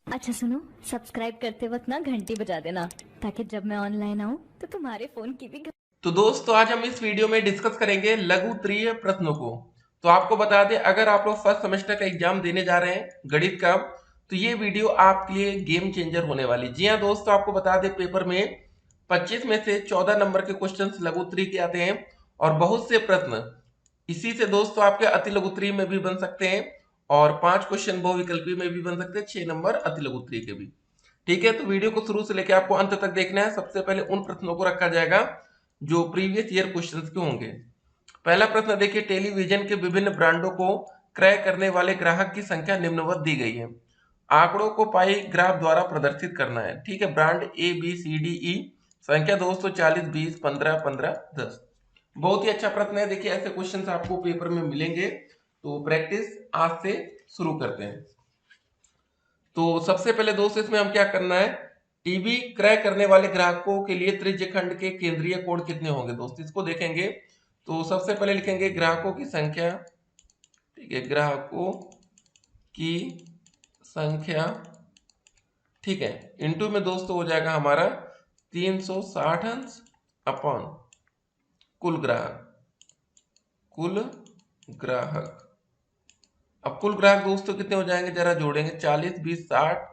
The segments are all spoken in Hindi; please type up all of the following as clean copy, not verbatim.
अच्छा सुनो, सब्सक्राइब करते वक्त ना घंटी बजा देना ताकि जब मैं ऑनलाइन आऊँ तो तुम्हारे फोन की भी तो दोस्तों आज हम इस वीडियो में डिस्कस करेंगे लघु त्रीय प्रश्नों को। तो आपको बता दें, अगर आप लोग फर्स्ट सेमेस्टर का एग्जाम देने जा रहे हैं गणित का, तो ये वीडियो आपके लिए गेम चेंजर होने वाली। जी हाँ दोस्तों, आपको बता दें पेपर में 25 में से 14 नंबर के क्वेश्चंस लघु त्रि के आते हैं और बहुत से प्रश्न इसी से दोस्तों आपके अति लघु त्रि में भी बन सकते हैं और 5 क्वेश्चन बहुविकल्पी में भी बन सकते हैं, 6 नंबर अति लघु त्रि के भी। ठीक है, तो वीडियो को शुरू से लेकर आपको अंत तक देखना है। सबसे पहले उन प्रश्नों को रखा जाएगा जो प्रीवियस ईयर क्वेश्चंस के होंगे। पहला प्रश्न देखिए, टेलीविजन के विभिन्न ब्रांडों को क्रय करने वाले ग्राहक की संख्या निम्नवत दी गई है। आंकड़ों को पाई ग्राफ द्वारा प्रदर्शित करना है। ठीक है, brand A B C D E, संख्या दोस्तों 40 20 15 15 10। बहुत ही अच्छा प्रश्न है। देखिए ऐसे क्वेश्चंस आपको पेपर में मिलेंगे, तो प्रैक्टिस आज से शुरू करते हैं। तो सबसे पहले दोस्तों इसमें हम क्या करना है, टीवी क्रय करने वाले ग्राहकों के लिए त्रिज्यखंड के केंद्रीय कोण कितने होंगे दोस्तों, इसको देखेंगे। तो सबसे पहले लिखेंगे ग्राहकों की संख्या। ठीक है, ग्राहकों की संख्या, ठीक है, इनटू में दोस्तों हो जाएगा हमारा 360 अंश अपॉन कुल ग्राहक। कुल ग्राहक, अब कुल ग्राहक दोस्तों कितने हो जाएंगे, जरा जोड़ेंगे, 40 20 60,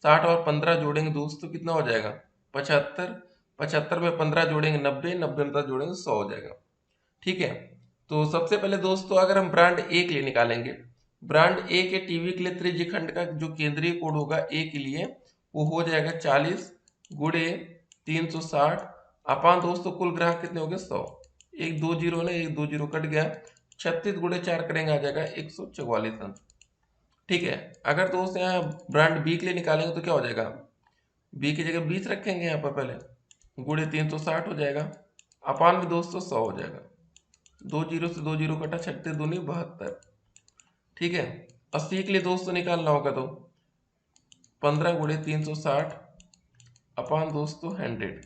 60 और 15 जोड़ेंगे दोस्तों कितना हो जाएगा, 75, 75 में 15 जोड़ेंगे 90, 90 में 10 जोड़ेंगे 100 हो जाएगा। ठीक है, तो सबसे पहले दोस्तों अगर हम ब्रांड ए के लिए निकालेंगे, ब्रांड ए के टीवी के लिए त्रिज्यखंड का जो केंद्रीय कोण होगा ए के लिए, वो हो जाएगा 40 गुणे 360 अपान दोस्तों कुल ग्राहक कितने हो गए 100। एक दो जीरो ना, एक दो जीरो कट गया, 36 गुणे 4 करेंगे आ जाएगा 144 अंक। ठीक है, अगर दोस्त यहाँ ब्रांड बी के लिए निकालेंगे तो क्या हो जाएगा, बी की जगह 20 रखेंगे यहाँ पर पहले, गुणे 360 हो जाएगा, अपान में दोस्तों 100 हो जाएगा। दो जीरो से दो जीरो कटा, 36 दूनी 72। ठीक है, 80 के लिए दोस्तों निकालना होगा तो 15 गुणे 360 अपान दोस्तों 100।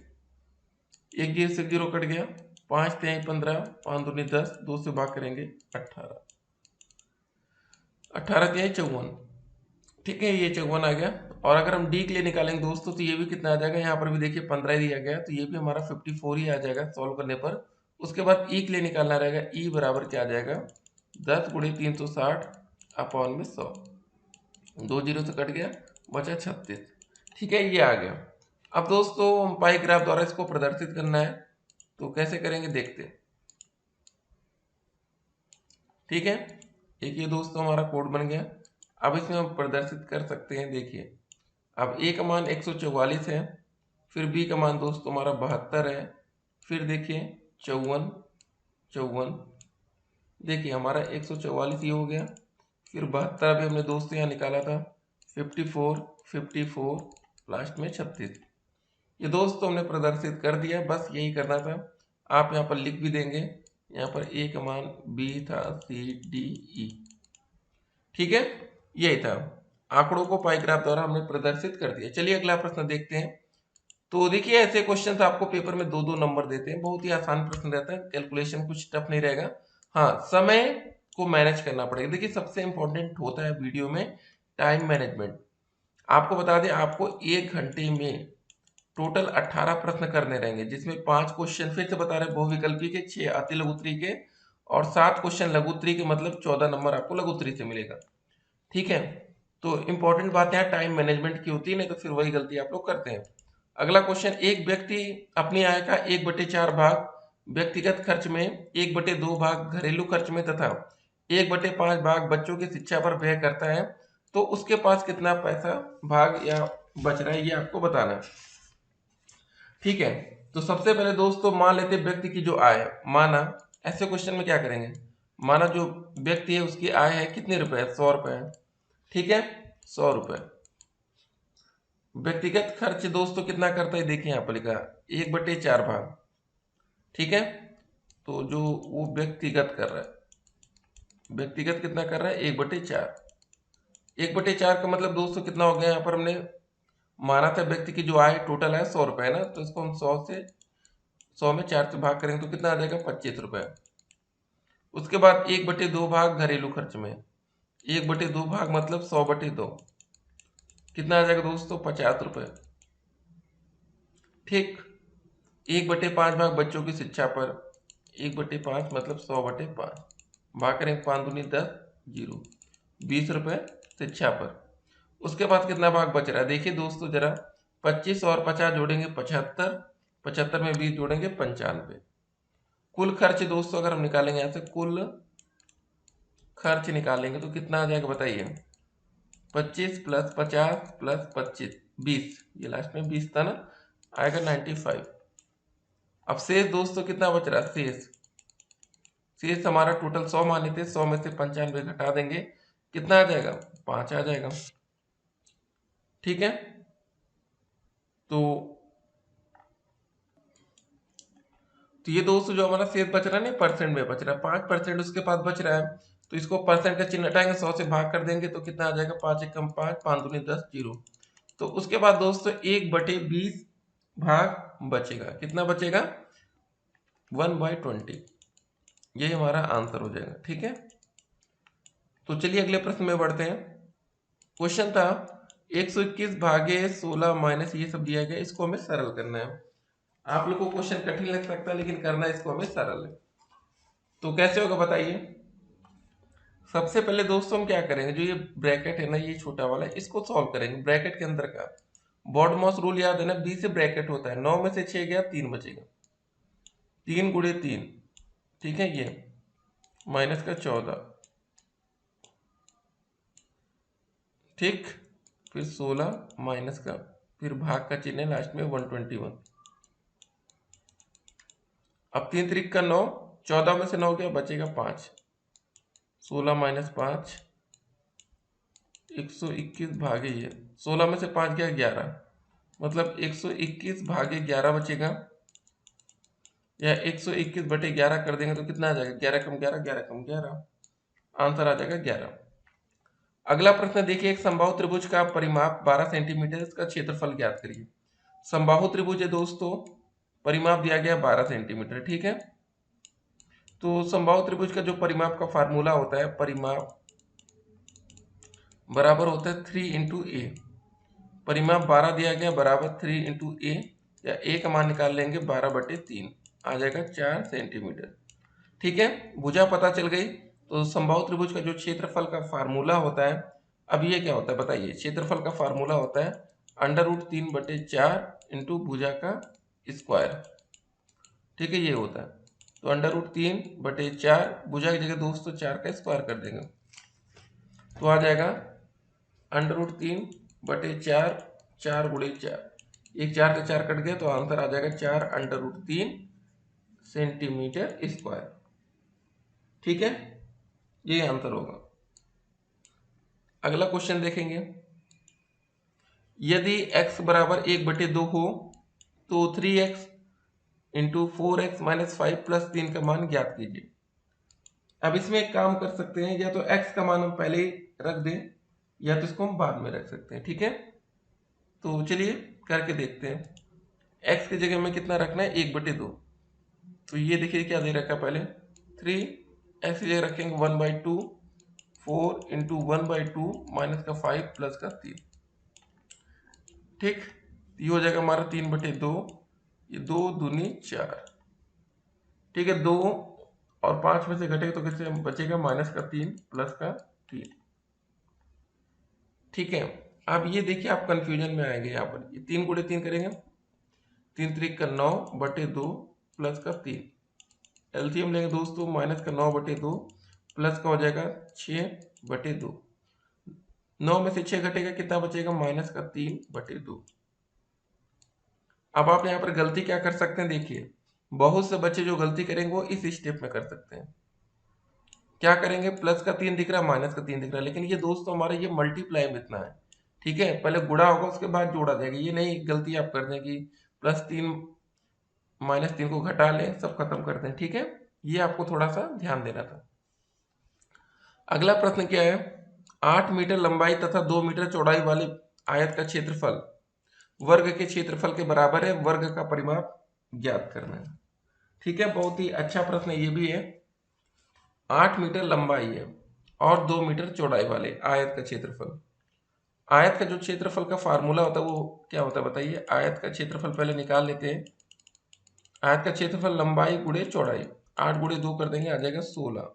एक जीरो से जीरो कट गया, 5 3 15, 5 दूनी 10, 2 से भाग करेंगे 18, 18 3 54। ठीक है, ये 54 आ गया। और अगर हम डी के लिए निकालेंगे दोस्तों तो ये भी कितना आ जाएगा, यहाँ पर भी देखिए 15 दिया गया है, तो ये भी हमारा 54 ही आ जाएगा सॉल्व करने पर। उसके बाद ई के लिए निकालना रहेगा, ई बराबर क्या आ जाएगा, 10 गुणे 360 अपॉन में 100, दो जीरो से कट गया, बचा 36। ठीक है, ये आ गया। अब दोस्तों हम पाई ग्राफ द्वारा इसको प्रदर्शित करना है, तो कैसे करेंगे देखते हैं। ठीक है, एक ये दोस्तों हमारा कोड बन गया। अब इसमें हम प्रदर्शित कर सकते हैं। देखिए अब ए का मान 144 है, फिर बी का मान दोस्तों हमारा 72 है, फिर देखिए 54 54, देखिए हमारा 144 ये हो गया, फिर 72 भी हमने दोस्तों यहाँ निकाला था, 54 54 लास्ट में 36। ये दोस्तों हमने प्रदर्शित कर दिया, बस यही करना था। आप यहाँ पर लिख भी देंगे, यहाँ पर ए का मान बी था, सी डी ई। ठीक है, यही था। आंकड़ों को पाई ग्राफ द्वारा हमने प्रदर्शित कर दिया। चलिए अगला प्रश्न देखते हैं। तो देखिए ऐसे क्वेश्चन आपको पेपर में दो दो नंबर देते हैं, बहुत ही आसान प्रश्न रहता है, कैलकुलेशन कुछ टफ नहीं रहेगा। हाँ, समय को मैनेज करना पड़ेगा। देखिए सबसे इंपॉर्टेंट होता है वीडियो में टाइम मैनेजमेंट। आपको बता दें, आपको 1 घंटे में टोटल 18 प्रश्न करने रहेंगे, जिसमें 5 क्वेश्चन फिर से बता रहे बहुविकल्पी के, 6 अति लघुत्तरी के और 7 क्वेश्चन लघुत्तरी के, मतलब 14 नंबर आपको लघुत्तरी से मिलेगा। ठीक है, तो इंपॉर्टेंट बात यहाँ टाइम मैनेजमेंट की होती है, नहीं तो फिर वही गलती आप लोग करते हैं। अगला क्वेश्चन, एक व्यक्ति अपनी आय का 1/4 भाग व्यक्तिगत खर्च में, 1/2 भाग घरेलू खर्च में तथा 1/5 भाग बच्चों की शिक्षा पर व्यय करता है, तो उसके पास कितना पैसा भाग या बच रहा है, ये आपको बताना है। ठीक है, तो सबसे पहले दोस्तों मान लेते हैं व्यक्ति की जो आय है, माना ऐसे क्वेश्चन में क्या करेंगे, माना जो व्यक्ति है उसकी आय है कितने रुपए, 100 रुपए है। ठीक है, 100 रुपए। व्यक्तिगत खर्च दोस्तों कितना करता है, देखिए यहाँ पर लिखा 1/4 भाग। ठीक है, तो जो वो व्यक्तिगत कर रहा है, व्यक्तिगत कितना कर रहा है, 1/4। 1/4 का मतलब दोस्तों कितना हो गया, यहाँ पर हमने माना था व्यक्ति की जो आय टोटल है 100 रुपए है ना, तो इसको हम 100 में 4 से भाग करेंगे तो कितना आ जाएगा, 25 रुपए। उसके बाद 1/2 भाग घरेलू खर्च में, 1/2 भाग मतलब 100/2, कितना आ जाएगा दोस्तों? 50 रुपए। ठीक, 1/5 भाग बच्चों की शिक्षा पर, 1/5 मतलब 100/5 भाग करेंगे 5 दूनी 10, 0, 20 रुपए शिक्षा पर। उसके बाद कितना भाग बच रहा है देखिए दोस्तों जरा, 25 और 50 जोड़ेंगे 75, 75 में 20 जोड़ेंगे 95। कुल खर्च दोस्तों अगर हम निकालेंगे यहाँ से, कुल खर्च निकालेंगे तो कितना आ जाएगा बताइए? 25 प्लस 50 प्लस 25, 20, ये लास्ट में 20 था ना, आएगा 95। अब शेष दोस्तों कितना बच रहा है? शेष हमारा टोटल 100 माने थे, 100 में से 95 घटा देंगे, कितना आ जाएगा? 5 आ जाएगा। ठीक है, तो ये दोस्तों जो हमारा शेष बच रहा है ना, परसेंट में बच रहा है, 5% उसके पास बच रहा है, तो इसको परसेंट का चिन्ह हटाएंगे, 100 से भाग कर देंगे तो कितना आ जाएगा? 5 एकम 5, 5 दूनी 10, 0। तो उसके बाद दोस्तों 1/20 भाग बचेगा, कितना बचेगा? 1/20। ये हमारा आंसर हो जाएगा। ठीक है, तो चलिए अगले प्रश्न में बढ़ते हैं। क्वेश्चन था 121 भागे 16 माइनस ये सब दिया गया, इसको हमें सरल करना है। आप लोग को क्वेश्चन कठिन लग सकता है लेकिन करना इसको हमें सरल है। तो कैसे होगा बताइए? सबसे पहले दोस्तों हम क्या करेंगे, जो ये ब्रैकेट है ना, ये छोटा वाला, इसको सॉल्व करेंगे। ब्रैकेट के अंदर का बॉडमॉस रूल याद है ना, बी से ब्रैकेट होता है, 9 में से 6 गया 3 बचेगा, 3 गुणे 3, ठीक है, ये माइनस का 14, ठीक, फिर 16 माइनस का, फिर भाग का चिन्ह लास्ट में 121। अब 3 त्रिक का 9, 14 में से 9 क्या बचेगा? 5, 16 माइनस 5, 121 भागे ये 16 में से 5 गया 11, मतलब 121 भागे 11 बचेगा, या 121/11 कर देंगे तो कितना आ जाएगा? 11 कम 11, 11 कम 11, आंसर आ जाएगा 11। अगला प्रश्न देखिए, एक समबाहु त्रिभुज का परिमाप 12 सेंटीमीटर, इसका क्षेत्रफल ज्ञात करिए। समबाहु त्रिभुज है दोस्तों, परिमाप दिया गया 12 सेंटीमीटर। ठीक है, तो समबाहु त्रिभुज का जो परिमाप का फार्मूला होता है, परिमाप बराबर होता है 3 इंटू ए। परिमाप 12 दिया गया बराबर 3 इंटू ए, या ए का मान निकाल लेंगे 12/3, आ जाएगा 4 सेंटीमीटर। ठीक है, भुजा पता चल गई। तो समबाहु त्रिभुज का जो क्षेत्रफल का फार्मूला होता है, अब ये क्या होता है बताइए? क्षेत्रफल का फार्मूला होता है √3/4 इंटू भुजा का स्क्वायर। ठीक है, ये होता है, तो √3/4 भुजा की जगह दोस्तों 4 का स्क्वायर कर देंगे, तो आ जाएगा √3/4, 4 गुणे 4, एक 4 से 4 कट गया तो आंसर आ जाएगा 4√3 सेंटीमीटर स्क्वायर। ठीक है, ये आंसर होगा। अगला क्वेश्चन देखेंगे, यदि x बराबर 1/2 हो तो 3x into 4x minus 5 plus 3 का मान ज्ञात कीजिए। अब इसमें एक काम कर सकते हैं, या तो x का मान हम पहले ही रख दें, या तो इसको हम बाद में रख सकते हैं। ठीक है, तो चलिए करके देखते हैं। x की जगह में कितना रखना है? 1/2। तो ये देखिए क्या दे रखा है, पहले 3x की जगह रखेंगे 1/2, 4 इंटू 1/2 माइनस का 5 प्लस का 3। ठीक, ये हो जाएगा हमारा 3/2, ये 2 दूनी 4। ठीक है, 2 और 5 में से घटेगा तो कितने बचेगा? माइनस का 3 प्लस का 3। ठीक है, अब ये देखिए आप कंफ्यूजन में आएंगे, यहाँ पर ये 3 गुणे 3 करेंगे, 3 त्रिक का 9/2 प्लस का 3, एलसीएम लेंगे दोस्तों, माइनस का 9/2 प्लस का हो जाएगा 6/2, 9 में से 6 घटेगा, कितना बचेगा? माइनस का 3/2। अब आप यहाँ पर गलती क्या कर सकते हैं देखिए, बहुत से बच्चे जो गलती करेंगे वो इस स्टेप में कर सकते हैं। क्या करेंगे? प्लस का 3 दिख रहा है, माइनस का 3 दिख रहा है, लेकिन ये दोस्तों हमारा ये मल्टीप्लाई में इतना है। ठीक है, पहले गुणा होगा उसके बाद जोड़ा जाएगा, ये नहीं गलती आप कर दें कि +3 -3 को घटा लें, सब खत्म कर दें। ठीक है, ये आपको थोड़ा सा ध्यान देना था। अगला प्रश्न क्या है, 8 मीटर लंबाई तथा 2 मीटर चौड़ाई वाले आयत का क्षेत्रफल वर्ग के क्षेत्रफल के बराबर है, वर्ग का परिमाप ज्ञात करना है। ठीक है, बहुत ही अच्छा प्रश्न ये भी है। 8 मीटर लंबाई है और 2 मीटर चौड़ाई वाले आयत का क्षेत्रफल। आयत का जो क्षेत्रफल का फार्मूला होता है वो क्या होता है बताइए। आयत का क्षेत्रफल पहले निकाल लेते हैं। आयत का क्षेत्रफल लंबाई गुणे चौड़ाई, 8 गुणे 2 कर देंगे, आ जाएगा 16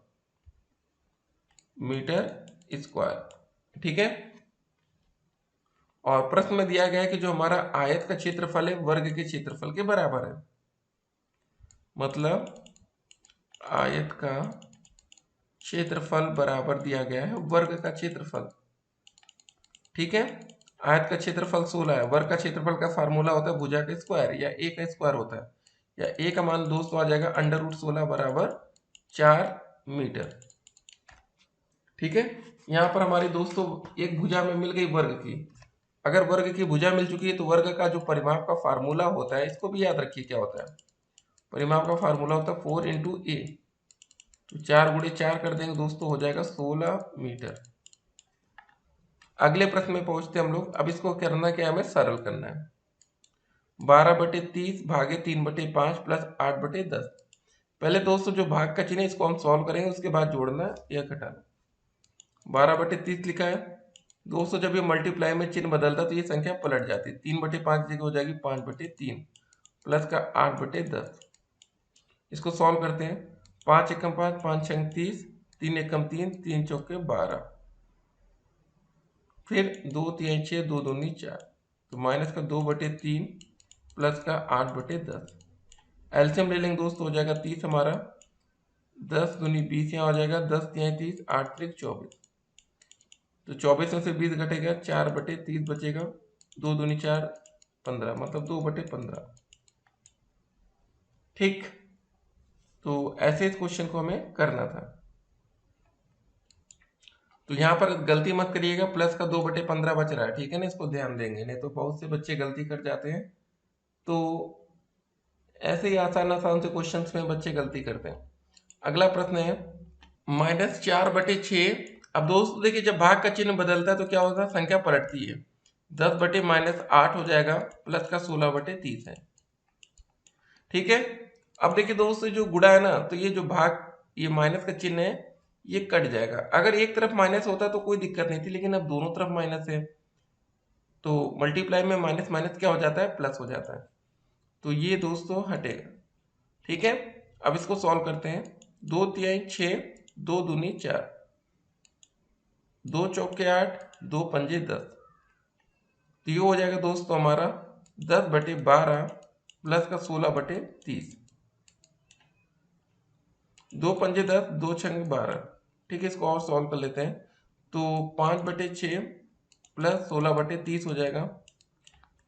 मीटर स्क्वायर। ठीक है। और प्रश्न में दिया गया है कि जो हमारा आयत का क्षेत्रफल है वर्ग के क्षेत्रफल के बराबर है। मतलब आयत का क्षेत्रफल बराबर दिया गया है वर्ग का क्षेत्रफल। ठीक है। आयत का क्षेत्रफल 16 है, वर्ग का क्षेत्रफल का फार्मूला होता है भुजा का स्क्वायर या ए का स्क्वायर होता है, या ए का मान दोस्तों आ जाएगा √16 बराबर 4 मीटर। ठीक है। यहाँ पर हमारी दोस्तों एक भुजा में मिल गई वर्ग की। अगर वर्ग की भुजा मिल चुकी है तो वर्ग का जो परिमाप का फार्मूला होता है इसको भी याद रखिए क्या होता है। परिमाप का फार्मूला होता है 4 इंटू ए, तो 4 गुणे 4 कर देंगे दोस्तों, हो जाएगा 16 मीटर। अगले प्रश्न में पहुंचते हम लोग। अब इसको करना क्या है, हमें सरल करना है। 12/30 भागे 3/5 प्लस 8/10। पहले दोस्तों जो भाग का चिन्ह है इसको हम सॉल्व करेंगे, उसके बाद जोड़ना या घटाना। 12/30 लिखा है दोस्तों, जब ये मल्टीप्लाई में चिन्ह बदलता तो ये संख्या पलट जाती है। 3/5 जगह हो जाएगी 5/3 प्लस का 8/10। इसको सॉल्व करते हैं। 5 एकम 5, 5 छंग 30, 3 एकम 3, 3 चौके 12, फिर 2 3 6, 2 दूनी 4, तो माइनस का 2/3 प्लस का 8/10। एलसीएम ले लेंगे दोस्तों, हो जाएगा 30 हमारा, 10 दूनी 20 यहाँ हो जाएगा, 10 3 30, 8 3 24, तो 24 में से 20 घटेगा, 4/30 बचेगा, 2 दूनी 4 15, मतलब 2/15। ठीक। तो ऐसे इस क्वेश्चन को हमें करना था। तो यहाँ पर गलती मत करिएगा, प्लस का 2/15 बच रहा है। ठीक है ना, इसको ध्यान देंगे, नहीं तो बहुत से बच्चे गलती कर जाते हैं। तो ऐसे ही आसान आसान से क्वेश्चंस में बच्चे गलती करते हैं। अगला प्रश्न है -4/6। अब दोस्तों देखिए, जब भाग का चिन्ह बदलता है तो क्या होता है, संख्या पलटती है। 10/-8 हो जाएगा, प्लस का 16/30 है। ठीक है। अब देखिए दोस्तों, जो गुणा है ना, तो ये जो भाग, ये माइनस का चिन्ह है, ये कट जाएगा। अगर एक तरफ माइनस होता तो कोई दिक्कत नहीं थी, लेकिन अब दोनों तरफ माइनस है तो मल्टीप्लाई में माइनस माइनस क्या हो जाता है, प्लस हो जाता है। तो ये दोस्तों हटेगा। ठीक है। अब इसको सॉल्व करते हैं। 2 3 6, 2 दूनी 4, 2 चौके 8, 2 पंजे 10, तो ये हो जाएगा दोस्तों हमारा 10/12 प्लस का 16/30, 2 पंजे 10, 2 छंग 12। ठीक है, इसको और सॉल्व कर लेते हैं। तो 5/6 प्लस 16/30 हो जाएगा।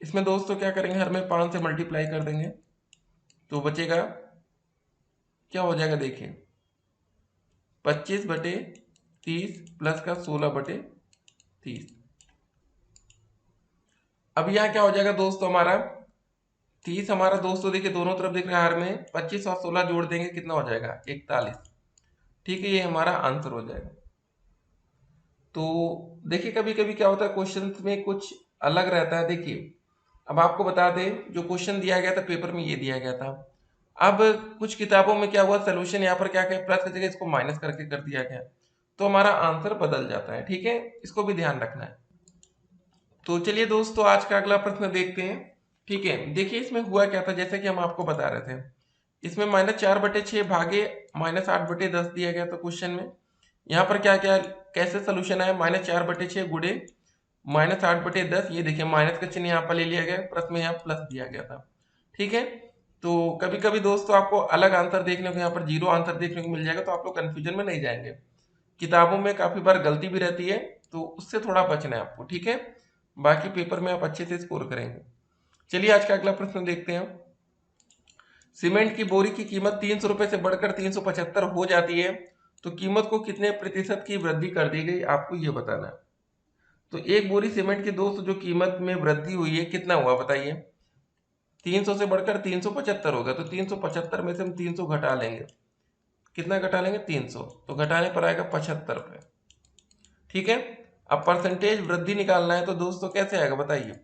इसमें दोस्तों क्या करेंगे, हर में 5 से मल्टीप्लाई कर देंगे, तो बचेगा, क्या हो जाएगा देखिए, 25/30 प्लस का 16/30। अब यहाँ क्या हो जाएगा दोस्तों, हमारा 30 हमारा दोस्तों देखिए दोनों तरफ दिख रहा है, हर में 25 और 16 जोड़ देंगे, कितना हो जाएगा, 41। ठीक है, ये हमारा आंसर हो जाएगा। तो देखिए कभी कभी क्या होता है, क्वेश्चन में कुछ अलग रहता है। देखिए अब आपको बता दें, जो क्वेश्चन दिया गया था पेपर में ये दिया गया था। अब कुछ किताबों में क्या हुआ, सोल्यूशन यहाँ पर क्या क्या प्लस की जगह इसको माइनस करके कर दिया गया, तो हमारा आंसर बदल जाता है। ठीक है, इसको भी ध्यान रखना है। तो चलिए दोस्तों, आज का अगला प्रश्न देखते हैं। ठीक है, देखिए इसमें हुआ क्या था, जैसे कि हम आपको बता रहे थे, इसमें -4/6 भागे -8/10 दिया गया था क्वेश्चन में। यहाँ पर क्या क्या कैसे सोल्यूशन आया, -4/6 गुणे -8/10, ये देखिए माइनस का चिन्ह यहाँ पर ले लिया गया, प्रश्न में यहाँ प्लस दिया गया था। ठीक है। तो कभी कभी दोस्तों आपको अलग आंसर देखने को, यहाँ पर जीरो आंसर देखने को मिल जाएगा, तो आप लोग कंफ्यूजन में नहीं जाएंगे। किताबों में काफी बार गलती भी रहती है, तो उससे थोड़ा बचना है आपको। ठीक है, बाकी पेपर में आप अच्छे से स्कोर करेंगे। चलिए आज का अगला प्रश्न देखते हैं। सीमेंट की बोरी की कीमत 300 रुपए से बढ़कर 375 हो जाती है, तो कीमत को कितने प्रतिशत की वृद्धि कर दी गई, आपको यह बताना है। तो एक बोरी सीमेंट की दोस्तों जो कीमत में वृद्धि हुई है, कितना हुआ बताइए। 300 से बढ़कर 375 होगा, तो 375 में से हम 300 घटा लेंगे, कितना घटा लेंगे, 300, तो घटाने पर आएगा 75 रुपये। ठीक है। अब परसेंटेज वृद्धि निकालना है, तो दोस्तों कैसे आएगा बताइए।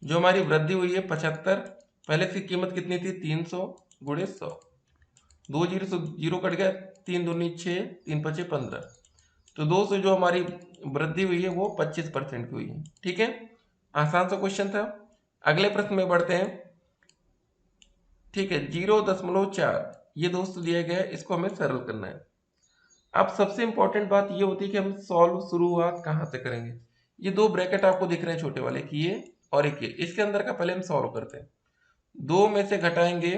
जो हमारी वृद्धि हुई है 75, पहले से कीमत कितनी थी, 300 गुणे 100, 2 जीरो से जीरो कट गया, 3 दूनी 6, 3 पचे 15, तो दोस्तों जो हमारी वृद्धि हुई है वो 25% की हुई है। ठीक है, आसान सा क्वेश्चन था। अगले प्रश्न में बढ़ते हैं। ठीक है, 0.4 ये दोस्तों दिया गया है, इसको हमें सरल करना है। अब सबसे इंपॉर्टेंट बात ये होती है कि हम सॉल्व शुरुआत कहाँ से करेंगे। ये दो ब्रैकेट आपको दिख रहे हैं छोटे वाले की, ये और एक ये, इसके अंदर का पहले हम सॉल्व करते हैं। 2 में से घटाएंगे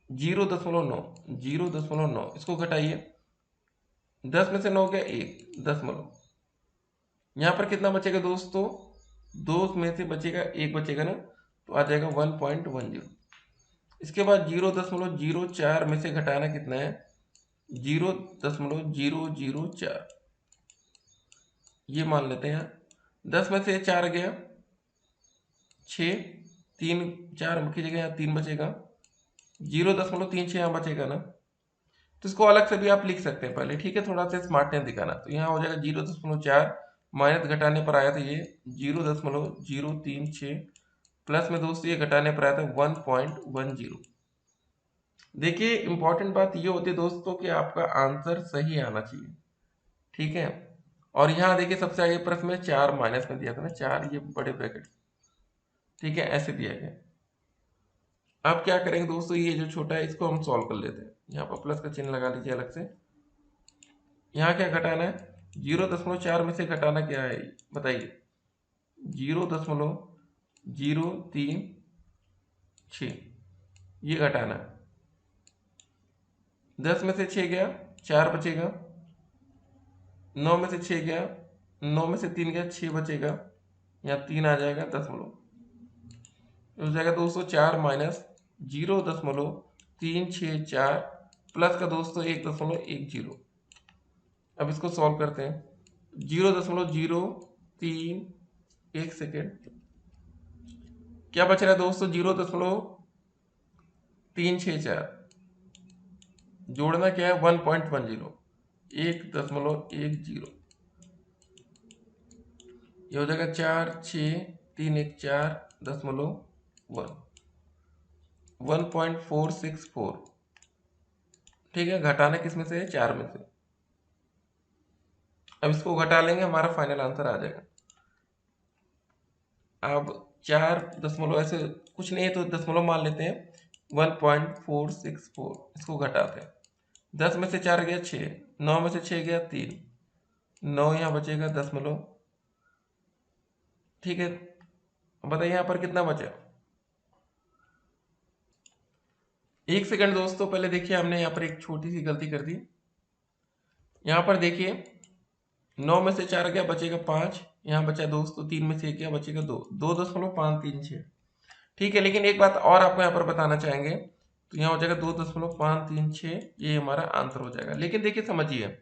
0.9, 0.9 इसको घटाइए। 10 में से 9 गया 1 दशमलव, यहाँ पर कितना बचेगा दोस्तों, 2 में से बचेगा 1 बचेगा ना, तो आ जाएगा 1.10। इसके बाद 0.004 में से घटाना कितना है, 0.004, ये मान लेते हैं। 10 में से 4 गया 6, 3 4 की जगह यहाँ 3 बचेगा, 0.36 यहाँ बचेगा ना, तो इसको अलग से भी आप लिख सकते हैं पहले। ठीक है, थोड़ा सा स्मार्टनेस दिखाना, तो यहाँ हो जाएगा 0.4 माइनस घटाने पर आया था ये 0.036, प्लस में दोस्तों ये घटाने पर आया था 1.10। देखिए इंपॉर्टेंट बात ये होती है दोस्तों कि आपका आंसर सही आना चाहिए। ठीक है, और यहाँ देखिए सबसे आगे प्रश्न में 4 माइनस में दिया था ना, 4 ये बड़े ब्रैकेट, ठीक है ऐसे दिया गया। अब क्या करेंगे दोस्तों, ये जो छोटा है इसको हम सॉल्व कर लेते हैं। यहाँ पर प्लस का चिन्ह लगा लीजिए अलग से। यहाँ क्या घटाना है, 0.4 में से घटाना क्या है बताइए, 0.036 ये घटाना है। 10 में से 6 गया 4 बचेगा, 9 में से 6 गया 9 में से 3 गया 6 बचेगा, यहाँ 3 आ जाएगा दशमलव, हो जाएगा दोस्तों 4 माइनस 0.364 प्लस का दोस्तों 1.10। अब इसको सॉल्व करते हैं। 0.03, एक सेकेंड, क्या बच रहा है दोस्तों, 0.364 जोड़ना क्या है 1.10, 1.10, ये हो जाएगा 4 6 3 1 4.1, 1.464। ठीक है, घटाना किस में से है, 4 में से। अब इसको घटा लेंगे, हमारा फाइनल आंसर आ जाएगा। अब 4 ऐसे कुछ नहीं है तो दशमलव मान लेते हैं, 1.464 इसको घटाते हैं। 10 में से 4 गया 6, 9 में से 6 गया 3, 9 यहाँ बचेगा दशमलव। ठीक है, बताइए यहाँ पर कितना बचा। एक सेकंड दोस्तों, पहले देखिए हमने यहाँ पर एक छोटी सी गलती कर दी। यहाँ पर देखिए 9 में से 4 गया बचेगा 5, यहाँ बचा दोस्तों 3 में से 1 गया बचेगा 2, 2.536। ठीक है, लेकिन एक बात और आपको यहाँ पर बताना चाहेंगे, तो यहाँ हो जाएगा 2.536, ये हमारा आंसर हो जाएगा। लेकिन देखिए समझिए,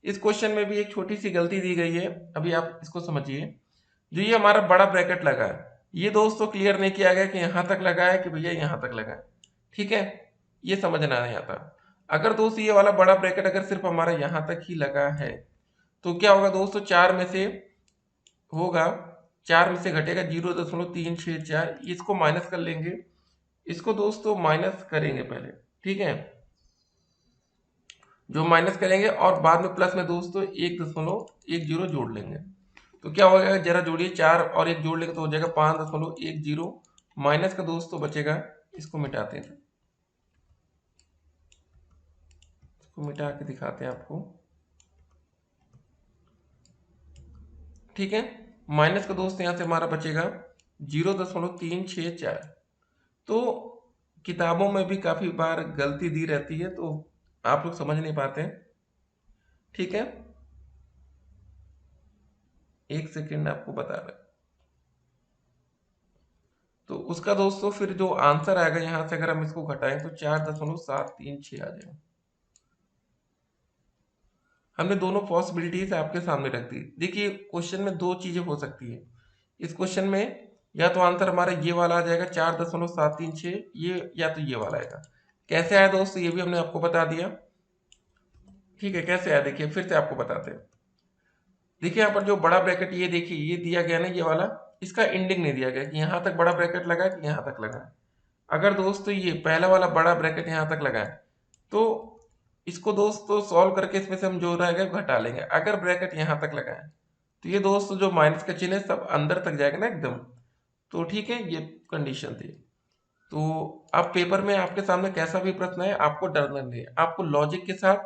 इस क्वेश्चन में भी एक छोटी सी गलती दी गई है। अभी आप इसको समझिए, जो ये हमारा बड़ा ब्रैकेट लगा है, ये दोस्तों क्लियर नहीं किया गया कि यहाँ तक लगा है कि भैया यहाँ तक लगा है। ठीक है, ये समझना नहीं आता। अगर दोस्तों ये वाला बड़ा ब्रैकेट अगर सिर्फ हमारा यहाँ तक ही लगा है तो क्या होगा दोस्तों, 4 में से होगा, 4 में से घटेगा 0.364, इसको माइनस कर लेंगे, इसको दोस्तों माइनस करेंगे पहले। ठीक है, जो माइनस करेंगे और बाद में प्लस में दोस्तों 1.10 जोड़ लेंगे, तो क्या होगा, जरा जोड़िए, 4 और 1 जोड़ लेंगे तो हो जाएगा 5.10, माइनस का दोस्तों बचेगा, इसको मिटाते हैं, इसको मिटा के दिखाते हैं आपको। ठीक है, माइनस का दोस्त यहां से हमारा बचेगा 0.364। तो किताबों में भी काफी बार गलती दी रहती है, तो आप लोग समझ नहीं पाते। ठीक है, एक सेकेंड आपको बता रहे, तो उसका दोस्तों फिर जो आंसर आएगा यहां से अगर हम इसको घटाएं तो 4.736 आ जाएगा। हमने दोनों पॉसिबिलिटीज आपके सामने रख दी। देखिए क्वेश्चन में दो चीजें हो सकती है इस क्वेश्चन में, या तो आंसर हमारा ये वाला आ जाएगा 4.736 ये, या तो ये वाला आएगा। कैसे आया दोस्तों, ये भी हमने आपको बता दिया। ठीक है, कैसे आया देखिए फिर से आपको बताते हैं। देखिए यहाँ पर जो बड़ा ब्रैकेट ये देखिए ये दिया गया ना, ये वाला, इसका एंडिंग नहीं दिया गया कि यहाँ तक बड़ा ब्रैकेट लगा है कि यहाँ तक लगा है। अगर दोस्तों ये पहला वाला बड़ा ब्रैकेट यहाँ तक लगा है तो इसको दोस्तों सॉल्व करके इसमें से हम जो रहेगा घटा लेंगे। अगर ब्रैकेट यहाँ तक लगाए तो ये दोस्तों जो माइनस का चिन्ह है सब अंदर तक जाएगा ना एकदम। तो ठीक है, ये कंडीशन थी। तो अब पेपर में आपके सामने कैसा भी प्रश्न है, आपको डरना नहीं है, आपको लॉजिक के साथ,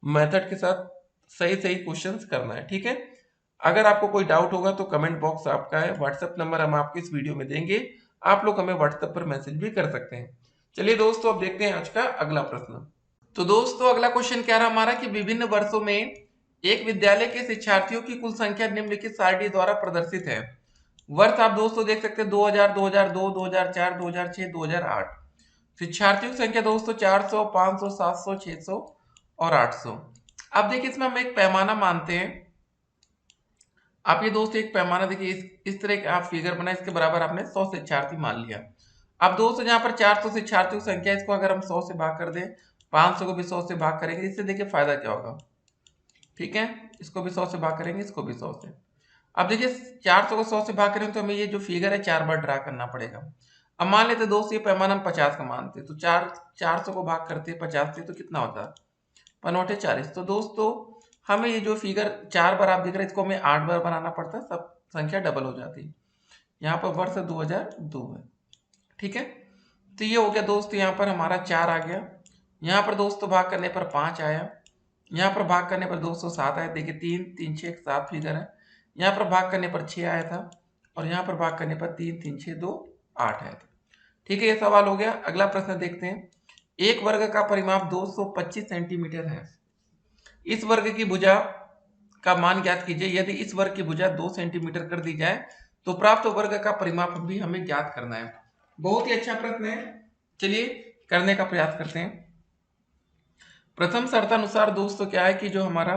मेथड के साथ सही सही क्वेश्चंस करना है, ठीक है। अगर आपको कोई डाउट होगा तो कमेंट बॉक्स आपका है, व्हाट्सएप नंबर हम आपको इस वीडियो में देंगे, आप लोग हमें व्हाट्सएप पर मैसेज भी कर सकते हैं। चलिए दोस्तों, अब देखते हैं आज का अगला प्रश्न। तो दोस्तों अगला क्वेश्चन क्या रहा हमारा कि विभिन्न वर्षों में एक विद्यालय के शिक्षार्थियों की कुल संख्या निम्नलिखित सारणी द्वारा प्रदर्शित है। वर्ष आप दोस्तों देख सकते हैं 2000, 2002, 2004, 2006, 2008। शिक्षार्थियों की संख्या दोस्तों 400, 500, 700, 600 और 800। अब देखिए इसमें हम एक पैमाना मानते हैं। आप ये दोस्तों एक पैमाना देखिए, इस तरह का आप फिगर बनाए, इसके बराबर आपने 100 शिक्षार्थी मान लिया। अब दोस्तों यहाँ पर 400 शिक्षार्थियों की संख्या, इसको अगर हम 100 से भाग कर दें, 500 को भी 100 से भाग करेंगे, इससे देखिए फायदा क्या होगा। ठीक है, इसको भी 100 से भाग करेंगे, इसको भी 100 से। अब देखिए 400 को 100 से भाग करें तो हमें ये जो फिगर है 4 बार ड्रा करना पड़ेगा। अब मान लेते दोस्त ये पैमाना हम 50 का मानते, तो 400 को भाग करते 50 से तो कितना होता, 5×8 = 40। तो दोस्तों हमें ये जो फिगर 4 बार आप देख रहे हैं, इसको हमें 8 बार बनाना पड़ता है, सब संख्या डबल हो जाती। यहाँ पर वर्ष 2002 है। ठीक है, तो ये हो गया दोस्त, यहाँ पर हमारा 4 आ गया, यहाँ पर दोस्तों भाग करने पर 5 आया, यहाँ पर भाग करने पर 207 आया। देखिए 3 3 6 7 फिगर है। यहाँ पर भाग करने पर 6 आया था, और यहाँ पर भाग करने पर 3 3 6 2 8 आया था। ठीक है, ये सवाल हो गया। अगला प्रश्न देखते हैं। एक वर्ग का परिमाप 225 सेंटीमीटर है। इस वर्ग की भुजा का मान ज्ञात कीजिए। यदि इस वर्ग की भुजा 2 सेंटीमीटर कर दी जाए तो प्राप्त वर्ग का परिमाप भी हमें ज्ञात करना है। बहुत ही अच्छा प्रश्न है, चलिए करने का प्रयास करते हैं। प्रथम शर्तानुसार दोस्तों क्या है कि जो हमारा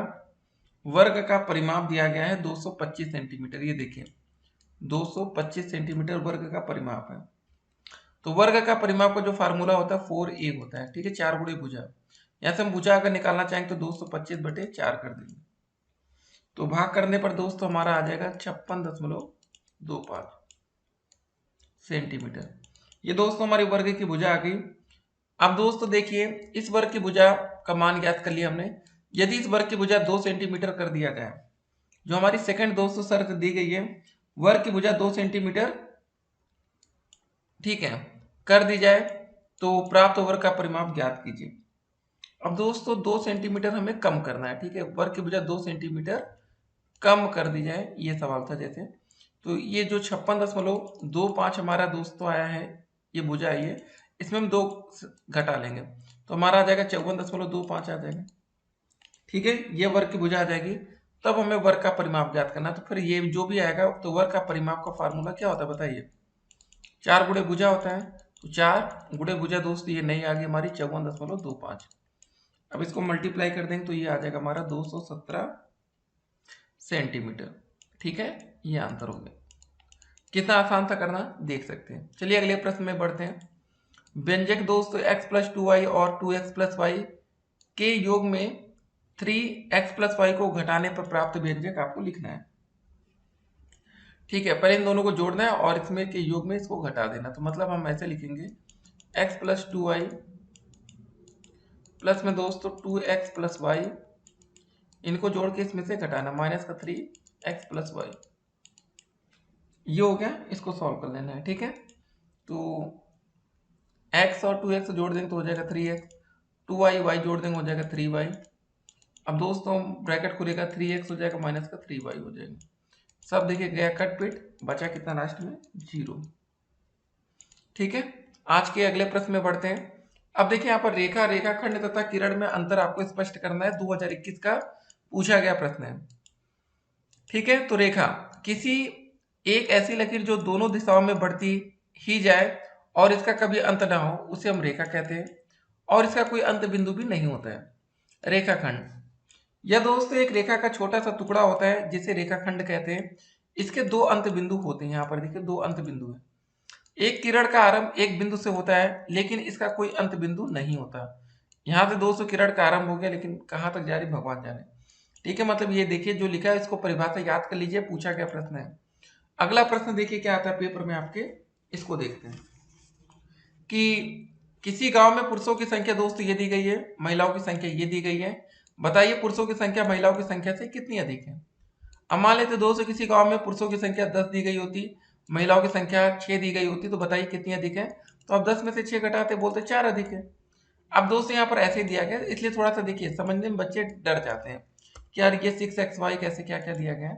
वर्ग का परिमाप दिया गया है 225 सेंटीमीटर, ये देखिए 225 सेंटीमीटर वर्ग का परिमाप है। तो वर्ग का परिमाप का जो फार्मूला होता है 4a होता है। ठीक है, 4 गुणे भुजा। यहाँ से हम भुजा अगर निकालना चाहेंगे तो 225/4 कर देंगे, तो भाग करने पर दोस्तों हमारा आ जाएगा 56.25 सेंटीमीटर। ये दोस्तों हमारी वर्ग की भुजा आ गई। अब दोस्तों देखिए इस वर्ग की भुजा का मान ज्ञात कर लिया हमने। यदि इस वर्ग की भुजा 2 सेंटीमीटर कर दिया जाए, जो हमारी सेकंड दोस्तों शर्त दी गई है, वर्ग की भुजा 2 सेंटीमीटर ठीक है कर दी जाए तो प्राप्त वर्ग का परिमाप ज्ञात कीजिए। अब दोस्तों 2 सेंटीमीटर हमें कम करना है। ठीक है, वर्ग की भुजा 2 सेंटीमीटर कम कर दी जाए, ये सवाल था जैसे। तो ये जो 56.25 हमारा दोस्तों आया है, ये भुजा आई है, इसमें हम 2 घटा लेंगे तो हमारा आ जाएगा 54.25 आ जाएगा। ठीक है, ये वर्ग की भुजा आ जाएगी। तब हमें वर्ग का परिमाप ज्ञात करना है। तो फिर ये जो भी आएगा, तो वर्ग का परिमाप का फार्मूला क्या होता है बताइए, 4 गुणे भुजा होता है। तो 4 गुणे भुजा दोस्तों ये नहीं आ गई हमारी 54.25। अब इसको मल्टीप्लाई कर देंगे तो ये आ जाएगा हमारा 217 सेंटीमीटर। ठीक है, ये आंसर हो गया। कितना आसान था करना, देख सकते हैं। चलिए अगले प्रश्न में बढ़ते हैं। व्यंजक दोस्तों x+2y और 2x+y के योग में 3x+y को घटाने पर प्राप्त व्यंजक आपको लिखना है। ठीक है, पहले इन दोनों को जोड़ना है और इसमें के योग में इसको घटा देना। तो मतलब हम ऐसे लिखेंगे x+2y प्लस में दोस्तों 2x+y, इनको जोड़ के इसमें से घटाना, -3x+y। ये हो गया, इसको सॉल्व कर लेना है। ठीक है, तो x और 2x जोड़ देंगे तो हो जाएगा 3x, 2y y जोड़ देंगे हो जाएगा 3y। अब दोस्तों ब्रैकेट खुलेगा, 3x हो जाएगा -3y हो जाएगा। सब देखिए गया कट पिट, बचा कितना लास्ट में 0। ठीक है, आज के अगले प्रश्न में बढ़ते हैं। अब देखिए यहाँ पर रेखा, रेखाखंड तथा किरण में अंतर आपको स्पष्ट करना है। 2021 का पूछा गया प्रश्न है। ठीक है, तो रेखा किसी एक ऐसी लकीर जो दोनों दिशाओं में बढ़ती ही जाए और इसका कभी अंत ना हो, उसे हम रेखा कहते हैं, और इसका कोई अंत बिंदु भी नहीं होता है। रेखाखंड यह दोस्तों एक रेखा का छोटा सा टुकड़ा होता है जिसे रेखाखंड कहते हैं। इसके 2 अंत बिंदु होते हैं। यहाँ पर देखिए 2 अंत बिंदु है। एक किरण का आरंभ एक बिंदु से होता है, लेकिन इसका कोई अंत बिंदु नहीं होता। यहाँ से दोस्तों किरण का आरंभ हो गया, लेकिन कहाँ तक जा रही भगवान जाने। ठीक है, मतलब ये देखिए जो लिखा है इसको परिभाषा याद कर लीजिए, पूछा गया प्रश्न है। अगला प्रश्न देखिए क्या आता है पेपर में आपके, इसको देखते हैं कि किसी गांव में पुरुषों की संख्या दोस्तों ये दी गई है, महिलाओं की संख्या ये दी गई है। बताइए पुरुषों की संख्या महिलाओं की संख्या से कितनी अधिक है। अब मान लेते दोस्तों किसी गांव में पुरुषों की संख्या 10 दी गई होती, महिलाओं की संख्या 6 दी गई होती, तो बताइए कितनी अधिक है। तो अब 10 में से 6 घटाते बोलते 4 अधिक है। अब दोस्तों यहाँ पर ऐसे ही दिया गया, इसलिए थोड़ा सा देखिए समझने में बच्चे डर जाते हैं कि यार ये 6xy कैसे क्या क्या दिया गया है।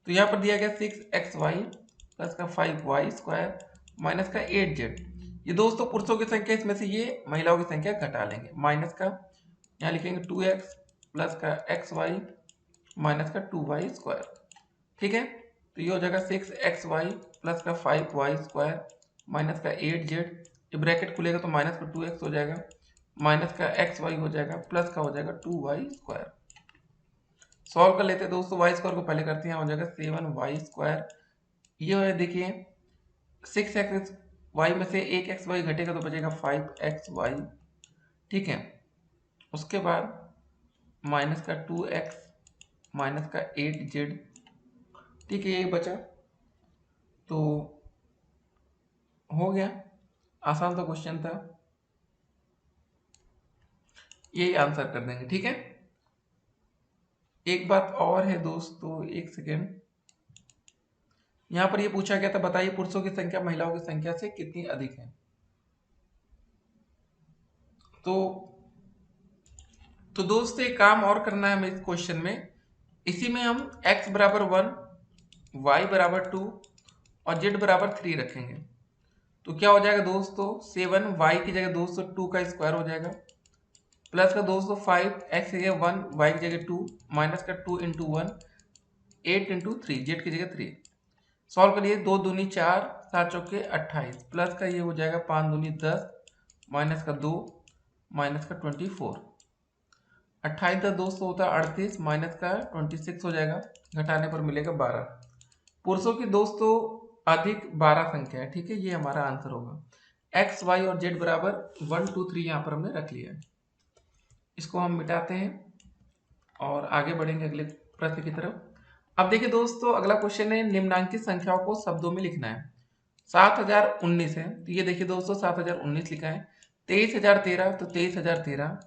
तो यहाँ पर दिया गया 6xy प्लस का 5y² माइनस का 8z। ये दोस्तों पुरुषों की संख्या, इसमें से ये महिलाओं की संख्या घटा लेंगे, माइनस का यहाँ लिखेंगे 2x प्लस का xy माइनस का 2y²। ठीक है, तो ये हो जाएगा 6xy प्लस का 5y² माइनस का 8z। ये ब्रैकेट खुलेगा तो माइनस का 2x हो जाएगा, माइनस का xy हो जाएगा, प्लस का हो जाएगा 2y²। सॉल्व कर लेते हैं दोस्तों, y² को पहले करते हैं, हो जाएगा 7y²। ये हो देखिए 6xy में से 1xy घटेगा तो बचेगा 5xy। ठीक है, उसके बाद माइनस का 2x माइनस का 8z। ठीक है, ये बचा तो हो गया, आसान सा क्वेश्चन था, यही आंसर कर देंगे। ठीक है, एक बात और है दोस्तों, एक सेकेंड, यहां पर ये पूछा गया था बताइए पुरुषों की संख्या महिलाओं की संख्या से कितनी अधिक है। तो दोस्तों एक काम और करना है हमें इस क्वेश्चन में, इसी में हम x बराबर 1, y बराबर 2 और z बराबर 3 रखेंगे। तो क्या हो जाएगा दोस्तों, 7 y की जगह दोस्तों 2 का स्क्वायर हो जाएगा, प्लस का दोस्तों 5 x की जगह 1 y की जगह 2 माइनस का 2 इंटू 1 8 इंटू 3 z की जगह 3। सॉल्व करिए, 2 दूनी 4 7 चौके 28 प्लस का ये हो जाएगा 5 दूनी 10 माइनस का 2 माइनस का 24। 28 का दोस्तों होता है 38 माइनस का 26 हो जाएगा, घटाने पर मिलेगा 12। पुरुषों की दोस्तों अधिक 12 संख्या है। ठीक है, ये हमारा आंसर होगा। x y और z बराबर 1 2 3 यहाँ पर हमने रख लिया है। इसको हम मिटाते हैं और आगे बढ़ेंगे अगले प्रश्न की तरफ। अब देखिए दोस्तों अगला क्वेश्चन है, निम्नांकित संख्याओं को शब्दों में लिखना है। 7019 है, तो ये देखिए दोस्तों 7019 लिखा है, 23013 तो 23013,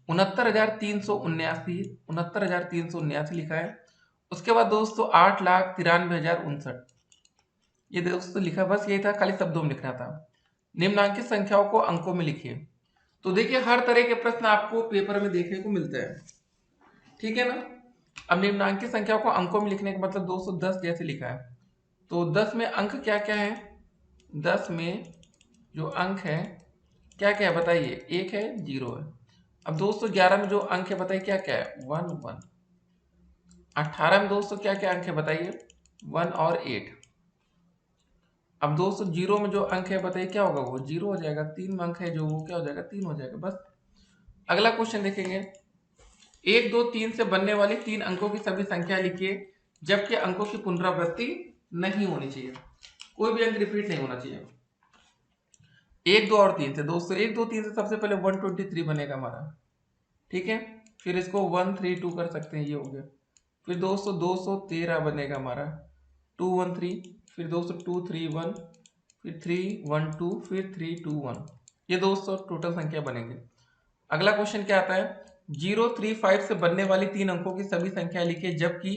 69,379 69,379 लिखा है। उसके बाद दोस्तों 8,93,059 ये दोस्तों लिखा, बस यही था, खाली शब्दों में लिखना था। निम्नांकित संख्याओं को अंकों में लिखिए। तो देखिए हर तरह के प्रश्न आपको पेपर में देखने को मिलते हैं, ठीक है ना। अब निम्नांकित संख्याओं को अंकों में लिखने का मतलब दोस्तों 10 जैसे लिखा है, तो 10 में अंक क्या क्या है, 10 में जो अंक है क्या क्या है बताइए, 1 है 0 है। अब दोस्तों 11 में जो अंक है बताइए क्या क्या है, 1 1। 18 में दोस्तों क्या क्या अंक है बताइए, 1 और 8। अब दोस्तों 0 में जो अंक है बताइए क्या होगा, वो 0 हो जाएगा। 3 में अंक है जो, वो क्या हो जाएगा, 3 हो जाएगा। बस अगला क्वेश्चन देखेंगे, 1 2 3 से बनने वाली 3 अंकों की सभी संख्या लिखिए जबकि अंकों की पुनरावृत्ति नहीं होनी चाहिए, कोई भी अंक रिपीट नहीं होना चाहिए। 1 2 और 3 से दोस्तों 1 2 3 से सबसे पहले 123 बनेगा हमारा, ठीक है। फिर इसको 132 कर सकते हैं, ये हो गया। फिर दोस्तों 213 बनेगा हमारा, 213। फिर दोस्तों 231, फिर 312, फिर 321। ये दोस्तों टोटल संख्या बनेंगे। अगला क्वेश्चन क्या आता है, 035 से बनने वाली 3 अंकों की सभी संख्या लिखिए जबकि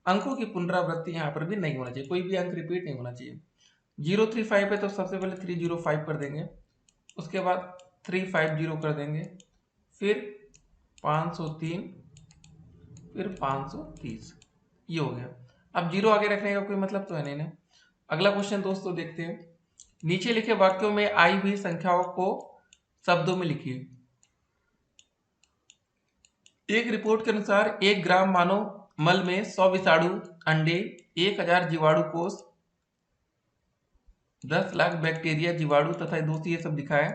अंकों की पुनरावृत्ति यहाँ पर भी नहीं होना चाहिए, कोई भी अंक रिपीट नहीं होना चाहिए। 035 है तो सबसे पहले 305 कर देंगे, उसके बाद 350 कर देंगे, फिर 503, फिर 530, ये हो गया। अब 0 आगे रखने का कोई मतलब तो है नहीं ना। अगला क्वेश्चन दोस्तों देखते हैं, नीचे लिखे वाक्यों में आई हुई संख्याओं को शब्दों में लिखिए। एक रिपोर्ट के अनुसार 1 ग्राम मानव मल में 100 विषाणु अंडे, 1000 जीवाणु कोष, 10 लाख बैक्टीरिया जीवाणु तथा दोस्तों ये सब लिखा है।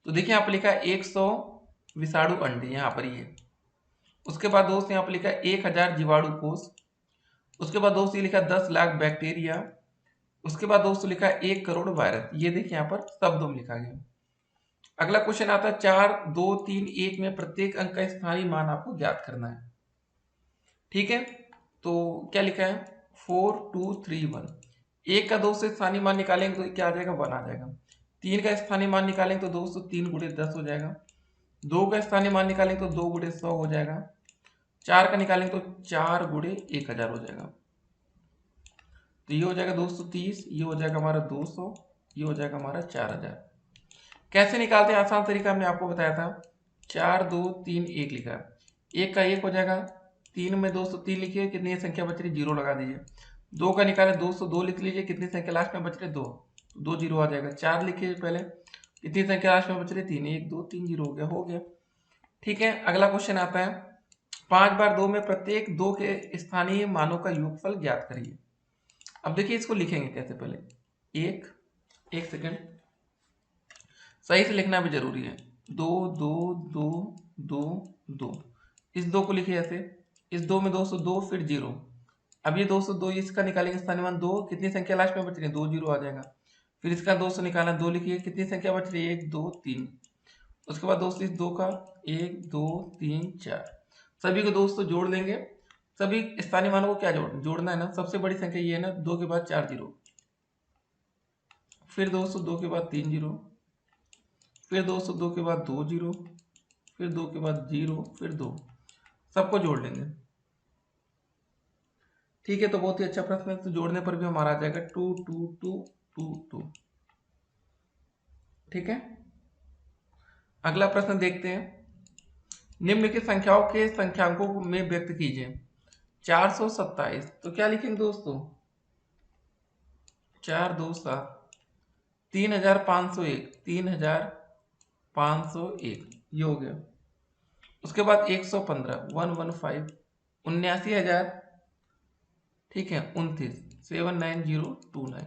तो देखिए यहाँ पर लिखा है 100 विषाणु अंडे, यहाँ पर ये। उसके बाद दोस्त यहाँ पर लिखा है 1000 जीवाणु कोष। उसके बाद दोस्त ये लिखा है 10 लाख बैक्टीरिया। उसके बाद दोस्तों लिखा है 1 करोड़ वायरस। ये देखिए यहाँ पर शब्दों में लिखा गया। अगला क्वेश्चन आता है 4 2 3 1 में प्रत्येक अंक का स्थानीय मान आपको ज्ञात करना है, ठीक है। तो क्या लिखा है, 4 2 3 1। 1 का 2 से स्थानीय मान निकालेंगे तो क्या आ जाएगा, 1 आ जाएगा। 3 का स्थानीय मान निकालेंगे तो दोस्तों 3 गुणे 10 हो जाएगा। 2 का स्थानीय मान निकालेंगे तो 2 गुणे 100 हो जाएगा। 4 का निकालेंगे तो 4 गुणे 1000 हो जाएगा। तो ये हो जाएगा दोस्तों 30, ये हो जाएगा हमारा 200, ये हो जाएगा हमारा 4000। कैसे निकालते हैं, आसान तरीका हमने आपको बताया था। 4 2 3 1 लिखा, 1 का 1 हो जाएगा, 3 में 203 लिखिए, कितनी संख्या बच रही, 0 लगा दीजिए। 2 का निकाले 202 लिख लीजिए, कितनी संख्या लास्ट में बच रही, 2 0 आ जाएगा। 4 लिखिए पहले, कितनी संख्या लास्ट में बच रही, 3, 1 2 3 0 हो गया। ठीक है, अगला क्वेश्चन आता है 5 बार 2 में प्रत्येक 2 के स्थानीय मानों का योगफल ज्ञात करिए। अब देखिए इसको लिखेंगे कैसे, पहले एक सेकंड, सही से लिखना भी जरूरी है। 2 2 2 2 2, इस 2 को लिखिए ऐसे, इस 2 में 202 फिर 0। अब ये 202 इसका निकालेंगे स्थानीय मान 2, कितनी संख्या लास्ट में बच रही है, 2 0 आ जाएगा। फिर इसका 200 निकालना, 2 लिखिए, कितनी संख्या बच रही है, 1 2 3। उसके बाद दोस्तों इस 2 का 1 2 3 4, सभी को दोस्तों जोड़ लेंगे। सभी स्थानीय मानों को क्या जोड़ना है ना, सबसे बड़ी संख्या ये है ना, 2 के बाद 4 0, फिर दोस्तों 2 के बाद 3 0, फिर दोस्तों 2 के बाद 2 0, फिर 2 के बाद 0, फिर 2, सबको जोड़ लेंगे। ठीक है, तो बहुत ही अच्छा प्रश्न है, तो जोड़ने पर भी हमारा आ जाएगा 2 2 2 2 2। ठीक है, अगला प्रश्न देखते हैं। निम्नलिखित संख्याओं के संख्यांकों में व्यक्त कीजिए। 427, तो क्या लिखेंगे दोस्तों, 4 2 7, 3501, 3501 ये हो गया। उसके बाद 115 115, 79,000, ठीक है 29, 79029।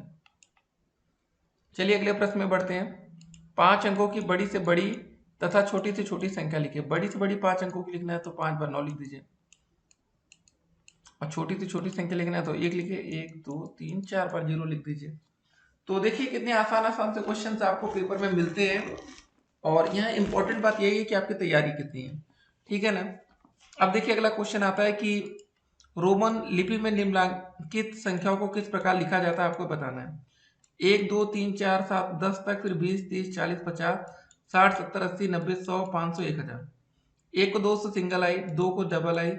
चलिए अगले प्रश्न में बढ़ते हैं। 5 अंकों की बड़ी से बड़ी तथा छोटी से छोटी संख्या लिखिए। बड़ी से बड़ी 5 अंकों की लिखना है तो 5 बार 9 लिख दीजिए, और छोटी से छोटी संख्या लिखना है तो 1 लिखिए, 1 2 3 4 बार 0 लिख दीजिए। तो देखिए कितने आसान आसान से क्वेश्चन आपको पेपर में मिलते हैं, और यहाँ इंपॉर्टेंट बात यही है कि आपकी तैयारी कितनी है। ठीक है ना। अब देखिए अगला क्वेश्चन आता है कि रोमन लिपि में निम्नलिखित संख्याओं को किस प्रकार लिखा जाता है, आपको बताना है। 1 2 3 4 7 10 तक, फिर 20 30 40 50 60 70 80 90 100 500 1000। 1 को दोस्तों सिंगल आई, 2 को डबल आई,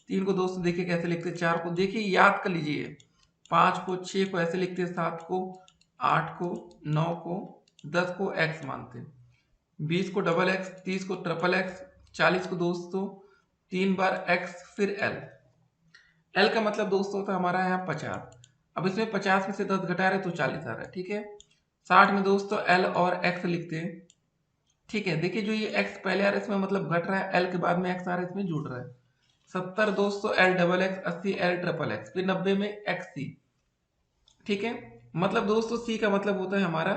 3 को दोस्तों देखिए कैसे लिखते हैं, 4 को देखिए याद कर लीजिए, 5 को 6 को ऐसे लिखते हैं, 7 को 8 को 9 को 10 को एक्स मानते हैं, 20 को डबल एक्स, 30 को ट्रिपल एक्स, 40 को दोस्तों 3 बार एक्स, फिर एल। एल का मतलब दोस्तों होता है हमारा यहाँ 50। अब इसमें 50 में से 10 घटा रहे तो 40 आ रहा है। ठीक है, 60 में दोस्तों एल और एक्स लिखते हैं। ठीक है, देखिए जो ये एक्स पहले आ रहा है इसमें मतलब घट रहा है, एल के बाद में एक्स आ रहा है इसमें जुड़ रहा है। 70 दोस्तों L double x, 80 L triple x, फिर 90 में एक्स सी। ठीक है, मतलब दोस्तों सी का मतलब होता है हमारा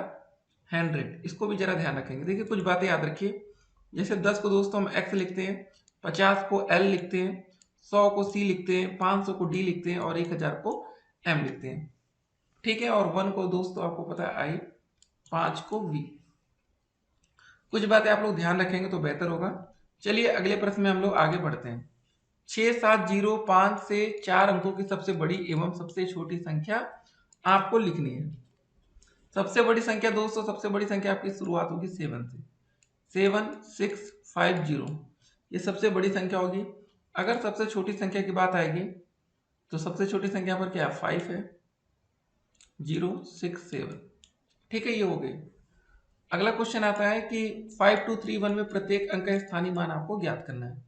100, इसको भी जरा ध्यान रखेंगे। देखिए कुछ बातें याद रखिए, जैसे 10 को दोस्तों हम एक्स लिखते हैं, 50 को एल लिखते हैं, 100 को सी लिखते हैं, 500 को डी लिखते हैं, और 1000 को एम लिखते हैं। ठीक है, और 1 को दोस्तों आपको पता है आई, 5 को वी। कुछ बातें आप लोग ध्यान रखेंगे तो बेहतर होगा। चलिए अगले प्रश्न में हम लोग आगे बढ़ते हैं। 6705 से 4 अंकों की सबसे बड़ी एवं सबसे छोटी संख्या आपको लिखनी है। सबसे बड़ी संख्या दोस्तों, सबसे बड़ी संख्या आपकी शुरुआत होगी 7 से, 7650, ये सबसे बड़ी संख्या होगी। अगर सबसे छोटी संख्या की बात आएगी तो सबसे छोटी संख्या पर क्या 5 है, 067। ठीक है, ये हो गई। अगला क्वेश्चन आता है कि 5231 में प्रत्येक अंक का स्थानीय मान आपको ज्ञात करना है।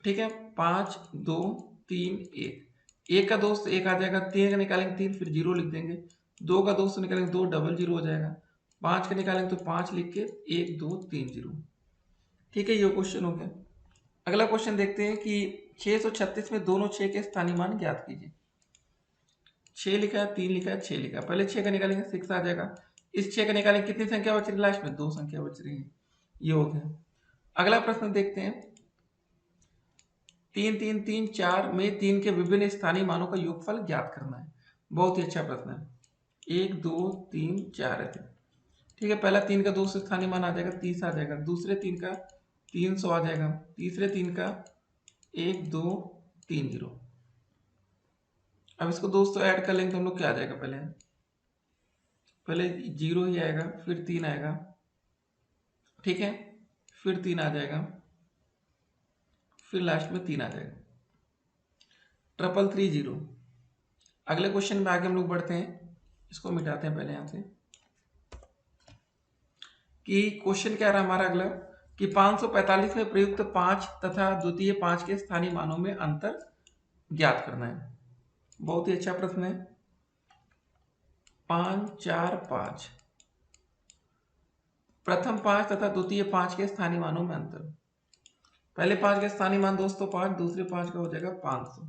ठीक है, 5 2 3 1, 1 का दोस्त 1 आ जाएगा, 3 का निकालेंगे 3, फिर 0 लिख देंगे, 2 का दोस्त निकालेंगे 2 डबल 0 हो जाएगा, 5 का निकालेंगे तो 5 लिख के 1 2 3 0। ठीक है, ये क्वेश्चन हो गया। अगला क्वेश्चन देखते हैं कि 636 में दोनों 6 के स्थानीय मान ज्ञात कीजिए। 6 लिखा है, 3 लिखा है, 6 लिखा है, पहले 6 का निकालेंगे 6 आ जाएगा, इस 6 का निकालेंगे कितनी संख्या बच रही है लास्ट में, 2 संख्या बच रही है, ये हो गया। अगला प्रश्न देखते हैं, 3 3 3 4 में 3 के विभिन्न स्थानीय मानों का योगफल ज्ञात करना है। बहुत ही अच्छा प्रश्न है। 1 2 3 4 है। ठीक है, पहला 3 का 2 स्थानीय मान आ जाएगा, 30 आ जाएगा, दूसरे 3 का 300 आ जाएगा, तीसरे 3 का 1 2 3 0। अब इसको दोस्तों ऐड कर लेंगे तो हम लोग क्या आ जाएगा, पहले 0 ही आएगा, फिर 3 आएगा, ठीक है, फिर 3 आ जाएगा, फिर लास्ट में 3 आ जाएगा, 333 0। अगले क्वेश्चन में आगे हम लोग बढ़ते हैं, इसको मिटाते हैं पहले यहां से, कि क्वेश्चन क्या रहा हमारा अगला, कि 545 में प्रयुक्त 5 तथा द्वितीय 5 के स्थानीय मानों में अंतर ज्ञात करना है। बहुत ही अच्छा प्रश्न है। 5 4 5, प्रथम 5 तथा द्वितीय 5 के स्थानीय मानों में अंतर। पहले 5 के स्थानीय मान दोस्तों 5, दूसरे 5 का हो जाएगा 500,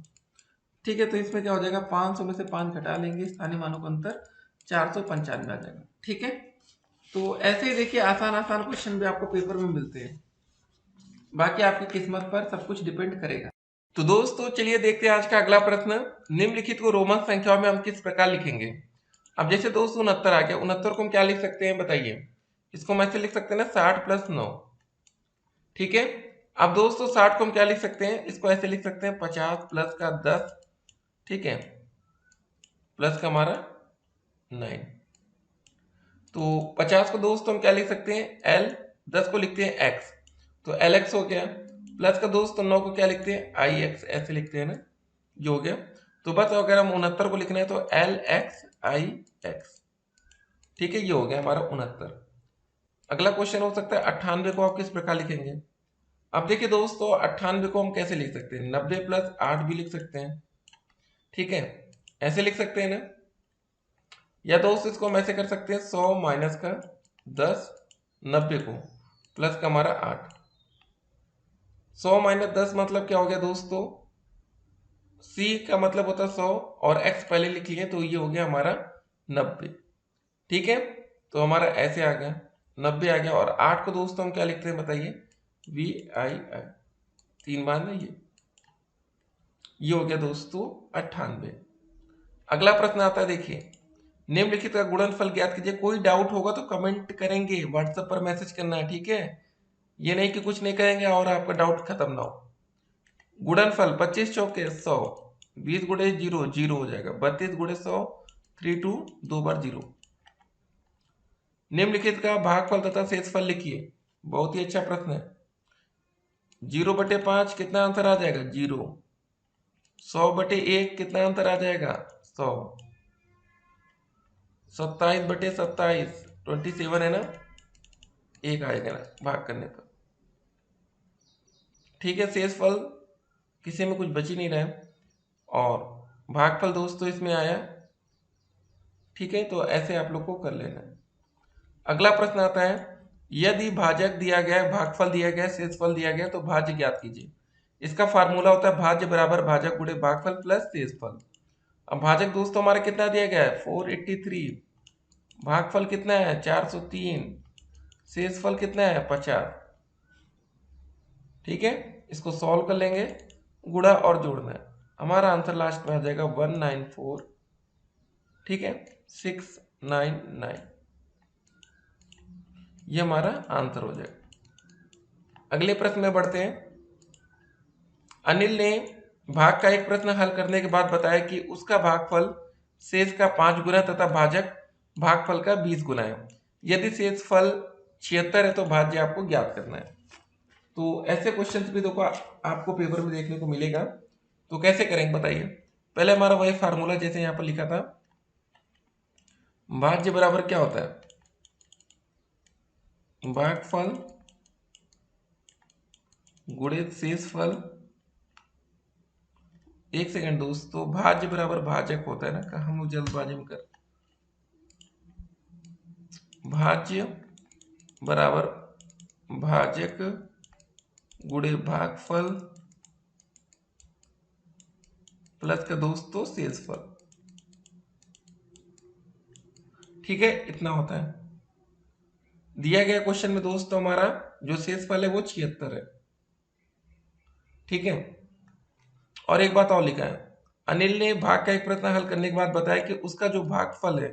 ठीक है। तो इसमें क्या हो जाएगा, 500 में से 5 घटा लेंगे, स्थानीय मानों का अंतर 495 आ जाएगा, ठीक है। तो ऐसे ही देखिए आसान आसान क्वेश्चन भी आपको पेपर में मिलते हैं, बाकी आपकी किस्मत पर सब कुछ डिपेंड करेगा। तो दोस्तों चलिए देखते हैं आज का अगला प्रश्न। निम्नलिखित को रोमन संख्याओं में हम किस प्रकार लिखेंगे। अब जैसे दोस्तों 69 आ गया, 69 को हम क्या लिख सकते हैं बताइए। इसको हम ऐसे लिख सकते हैं ना, 60 + 9, ठीक है। अब दोस्तों 60 को हम क्या लिख सकते हैं, इसको ऐसे लिख सकते हैं 50 प्लस का 10, ठीक है, प्लस का हमारा 9। तो 50 को दोस्तों हम क्या लिख सकते हैं L, 10 को लिखते हैं X, तो LX हो गया। प्लस का दोस्तों 9 को क्या लिखते हैं IX, ऐसे लिखते हैं ना, जो हो गया। तो बस अगर हम 69 को लिखना है तो LX IX, ठीक है, ये हो गया हमारा 69। अगला क्वेश्चन हो सकता है 98 को आप किस प्रकार लिखेंगे। अब देखिए दोस्तों 98 को हम कैसे लिख सकते हैं, 90 + 8 भी लिख सकते हैं, ठीक है, ऐसे लिख सकते हैं ना। या दोस्त इसको हम ऐसे कर सकते हैं 100 माइनस का 10, 90 को प्लस का हमारा 8। 100 माइनस 10 मतलब क्या हो गया दोस्तों, C का मतलब होता है 100 और X पहले लिख लिए, तो ये हो गया हमारा 90, ठीक है। तो हमारा ऐसे आ गया 90 आ गया। और 8 को दोस्तों हम क्या लिखते हैं बताइए, VII, 3 बार ना, ये हो गया दोस्तों 98। अगला प्रश्न आता है, देखिए निम्नलिखित का गुणनफल ज्ञात कीजिए। कोई डाउट होगा तो कमेंट करेंगे, व्हाट्सएप पर मैसेज करना है, ठीक है। ये नहीं कि कुछ नहीं करेंगे और आपका डाउट खत्म ना हो। गुणनफल 25 चौके 100, 20 गुणे 0 0 हो जाएगा, 32 गुणे 100 32, 2 बार 0। निम्नलिखित का भागफल तथा शेषफल लिखिए। बहुत ही अच्छा प्रश्न है। 0/5 कितना आंसर आ जाएगा 0। 100/1 कितना आंसर आ जाएगा 100। 27/27 27 है ना, 1 आएगा ना भाग करने पर, ठीक है। शेषफल किसी में कुछ बच ही नहीं रहा है और भागफल दोस्तों इसमें आया, ठीक है। तो ऐसे आप लोग को कर लेना है। अगला प्रश्न आता है, यदि भाजक दिया गया है, भागफल दिया गया है, शेषफल दिया गया है, तो भाज्य ज्ञात कीजिए। इसका फार्मूला होता है भाज्य बराबर भाजक गुणे भागफल प्लस शेषफल। अब भाजक दोस्तों हमारा कितना दिया गया है 483, भागफल कितना है 403, शेषफल कितना है 50, ठीक है। इसको सॉल्व कर लेंगे, गुणा और जोड़ना है, हमारा आंसर लास्ट में आ जाएगा 194, ठीक है, 699, ये हमारा आंसर हो जाएगा। अगले प्रश्न में बढ़ते हैं। अनिल ने भाग का एक प्रश्न हल करने के बाद बताया कि उसका भागफल शेष का 5 गुना तथा भाजक भागफल का 20 गुना है। यदि शेषफल 76 है तो भाज्य आपको ज्ञात करना है। तो ऐसे क्वेश्चंस भी देखो आपको पेपर में देखने को मिलेगा। तो कैसे करेंगे बताइए। पहले हमारा वही फार्मूला जैसे यहाँ पर लिखा था, भाज्य बराबर क्या होता है भागफल गुणे शेषफल। एक सेकंड दोस्तों, भाज्य बराबर भाजक होता है ना, हम लोग जल्दबाजी में कर, भाज्य बराबर भाजक गुणे भागफल प्लस का दोस्तों शेषफल, ठीक है, इतना होता है। दिया गया क्वेश्चन में दोस्तों हमारा जो शेषफल है वो 76 है, ठीक है। और एक बात और लिखा है, अनिल ने भाग का एक प्रश्न हल करने के बाद बताया कि उसका जो भागफल है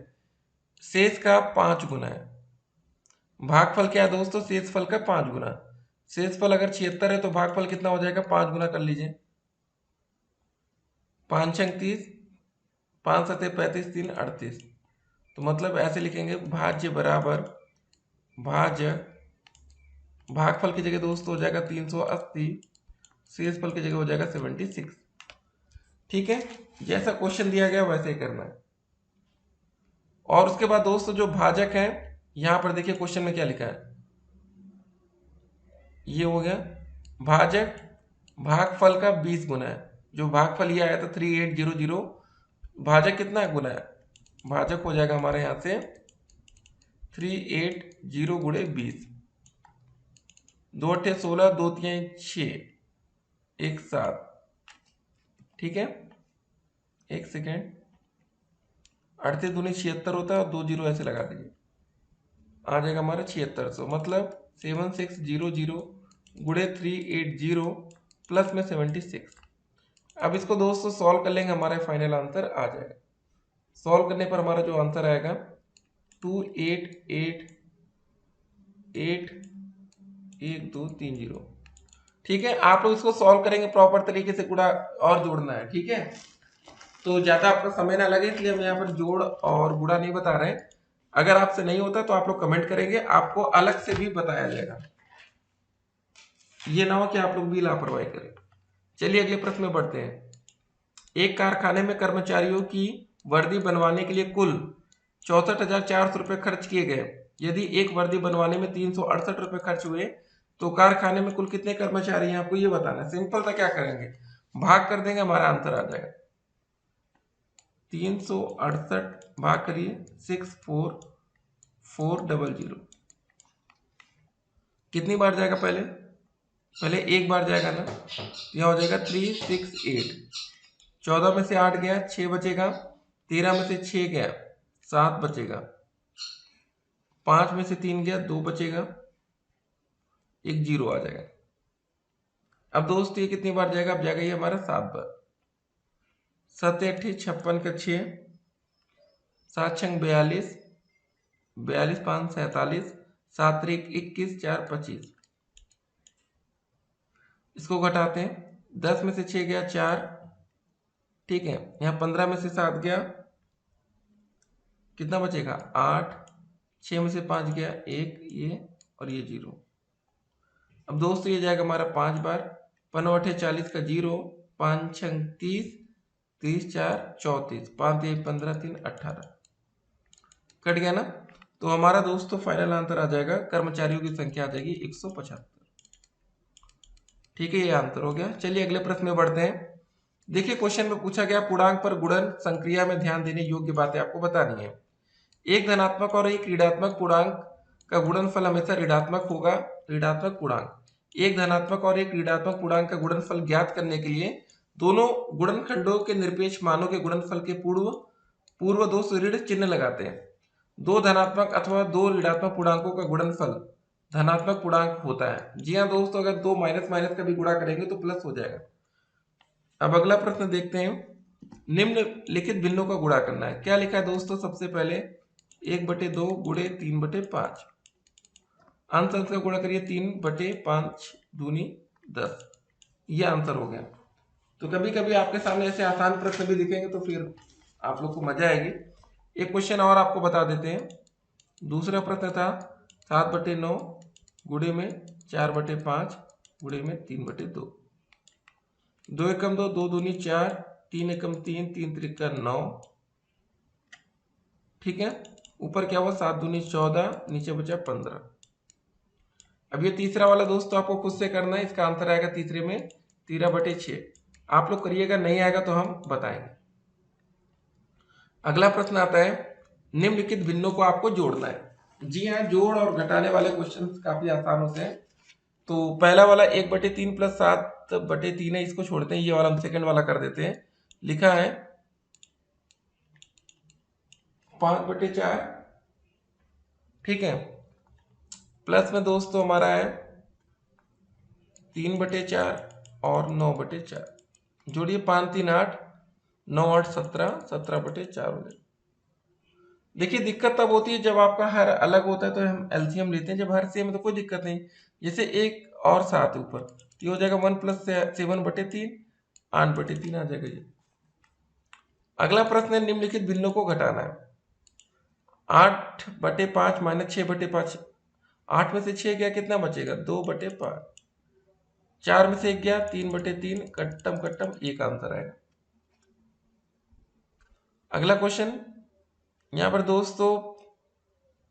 शेष का 5 गुना है। भागफल क्या है दोस्तों, शेषफल का 5 गुना। शेषफल अगर 76 है तो भागफल कितना हो जाएगा 5 गुना कर लीजिए, 5 छंग 30, 5 सते 35, 3 38, तो मतलब ऐसे लिखेंगे, भाज्य बराबर भाजक, भागफल की जगह दोस्तों हो जाएगा 380, शेषफल की जगह हो जाएगा 76। ठीक है, जैसा क्वेश्चन दिया गया वैसे ही करना है। और उसके बाद दोस्तों जो भाजक है, यहां पर देखिए क्वेश्चन में क्या लिखा है, ये हो गया भाजक भागफल का 20 गुना है। जो भागफल ये आया था 3800, भाजक कितना गुना है, भाजक हो जाएगा हमारे यहां से 380 गुणे 20, 2 अट्ठे 16, 2 तियां 6, 1 7। ठीक है, एक सेकेंड, 38 दूनी 76 होता है और 2 जीरो ऐसे लगा दीजिए, आ जाएगा हमारा 7600, मतलब 7600 गुणे 380 प्लस में 76। अब इसको दोस्तों सॉल्व कर लेंगे, हमारा फाइनल आंसर आ जाएगा। सॉल्व करने पर हमारा जो आंसर आएगा 28881230। ठीक है, आप लोग इसको सॉल्व करेंगे प्रॉपर तरीके से, गुणा और जोड़ना है। ठीक है, तो ज्यादा आपका समय ना लगे इसलिए हम यहाँ पर जोड़ और गुणा नहीं बता रहे हैं। अगर आपसे नहीं होता तो आप लोग कमेंट करेंगे, आपको अलग से भी बताया जाएगा, ये ना हो कि आप लोग भी लापरवाही करें। चलिए अगले प्रश्न में बढ़ते हैं। एक कारखाने में कर्मचारियों की वर्दी बनवाने के लिए कुल 64,400 रुपये खर्च किए गए। यदि एक वर्दी बनवाने में 368 रुपये खर्च हुए तो कारखाने में कुल कितने कर्मचारी हैं, आपको ये बताना है। सिंपल था, क्या करेंगे, भाग कर देंगे, हमारा आंसर आ जाएगा 368 भाग करिए 64400। कितनी बार जाएगा, पहले एक बार जाएगा ना, यह हो जाएगा 368। 14 में से 8 गया 6 बचेगा, 13 में से 6 गया 7 बचेगा, 5 में से 3 गया 2 बचेगा, एक जीरो आ जाएगा। अब दोस्त ये कितनी बार जाएगा, अब जाएगा ये हमारा 7 बार। 7 अट्ठी 56 का 6, 7 छंग 42, 42 5 47, 7 3 21, 4 25। इसको घटाते हैं, 10 में से 6 गया 4, ठीक है, यहाँ 15 में से 7 गया, कितना बचेगा 8, 6 में से 5 गया 1, ये और ये 0। अब दोस्तों ये जाएगा हमारा 5 बार, 15 अठे 40 का 0, 5 छंग 30, 30 4 34, 5 1 15 3 18, कट गया ना। तो हमारा दोस्तों फाइनल आंसर आ जाएगा, कर्मचारियों की संख्या आ जाएगी 175। ठीक है, ये आंसर हो गया। चलिए अगले प्रश्न में बढ़ते हैं। देखिए क्वेश्चन में पूछा गया पूर्णांक पर गुणन संक्रिया में ध्यान देने योग्य बातें आपको बतानी है। एक धनात्मक और एक ऋणात्मक पूर्णांक का गुणनफल हमेशा ऋणात्मक होगा। ऋणात्मक पूर्णांक, एक धनात्मक और एक ऋणात्मक पूर्णांक का गुणनफल ज्ञात करने के लिए दोनों गुणनखंडों के निरपेक्ष मानों के गुणनफल के पूर्व दो ऋण चिन्ह लगाते हैं। दो धनात्मक अथवा दो ऋणात्मक पूर्णांकों का गुणनफल धनात्मक पूर्णांक होता है। जी हाँ दोस्तों, अगर दो माइनस माइनस का भी गुणा करेंगे तो प्लस हो जाएगा। अब अगला प्रश्न देखते हैं, निम्नलिखित भिन्नों का गुणा करना है। क्या लिखा है दोस्तों, सबसे पहले 1/2 गुणे 3/5, अंश अंश का गुणा करिए, 3/5 दूनी 10, ये आंसर हो गया। तो कभी कभी आपके सामने ऐसे आसान प्रश्न भी दिखेंगे तो फिर आप लोग को मजा आएगी। एक क्वेश्चन और आपको बता देते हैं। दूसरा प्रश्न था 7/9 गुणे में 4/5 गुणे में 3/2, 2 एकम 2, 2 दूनी 4, 3 एकम 3, 3 त्रिका 9, ठीक है। ऊपर क्या हुआ 7 दूनी 14, नीचे बचा 15। अब ये तीसरा वाला दोस्तों आपको खुद से करना है, इसका आंसर आएगा तीसरे में 13/6। आप लोग करिएगा, नहीं आएगा तो हम बताएंगे। अगला प्रश्न आता है, निम्नलिखित भिन्नों को आपको जोड़ना है। जी हाँ, जोड़ और घटाने वाले क्वेश्चन काफी आसान होते हैं। तो पहला वाला 1/3 प्लस 7/3 है, इसको छोड़ते हैं, ये वाला हम सेकंड वाला कर देते हैं। लिखा है 5/4, ठीक है, प्लस में दोस्तों हमारा है 3/4 और 9/4। जोड़िए 5 3 8, 9 8 17, 17/4 हो गया। देखिए दिक्कत तब होती है जब आपका हर अलग होता है तो हम एलसीएम लेते हैं, जब हर सेम है तो कोई दिक्कत नहीं। जैसे 1 और 7 ऊपर, ये हो जाएगा 1 + 7/3, 8/3 आ जाएगा ये। अगला प्रश्न है, निम्नलिखित भिन्नों को घटाना है। 8/5 माइनस 6/5, 8 में से 6 गया कितना बचेगा, 2/5, 4 में से 1 गया 3/3, कट्टम कट्टम एक आंसर आएगा। अगला क्वेश्चन, यहाँ पर दोस्तों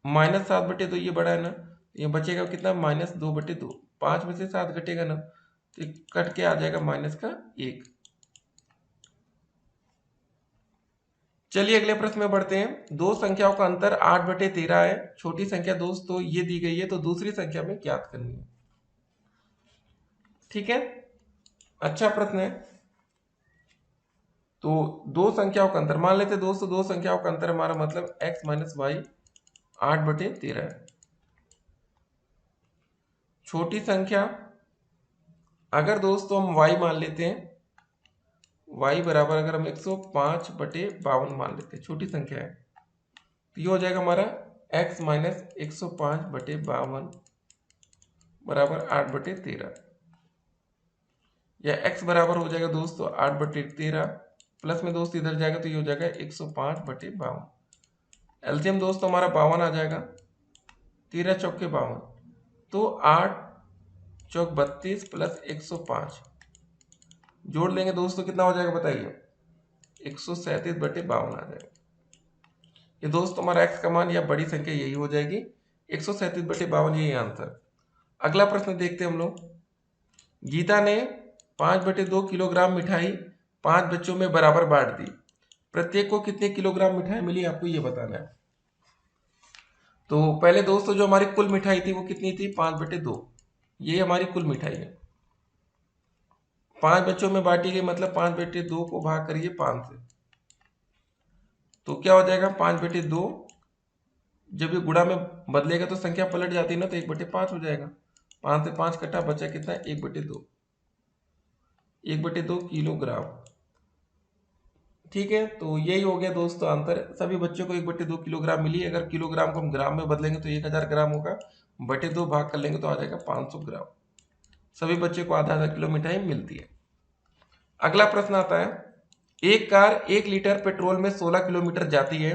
-7/2 ये बड़ा है ना, ये बचेगा कितना, -2/2, 5 में से 7 घटेगा ना तो ये कट के आ जाएगा -1। चलिए अगले प्रश्न में बढ़ते हैं। दो संख्याओं का अंतर 8/13 है। छोटी संख्या दोस्तों ये दी गई है, तो दूसरी संख्या में ज्ञात करनी है। ठीक है, अच्छा प्रश्न है। तो दो संख्याओं का अंतर मान लेते हैं दोस्तों, दो संख्याओं का अंतर हमारा मतलब x माइनस वाई 8/13 है। छोटी संख्या अगर दोस्तों हम y मान लेते हैं, y बराबर अगर हम 105/52 मान लेते हैं, छोटी संख्या है, तो ये हो जाएगा हमारा x माइनस 105/52 बराबर 8/13, या x बराबर हो जाएगा दोस्तों 8/13 प्लस में दोस्त इधर जाएगा तो ये हो जाएगा 105/52। एलसीएम दोस्तों हमारा 52 आ जाएगा, 13 चौके 52, तो 8 चौक 32 प्लस 105 जोड़ लेंगे दोस्तों कितना हो जाएगा बताइए, 137/52 आ जाएगा। ये दोस्तों हमारा x का मान या बड़ी संख्या यही हो जाएगी, 137/52, यही आंसर। अगला प्रश्न देखते हैं हम लोग। गीता ने 5/2 किलोग्राम मिठाई 5 बच्चों में बराबर बांट दी। प्रत्येक को कितने किलोग्राम मिठाई मिली आपको ये बताना है। तो पहले दोस्तों जो हमारी कुल मिठाई थी वो कितनी थी, 5/2, ये हमारी कुल मिठाई है। 5 बच्चों में बांटी गई मतलब 5/2 को भाग करिए 5 से, तो क्या हो जाएगा 5/2, जब ये गुणा में बदलेगा तो संख्या पलट जाती है ना, तो 1/5 हो जाएगा। 5 से 5 कटा, बचा कितना 1/2, 1/2 किलोग्राम। ठीक है, तो यही हो गया दोस्तों आंसर। सभी बच्चों को 1/2 किलोग्राम मिली। अगर किलोग्राम को हम ग्राम में बदलेंगे तो 1000 ग्राम होगा, बटे 2 भाग कर लेंगे तो आ जाएगा 500 ग्राम। सभी बच्चों को आधा आधा किलो मिठाई मिलती है। अगला प्रश्न आता है, एक कार 1 लीटर पेट्रोल में 16 किलोमीटर जाती है,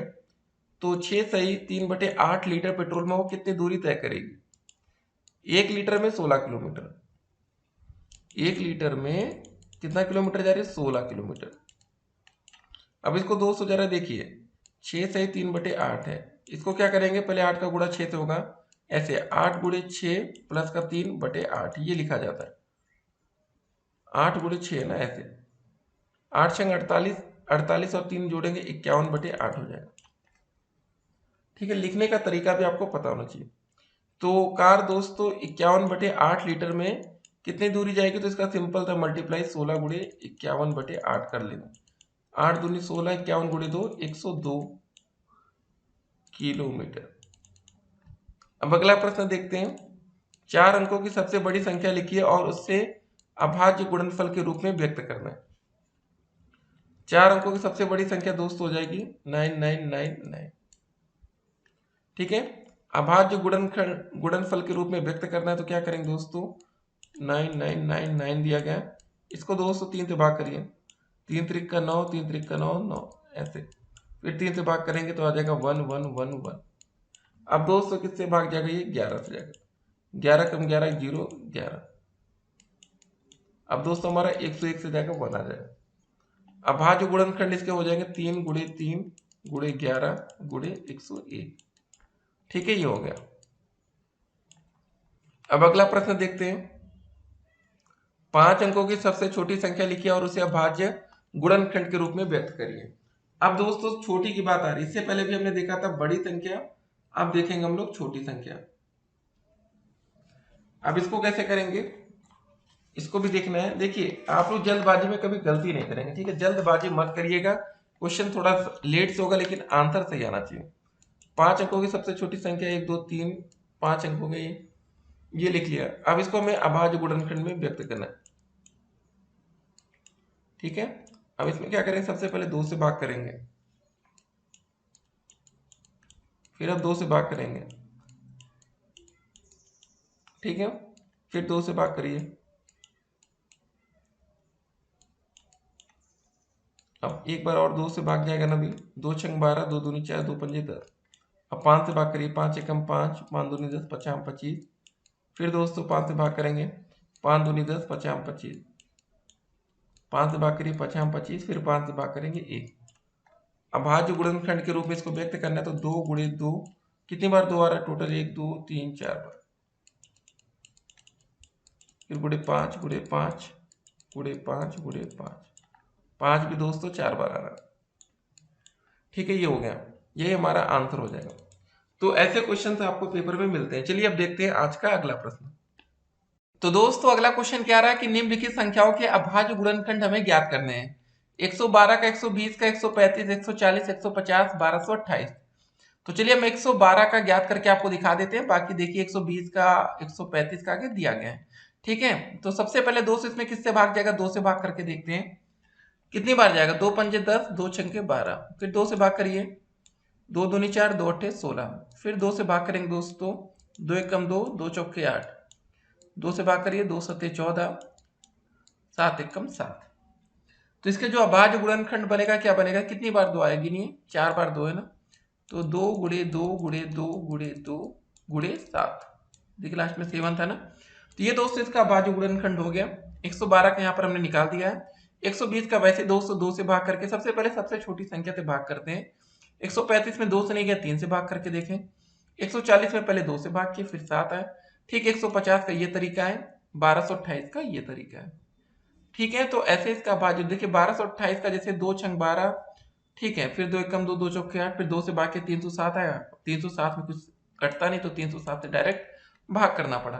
तो 6 सही 3/8 लीटर पेट्रोल में वो कितनी दूरी तय करेगी। 1 लीटर में 16 किलोमीटर, 1 लीटर में कितना किलोमीटर जा रही है, 16 किलोमीटर। अब इसको दोस्तों जरा देखिए, 6 सही 3/8 है, इसको क्या करेंगे, पहले 8 का गुणा 6 से होगा, ऐसे 8 गुणे 6 प्लस का 3/8 ये लिखा जाता है, 8 गुणे 6 ना, ऐसे 8 छंग 48, 48 और 3 जोड़ेंगे 51/8 हो जाएगा। ठीक है, लिखने का तरीका भी आपको पता होना चाहिए। तो कार दोस्तों 51/8 लीटर में कितनी दूरी जाएगी, तो इसका सिंपल था मल्टीप्लाई 16 गुणे 51/8 कर लेना, 8 दूनी 16, 51 गुणे 2 102 किलोमीटर। अब अगला प्रश्न देखते हैं। 4 अंकों की सबसे बड़ी संख्या लिखिए और उससे अभाज्य गुणनफल के रूप में व्यक्त करना है। 4 अंकों की सबसे बड़ी संख्या दोस्तों हो जाएगी 9999। ठीक है, अभाज्य गुणनफल के रूप में व्यक्त करना है, तो क्या करेंगे दोस्तों, 9999 दिया गया, इसको दोस्तों 3 से भाग करिए, 3 त्रिक का 9, 3 त्रिक का 9, 9 ऐसे, फिर 3 से भाग करेंगे तो आ जाएगा 1111। अब दोस्तों किससे भाग जाएगा, ये 11 से जाएगा, 11 कम 11 0 11। अब दोस्तों हमारा 101 से जाएगा 1 आ जाएगा। अभाज्य गुणनखंड इसके हो जाएंगे 3 गुणे 3 गुणे 11 गुणे 101। ठीक है, ये हो गया। अब अगला प्रश्न देखते हैं। 5 अंकों की सबसे छोटी संख्या लिखिए और उसे अभाज्य गुणनखंड के रूप में व्यक्त करिए। अब दोस्तों छोटी की बात आ रही है, इससे पहले भी हमने देखा था बड़ी संख्या, अब देखेंगे हम लोग छोटी संख्या। अब इसको कैसे करेंगे, इसको भी देखना है। देखिए आप लोग जल्दबाजी में कभी गलती नहीं करेंगे, ठीक है, जल्दबाजी मत करिएगा। क्वेश्चन थोड़ा लेट से होगा लेकिन आंसर सही आना चाहिए। 5 अंकों की सबसे छोटी संख्या 1 2 3, 5 अंकों के ये लिख लिया। अब इसको हमें अभाज्य गुणनखंड में व्यक्त करना है। ठीक है, अब इसमें क्या करेंगे, सबसे पहले 2 से भाग करेंगे, फिर अब 2 से भाग करेंगे, ठीक है, फिर 2 से भाग करिए। अब एक बार और 2 से भाग जाएगा ना भी, 2 छंग 12, 2 दूनी 4, 2 पंजे 10। अब 5 से भाग करिए, 5 एकम 5, 5 दूनी 10, 5 25। फिर दोस्तों 5 से भाग करेंगे, 5 दूनी 10, 5 25। 5 से भाग करिए, 5 25, फिर 5 से भाग करेंगे 1। अब भाज्य गुणनखंड के रूप में इसको व्यक्त करना है तो 2 गुणे 2, कितनी बार 2 आ रहा है टोटल, 1 2 3 4 बार। फिर गुणे 5 गुणे 5 गुणे 5 गुणे 5, 5 भी दोस्तों 4 बार आ रहा है। ठीक है, ये हो गया, ये हमारा आंसर हो जाएगा। तो ऐसे क्वेश्चन आपको पेपर में मिलते हैं। चलिए अब देखते हैं आज का अगला प्रश्न। तो दोस्तों अगला क्वेश्चन क्या रहा है कि निम्नलिखित संख्याओं के अभाज्य गुणनखंड हमें ज्ञात करने हैं। 112 का, 120 का, 135, 140, 150, 1228। तो चलिए हम 112 का ज्ञात करके आपको दिखा देते हैं, बाकी देखिए 120 का, 135 का आगे दिया गया है। ठीक है, तो सबसे पहले दोस्त इसमें किससे भाग जाएगा, 2 से भाग करके देखते हैं कितनी बार जाएगा। 2 पंजे 10, 2 छंके 12, फिर 2 से भाग करिए, 2 दूनी 4, 2 अट्ठे 16, फिर 2 से भाग करेंगे दोस्तों, 2 एकम 2, 2 चौके 8, 2 से भाग करिए, 2 सत्ते 14, 7 एकम 7। तो इसके जो अभाज्य गुणनखंड बनेगा क्या बनेगा, कितनी बार 2 आएगी, नहीं 4 बार 2 है ना, तो 2 गुणे 2 गुणे 2 गुणे 2 गुणे 7, देखिए लास्ट में 7 था ना। तो ये दोस्तों इसका अभाज्य गुणनखंड हो गया। 112 का यहाँ पर हमने निकाल दिया है। 120 का वैसे दोस्तों 2 से भाग करके, सबसे पहले सबसे छोटी संख्या से भाग करते हैं। 135 में 2 से नहीं गया, 3 से भाग करके देखें। 140 में पहले 2 से भाग किए, फिर 7 आए। ठीक, 150 का ये तरीका है, 1228 का ये तरीका है। ठीक है, तो ऐसे इसका भाज्य देखिए 1228 का जैसे 2 छंग 12, ठीक है, फिर 2 एकम 2, 2 चौके 8, फिर 2 से भाग के 307 आया। 307 में कुछ कटता नहीं तो 307 से डायरेक्ट भाग करना पड़ा।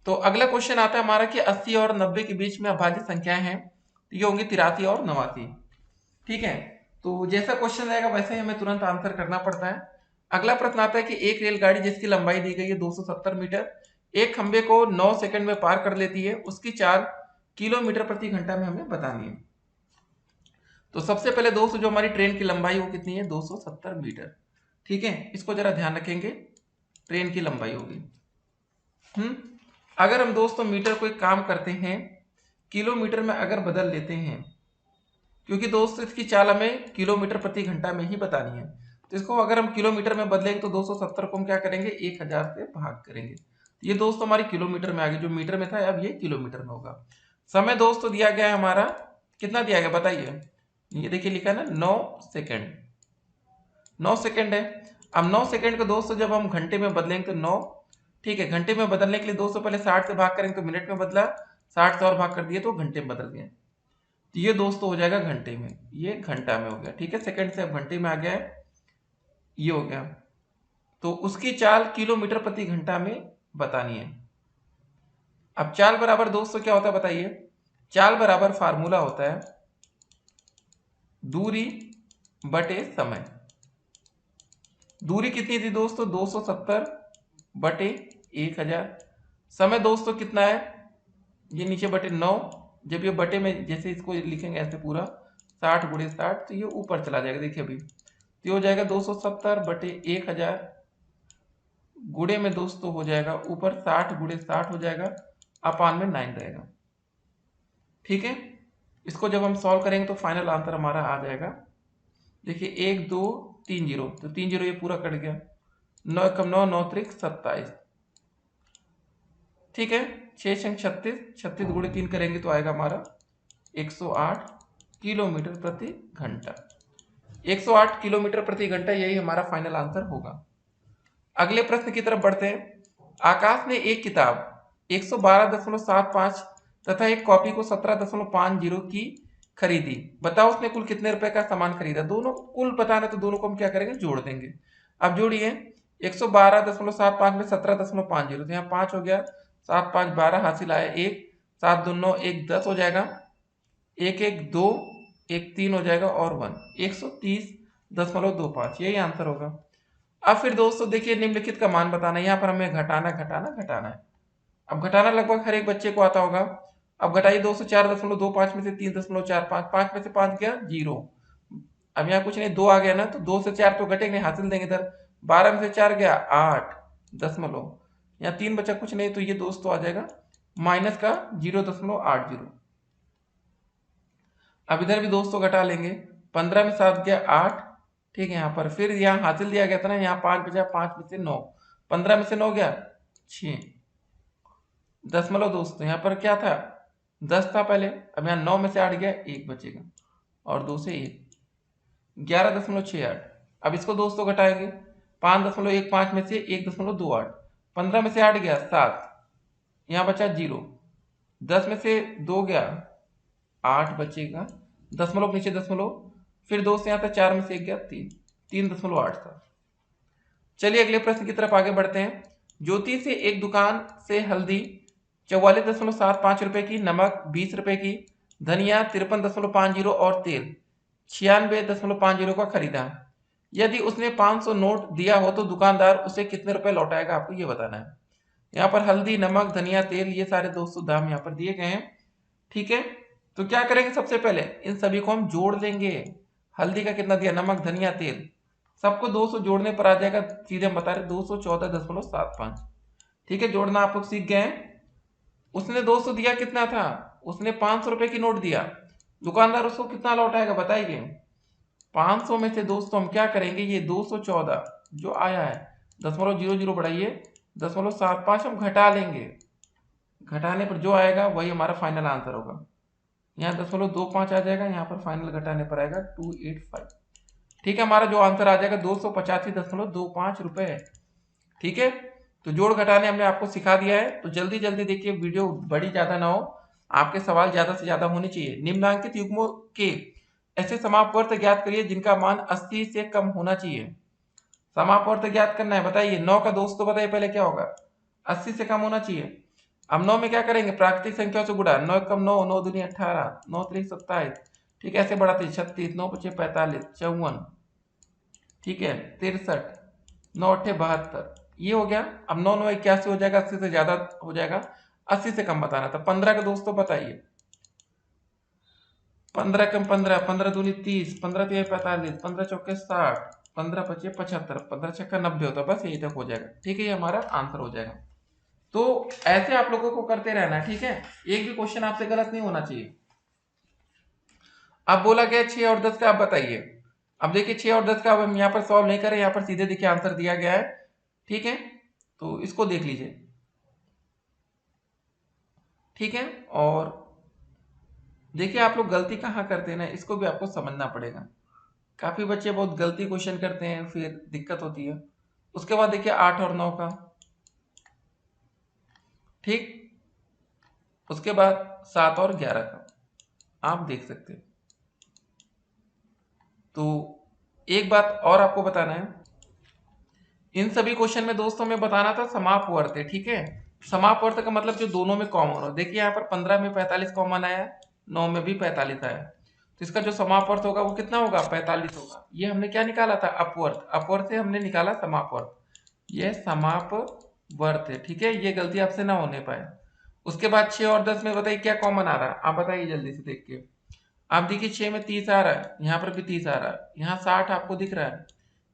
तो अगला क्वेश्चन आता है हमारा कि 80 और 90 के बीच में अभाज्य संख्याएं हैं, तो ये होंगी 83 और 89। ठीक है, तो जैसा क्वेश्चन रहेगा वैसे ही हमें तुरंत आंसर करना पड़ता है। अगला प्रश्न आता है कि एक रेलगाड़ी जिसकी लंबाई दी गई है 270 मीटर, एक खंबे को 9 सेकंड में पार कर लेती है, उसकी चाल किलोमीटर प्रति घंटा में हमें बतानी है। तो सबसे पहले दोस्तों जो हमारी ट्रेन की लंबाई वो कितनी है, 270 मीटर। ठीक है, इसको जरा ध्यान रखेंगे, ट्रेन की लंबाई होगी। अगर हम दोस्तों मीटर को एक काम करते हैं, किलोमीटर में अगर बदल लेते हैं, क्योंकि दोस्तों इसकी चाल हमें किलोमीटर प्रति घंटा में ही बतानी है, तो इसको अगर हम किलोमीटर में बदलेंगे तो 270 को हम क्या करेंगे, 1000 से भाग करेंगे। ये दोस्तों हमारी किलोमीटर में आ गई, जो मीटर में था अब ये किलोमीटर में होगा। समय दोस्तों दिया गया है हमारा, कितना दिया गया बताइए, ये देखिए लिखा है ना 9 सेकेंड, 9 सेकेंड है। अब 9 सेकेंड को दोस्तों जब हम घंटे में बदलेंगे तो 9, ठीक है, घंटे में बदलने के लिए दोस्तों पहले 60 से भाग करेंगे तो मिनट में बदला, 60 से और भाग कर दिए तो घंटे में बदल गया। तो ये दोस्तों हो जाएगा घंटे में, ये घंटा में हो गया। ठीक है, सेकंड से अब घंटे में आ गया है, ये हो गया। तो उसकी चाल किलोमीटर प्रति घंटा में बतानी है। अब चाल बराबर दोस्तों क्या होता है बताइए, चाल बराबर फार्मूला होता है दूरी बटे समय। दूरी कितनी थी दोस्तों, 270 बटे 1000। समय दोस्तों कितना है, ये नीचे बटे 9, जब ये बटे में जैसे इसको लिखेंगे ऐसे पूरा 60 गुणे 60, तो ये ऊपर चला जाएगा। देखिए अभी तो हो जाएगा 270 बटे 1000 गुणे में दोस्तों हो जाएगा ऊपर 60 गुणे 60 हो जाएगा, अपान में 9 रहेगा। ठीक है, इसको जब हम सॉल्व करेंगे तो फाइनल आंसर हमारा आ जाएगा। देखिए 1 2 3 0, तो 3 0 ये पूरा कट गया, 9 एकम 9, 9 त्रिक 27। ठीक है, 6 छंग 36, 36 गुणे 3 करेंगे तो आएगा हमारा 108 किलोमीटर प्रति घंटा। 108 किलोमीटर प्रति घंटा, यही हमारा फाइनल आंसर होगा। अगले प्रश्न की तरफ बढ़ते हैं। आकाश ने एक किताब 112.75 तथा एक कॉपी को 17.50 की खरीदी, बताओ उसने कुल कितने रुपए का सामान खरीदा। दोनों कुल बताना, तो दोनों को हम क्या करेंगे, जोड़ देंगे। अब जोड़िए, 112.75 में 17.50, तो यहाँ 5 हो गया, 7 5 12 हासिल आया 1, 7 2 9 1 10 हो जाएगा, 1 1 2 1 3 हो जाएगा और 1 130.25, यही आंसर होगा। अब फिर दोस्तों देखिए निम्नलिखित का मान बताना है, यहाँ पर हमें घटाना घटाना घटाना है। अब घटाना लगभग हर एक बच्चे को आता होगा। अब घटाइए दोस्तों, 4.25 में से 3.45, 5 में से 5 गया 0। अब यहाँ कुछ नहीं, 2 आ गया ना, तो 2 से 4 तो घटेंगे नहीं, हासिल देंगे इधर। 12 में से 4 गया 8 दशमलव, यहाँ 3 बचा कुछ नहीं, तो ये दोस्तों आ जाएगा माइनस का 0.80। अब इधर भी दोस्तों घटा लेंगे, 15 में 7 गया 8, ठीक है। यहाँ पर फिर यहाँ हासिल दिया गया था ना, यहाँ 5 बचा, 5 में से 9, 15 में से 9 गया 6 दशमलव दोस्तों यहाँ पर क्या था 10 था पहले, अब यहाँ 9 में से 8 गया 1 बचेगा और 2 से 1 11.68। अब इसको दोस्तों घटाएंगे 5.15 में से 1.28, 15 में से 8 गया 7, यहाँ बचा 0, 10 में से 2 गया 8 बचेगा, दशमलव नीचे दशमलव, फिर 2 से यहाँ तक 4 में से 1 गया 3, 3.8 था। चलिए अगले प्रश्न की तरफ आगे बढ़ते हैं। ज्योति से एक दुकान से हल्दी 44.75 रुपए की, नमक 20 रुपए की, धनिया 53.50 और तेल 96.50 का खरीदा। यदि उसने 500 नोट दिया हो तो दुकानदार उसे कितने रुपए लौटाएगा, आपको ये बताना है। यहाँ पर हल्दी, नमक, धनिया, तेल, ये सारे दोस्तों दाम यहाँ पर दिए गए हैं। ठीक है, तो क्या करेंगे, सबसे पहले इन सभी को हम जोड़ लेंगे। हल्दी का कितना दिया, नमक, धनिया, तेल, सबको 200 जोड़ने पर आ जाएगा, सीधे हम बता रहे 214.75। ठीक है, जोड़ना आप लोग सीख गए हैं। उसने 200 दिया, कितना था, उसने 500 रुपए की नोट दिया, दुकानदार उसको कितना लौटाएगा बताइए। 500 में से दोस्तों हम क्या करेंगे, ये 214 जो आया है, 0.00 बढ़ाइए 0.75 हम घटा लेंगे, घटाने पर जो आएगा वही हमारा फाइनल आंसर होगा। यहाँ 0.25 आ जाएगा, यहाँ पर फाइनल घटाने पर आएगा 285। ठीक है, हमारा जो आंसर आ जाएगा 285.25 रुपए। ठीक है, तो जोड़ घटाने हमने आपको सिखा दिया है। तो जल्दी जल्दी देखिए, वीडियो बड़ी ज्यादा ना हो, आपके सवाल ज्यादा से ज्यादा होने चाहिए। निम्नांकित युग्मों के ऐसे समापवर्त ज्ञात करिए जिनका मान 80 से कम होना चाहिए। समापवर्त ज्ञात करना है, बताइए। 9 का दोस्तों बताइए पहले क्या होगा, 80 से कम होना चाहिए। अब 9 में क्या करेंगे, प्राकृतिक संख्या से गुणा, 9 कम 9, 9 दूनी 18, 9 3 27। ठीक है, ऐसे बढ़ाते 36, 9 5 45, 54, ठीक है 63, 9 8 72, ये हो गया। अब 9 9 81 हो जाएगा, 80 से ज्यादा हो जाएगा, 80 से कम बताना था। 15 का दोस्तों बताइए, 15 कम 15, 15 दूनी 30, 15 3 45, 15 चौके 60, 15 25 75, 15 छक्का 90 होता है, बस यही तक हो जाएगा। ठीक है, ये हमारा आंसर हो जाएगा। तो ऐसे आप लोगों को करते रहना है। ठीक है, एक भी क्वेश्चन आपसे गलत नहीं होना चाहिए। अब बोला गया 6 और 10 का, आप बताइए। अब देखिए 6 और 10 का अब हम यहाँ पर सॉल्व नहीं करें, यहाँ पर सीधे देखिए आंसर दिया गया है। ठीक है, तो इसको देख लीजिए। ठीक है, और देखिए आप लोग गलती कहाँ करते हैं ना, इसको भी आपको समझना पड़ेगा। काफी बच्चे बहुत गलती क्वेश्चन करते हैं, फिर दिक्कत होती है। उसके बाद देखिए 8 और 9 का, ठीक, उसके बाद 7 और 11 का, आप देख सकते हैं। तो एक बात और आपको बताना है, इन सभी क्वेश्चन में दोस्तों में बताना था समापवर्त है। ठीक है, समापवर्त का मतलब जो दोनों में कॉमन हो। देखिए यहाँ पर 15 में 45 कॉमन आया, 9 में भी 45 आया, तो इसका जो समापवर्त होगा वो कितना होगा, 45 होगा। ये हमने क्या निकाला था, अपवर्त, अपवर्त से हमने निकाला समापवर्त, ये समापवर्त है। ठीक है, ये गलती आपसे ना होने पाए। उसके बाद 6 और 10 में बताइए क्या कॉमन आ रहा है, आप बताइए जल्दी से देख के। आप देखिए 6 में 30 आ रहा है, यहाँ पर भी 30 आ रहा है, यहाँ 60 आपको दिख रहा है,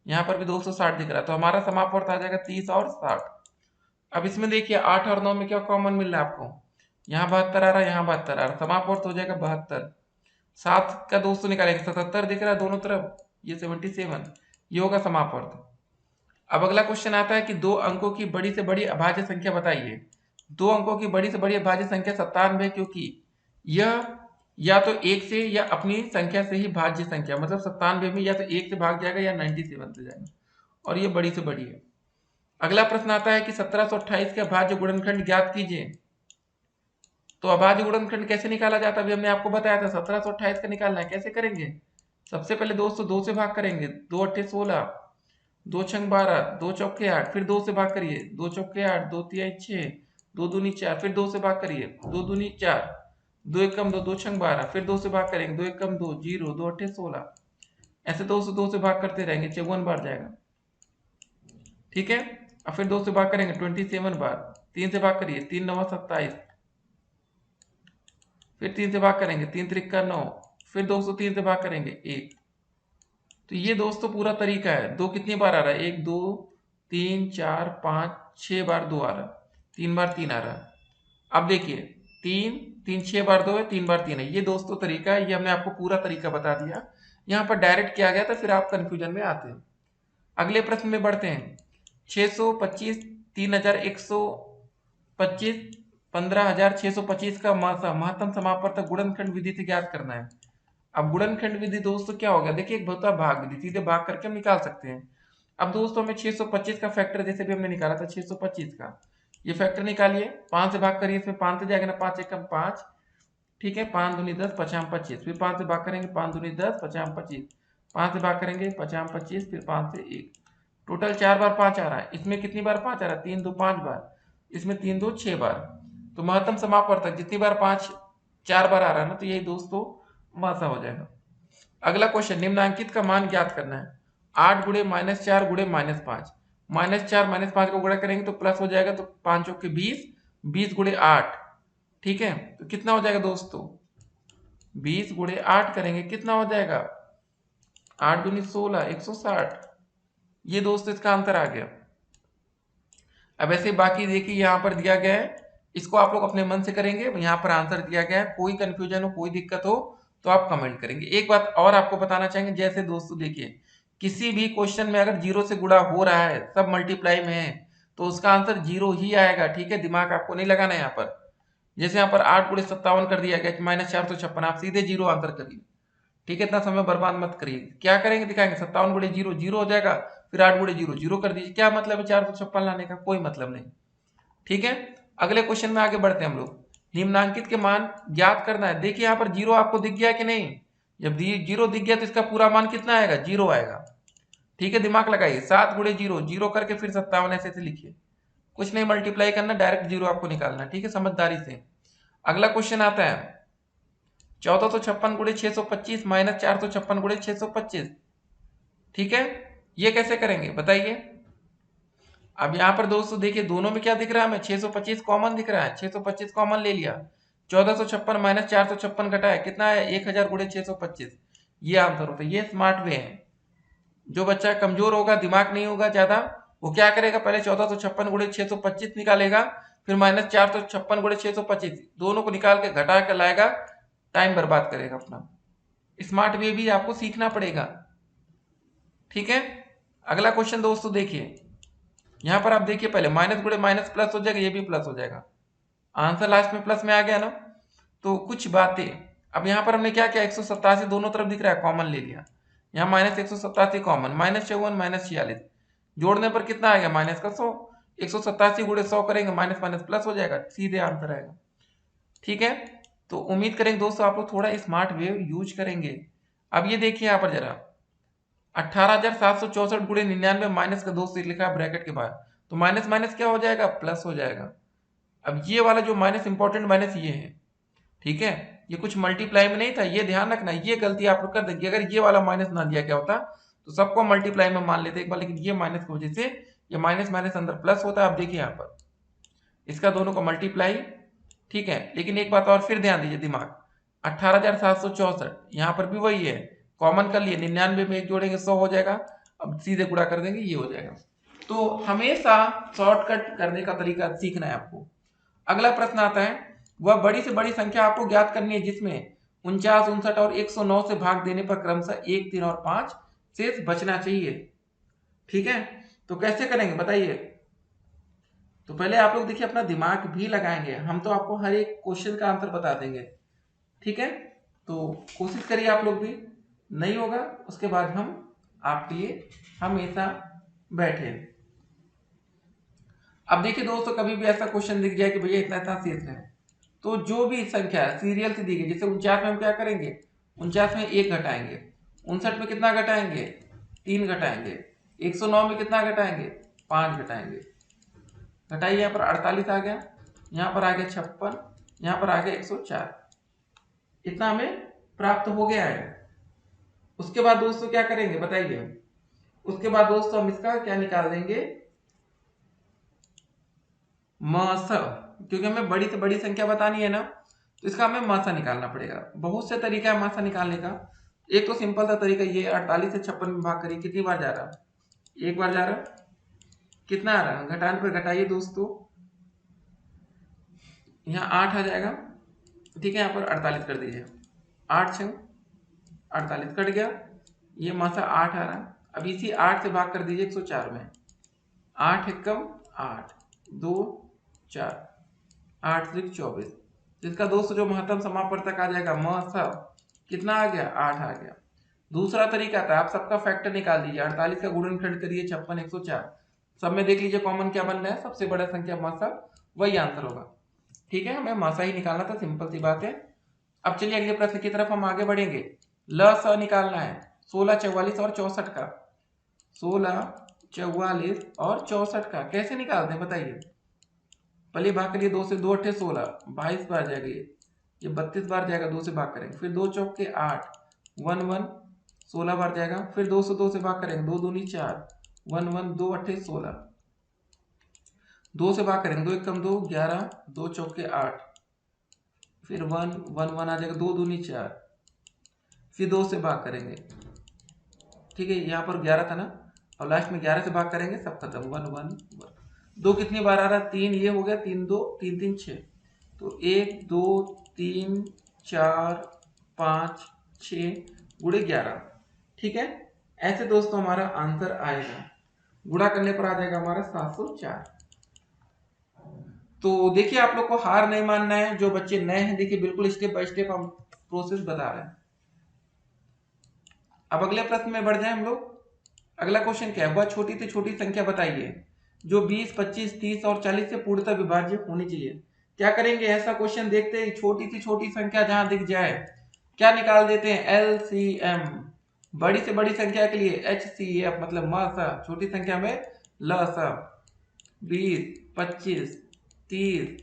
यहाँ पर भी 260 दिख रहा है, तो हमारा समापवर्त आ जाएगा 30 और 60। अब इसमें देखिए 8 और 9 में क्या कॉमन मिल रहा है आपको, यहाँ 72 आ रहा है, यहाँ 72 आ रहा है, समापवर्त हो जाएगा 72। 7 का दोस्तों निकालेंगे, 77 दिख रहा है दोनों तरफ, ये 77, ये होगा समापवर्त। अब अगला क्वेश्चन आता है कि 2 अंकों की बड़ी से बड़ी अभाज्य संख्या बताइए। 2 अंकों की बड़ी से बड़ी अभाज्य संख्या 97, क्योंकि यह या तो 1 से या अपनी संख्या से ही भाज्य संख्या, मतलब 97 में या तो 1 से भाग जाएगा या 97 से जाएगा, और ये बड़ी से बड़ी है। अगला प्रश्न आता है कि 1728 के अभाज्य गुणनखंड ज्ञात कीजिए। तो अभाज्य गुणनखंड कैसे निकाला जाता है, अभी हमने आपको बताया था। 1728 का निकालना है, कैसे करेंगे, सबसे पहले दोस्तों 2 से भाग करेंगे, 2 8 16, 2 छंग 12, 2 चौके 8, फिर 2 से भाग करिए, 2 चौके 8, 2 तिहाई 6, 2 दूनी 4, फिर 2 से भाग करिए, 2 दूनी 4, 2 एकम 2, 2 छंग 12, फिर 2 से भाग करेंगे, 2 एकम 2, 0, 2 अट्ठे 16, ऐसे 2 से भाग करते रहेंगे, 54 बार जाएगा। ठीक है, अब फिर 2 से भाग करेंगे 27 बार, 3 से भाग करिए, 3 9 27, फिर 3 से भाग करेंगे, 3 त्रिका 9, फिर 203 से भाग करेंगे 1। तो ये दोस्तों पूरा तरीका है। 2 कितनी बार आ रहा है, 1 2 3 4 5 6 बार 2 आ रहा है, 3 बार 3 आ रहा है। अब देखिए 3 3 6 बार 2 है, 3 बार 3 है, ये दोस्तों तरीका है। ये हमने आपको पूरा तरीका बता दिया। यहाँ पर डायरेक्ट किया गया तो फिर आप कंफ्यूजन में आते हैं। अगले प्रश्न में बढ़ते हैं। 625, 3125, 15625 का महत्तम समापवर्तक गुणनखंड विधि से ज्ञात करना है। अब गुणनखंड विधि दोस्तों क्या हो गया, देखिए एक होता है भाग विधि, सीधे भाग करके हम निकाल सकते हैं। अब दोस्तों हमें 625 का फैक्टर जैसे भी हमने निकाला था 625 का, ये फैक्टर निकालिए, 5 से भाग करिए, इसमें 5 से जाएगा ना, 5 एकम 5, ठीक है, 5 दूनी 10, 5 25, फिर 5 से भाग करेंगे, 5 दूनी 10, 5 25, 5 से भाग करेंगे 5 25, फिर 5 से 1, टोटल 4 बार 5 आ रहा है। इसमें कितनी बार 5 आ रहा है, 3 2 5 बार, इसमें 3 2 6 बार। तो महत्तम समापवर्तक जितनी बार 5 4 बार आ रहा है ना, तो यही दोस्तों मासा हो जाएगा। अगला क्वेश्चन, निम्नांकित का मान ज्ञात करना है। 8 गुणे -4 गुणे -5, -4 -5 को गुणा करेंगे तो प्लस हो जाएगा, तो 5 चौके 20, 20 गुणे 8, ठीक है, तो कितना हो जाएगा दोस्तों, 20 गुणे 8 करेंगे कितना हो जाएगा, 8 दूनी 16, 160। ये दोस्तों इसका आंसर आ गया। अब ऐसे बाकी देखिए यहाँ पर दिया गया है, इसको आप लोग अपने मन से करेंगे, यहाँ पर आंसर दिया गया है, कोई कंफ्यूजन हो कोई दिक्कत हो तो आप कमेंट करेंगे। एक बात और आपको बताना चाहेंगे, जैसे दोस्तों देखिए किसी भी क्वेश्चन में अगर जीरो से गुणा हो रहा है, सब मल्टीप्लाई में है, तो उसका आंसर जीरो ही आएगा, ठीक है, दिमाग आपको नहीं लगाना है यहाँ पर। जैसे यहाँ पर 8 गुणे 57 कर दिया गया -456, आप सीधे जीरो आंसर करिए, ठीक है, इतना समय बर्बाद मत करिए। क्या करेंगे दिखाएंगे, 57 गुणे जीरो, जीरो हो जाएगा, फिर 8 गुणे जीरो, जीरो कर दीजिए, क्या मतलब है 456 लाने का, कोई मतलब नहीं, ठीक है। अगले क्वेश्चन में आगे बढ़ते हैं हम लोग। निम्नांकित के मान ज्ञात करना है। देखिए यहाँ पर जीरो आपको दिख गया कि नहीं, जब जीरो दिख गया तो इसका पूरा मान कितना आएगा, जीरो आएगा, ठीक है, दिमाग लगाइए। 7 गुणे जीरो, जीरो करके फिर 57 ऐसे लिखिए, कुछ नहीं मल्टीप्लाई करना, डायरेक्ट जीरो आपको निकालना, ठीक है, समझदारी से। अगला क्वेश्चन आता है 1456 गुणे 625 -456 गुणे 625, ठीक है, ये कैसे करेंगे बताइए। अब यहाँ पर दोस्तों देखिए दोनों में क्या दिख रहा है, हमें 625 कॉमन दिख रहा है, 625 कॉमन ले लिया, 1456 -456 घटाया कितना है, 1000 गुणे 625, ये आंसर होता है। ये स्मार्ट वे है। जो बच्चा कमजोर होगा, दिमाग नहीं होगा ज्यादा, वो क्या करेगा, पहले 1456 गुणे 625 निकालेगा, फिर -456 गुणे 625, दोनों को निकाल के घटा कर लाएगा, टाइम बर्बाद करेगा अपना। स्मार्ट वे भी आपको सीखना पड़ेगा, ठीक है। अगला क्वेश्चन दोस्तों देखिए, यहां पर आप देखिए पहले माइनस गुणे माइनस प्लस हो जाएगा, ये भी प्लस हो जाएगा, आंसर लास्ट में प्लस में आ गया ना। तो कुछ बातें, अब यहां पर हमने क्या किया, 187 दोनों तरफ दिख रहा है, कॉमन ले लिया, यहाँ -187 कॉमन, -54 -46, जोड़ने पर कितना आएगा, माइनस का 100, 187 गुणे 100 करेंगे, माइनस माइनस प्लस हो जाएगा, सीधे आंसर आएगा, ठीक है। तो उम्मीद करेंगे दोस्तों आप लोग थोड़ा स्मार्ट वे यूज करेंगे। अब ये देखिए यहाँ पर जरा, 18,764 गुणे 99 माइनस का 2 से लिखा है ब्रैकेट के बाहर, तो माइनस माइनस क्या हो जाएगा, प्लस हो जाएगा। अब ये वाला जो माइनस इंपॉर्टेंट माइनस ये है, ठीक है, ये कुछ मल्टीप्लाई में नहीं था, ये ध्यान रखना, ये गलती आप लोग कर देंगे। अगर ये वाला माइनस ना दिया क्या होता तो सबको मल्टीप्लाई में मान लेते एक बार, लेकिन ये माइनस की वजह से ये माइनस माइनस अंदर प्लस होता है। आप देखिए यहाँ पर इसका दोनों को मल्टीप्लाई, ठीक है, लेकिन एक बात और फिर ध्यान दीजिए, दिमाग 18,764 यहाँ पर भी वही है, कॉमन कर लिए, 99 में एक जोड़ेंगे 100 हो जाएगा, अब सीधे गुणा कर देंगे, ये हो जाएगा। तो हमेशा शॉर्टकट करने का तरीका सीखना है आपको। अगला प्रश्न आता है, वह बड़ी से बड़ी संख्या आपको ज्ञात करनी है जिसमें 49, 59 और 109 से भाग देने पर क्रमशः 1, 3 और 5 शेष बचना चाहिए, ठीक है। तो कैसे करेंगे बताइए। तो पहले आप लोग देखिए अपना दिमाग भी लगाएंगे, हम तो आपको हर एक क्वेश्चन का आंसर बता देंगे, ठीक है, तो कोशिश करिए आप लोग भी, नहीं होगा उसके बाद हम आपके लिए हमेशा बैठे। अब देखिए दोस्तों कभी भी ऐसा क्वेश्चन दिख जाए कि भैया इतना इतना शेष है, तो जो भी संख्या सीरियल से दी गई, जैसे 49 में हम क्या करेंगे, 49 में 1 घटाएंगे, 59 में कितना घटाएंगे, 3 घटाएंगे, 109 में कितना घटाएंगे, 5 घटाएंगे, घटाइए, यहाँ पर 48 आ गया, यहाँ पर आ गया 56, यहाँ पर आ गया 104, इतना हमें प्राप्त हो गया है। उसके बाद दोस्तों क्या करेंगे बताइए, उसके बाद दोस्तों हम इसका क्या निकाल देंगे, मासा, क्योंकि हमें बड़ी से बड़ी संख्या बतानी है ना, तो इसका हमें मासा निकालना पड़ेगा। बहुत से तरीका है मासा निकालने का, एक तो सिंपल सा तरीका ये, 48 से 56 में भाग करिए, कितनी बार जा रहा है, एक बार जा रहा है, कितना आ रहा है, घटाने पर घटाइए दोस्तों, यहाँ 8 आ जाएगा, ठीक है, यहाँ पर 48 कर दीजिए, 8 6 48 कट गया, ये मासा 8 आ रहा। अब इसी 8 से भाग कर दीजिए 104 में। 8 एकम 8, 2 4, 8 त्रिक 24। इसका दोस्तों जो महत्तम समापवर्तक आ जाएगा म सब कितना आ गया, 8 आ गया। दूसरा तरीका था, आप सबका फैक्टर निकाल दीजिए। 48 का गुणनखंड करिए 56 104, सब में देख लीजिए कॉमन क्या बन रहा है, सबसे बड़ा संख्या मासा, वही आंसर होगा। ठीक है, हमें मासा ही निकालना था, सिंपल सी बात है। अब चलिए अगले प्रश्न की तरफ हम आगे बढ़ेंगे। ल स निकालना है 16, 44 और 64 का। 16, 44 और 64 का कैसे निकालते हैं बताइए। पहले भाग करिए, 2 से 2 अट्ठे 16, 22 बार जाएगा ये 32 बार जाएगा, 2 से भाग करेंगे, फिर 2 चौक के 8, 1 1 16 बार जाएगा, फिर 2 से 2 से भाग करेंगे, 2 दूनी 4, 1 1 2 अट्ठे 16, 2 से भाग करेंगे, 2 एकम 2 11, 2 चौक के 8, फिर 1 1 1 आ जाएगा, 2 दूनी 4, फिर 2 से भाग करेंगे। ठीक है, यहाँ पर 11 था ना, और लास्ट में 11 से भाग करेंगे, सब खत्म, 1 1 1। 2 कितनी बार आ रहा है, 3, ये हो गया 3 2 3 3 6, तो 1 2 3 4 5 6 गुणे 11। ठीक है, ऐसे दोस्तों हमारा आंसर आएगा, गुणा करने पर आ जाएगा हमारा 704। तो देखिए, आप लोग को हार नहीं मानना है। जो बच्चे नए हैं, देखिए बिल्कुल स्टेप बाय स्टेप हम प्रोसेस बता रहे हैं। अब अगले प्रश्न में बढ़ जाए हम लोग। अगला क्वेश्चन क्या है, वह छोटी से छोटी संख्या बताइए जो 20, 25, 30 और 40 से पूर्णतः विभाज्य होनी चाहिए। क्या करेंगे, ऐसा क्वेश्चन देखते हैं, छोटी से छोटी संख्या जहां दिख जाए क्या निकाल देते हैं, एलसीएम। बड़ी से बड़ी संख्या के लिए एचसीएफ, मतलब मासा, छोटी संख्या में लसा। 20, 25, 30,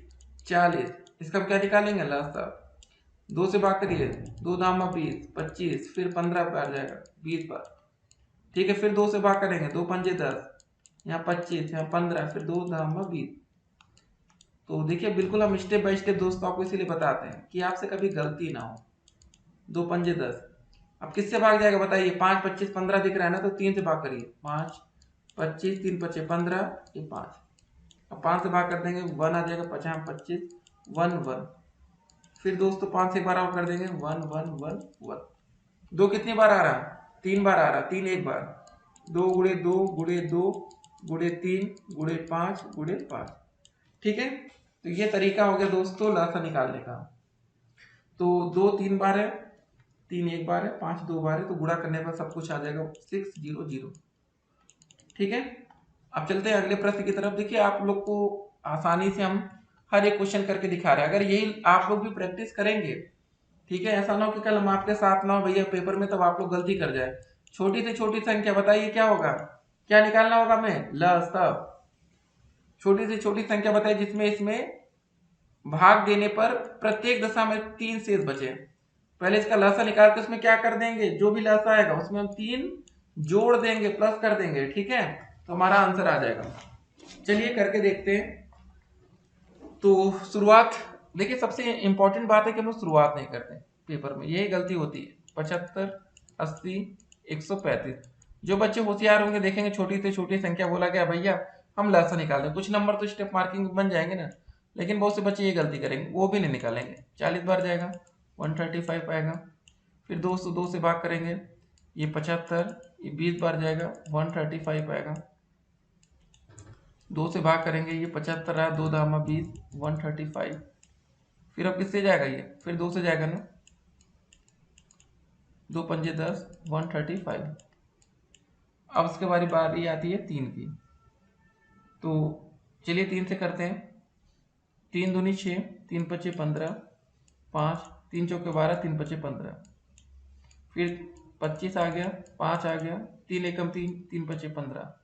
40, इसका हम क्या निकालेंगे, लसा। 2 से भाग करिए, 2 दामा 20, 25, फिर 15 बार जाएगा, 20 बार। ठीक है, फिर 2 से भाग करेंगे, 2 पंजे 10, यहाँ 25, यहाँ 15, फिर 2 दामा 20। तो देखिए बिल्कुल हम स्टेप बाय स्टेप दोस्तों आपको इसीलिए बताते हैं कि आपसे कभी गलती ना हो। 2 पंजे 10, अब किससे भाग जाएगा बताइए, 5 25 15 दिख रहा है ना, तो 3 से भाग करिए, 5 25, 3 पचे 15, ये 5। अब 5 से भाग कर देंगे, 1 आ जाएगा, 50 25, 1 1। फिर दोस्तों 5 से एक बार और कर देंगे, 1 1 1 1। 2 कितनी बार आ रहा, 3 बार आ रहा, 3 एक बार, 2 गुणे 2 गुणे 2 गुणे 3 गुणे 5 गुणे 5। ठीक है, तो ये तरीका हो गया दोस्तों लासा निकालने का। तो 2 3 बार है, 3 एक बार है, 5 2 बार है, तो गुणा करने पर सब कुछ आ जाएगा 600। ठीक है, अब चलते हैं अगले प्रश्न की तरफ। देखिए आप लोग को आसानी से हम हर एक क्वेश्चन करके दिखा रहे हैं, अगर यही आप लोग भी प्रैक्टिस करेंगे, ठीक है, ऐसा ना हो कि कल हम आपके साथ ना हो भैया पेपर में, तब आप लोग गलती कर जाए। छोटी से छोटी संख्या बताइए क्या होगा, क्या निकालना होगा हमें, लसाअ। छोटी से छोटी संख्या बताइए जिसमें इसमें भाग देने पर प्रत्येक दशा में 3 शेष बचे। पहले इसका लसा निकाल के उसमें क्या कर देंगे, जो भी लसा आएगा उसमें हम 3 जोड़ देंगे, प्लस कर देंगे। ठीक है, तो हमारा आंसर आ जाएगा। चलिए करके देखते हैं। तो शुरुआत देखिए, सबसे इंपॉर्टेंट बात है कि हम लोग शुरुआत नहीं करते पेपर में, यही गलती होती है। 75, 80, 135। जो बच्चे होशियार होंगे देखेंगे छोटी से छोटी संख्या बोला गया भैया हम लसा निकाल दें, कुछ नंबर तो स्टेप मार्किंग बन जाएंगे ना, लेकिन बहुत से बच्चे ये गलती करेंगे, वो भी नहीं निकालेंगे। 40 बार जाएगा, 135 आएगा, फिर 202 से भाग करेंगे, ये 75, ये 20 बार जाएगा, 135 आएगा। 2 से भाग करेंगे, ये 75 आया, 2 दामा 20, 135। फिर अब किससे जाएगा, ये फिर 2 से जाएगा ना, 2 पंजे 10, 135। अब उसके बारी आती है 3 की, तो चलिए 3 से करते हैं। 3 दूनी 6, 3 पचे 15, 5, 3 चौके 12, 3 पचे 15, फिर 25 आ गया, 5 आ गया, 3 एकम 3, 3 पचे 15।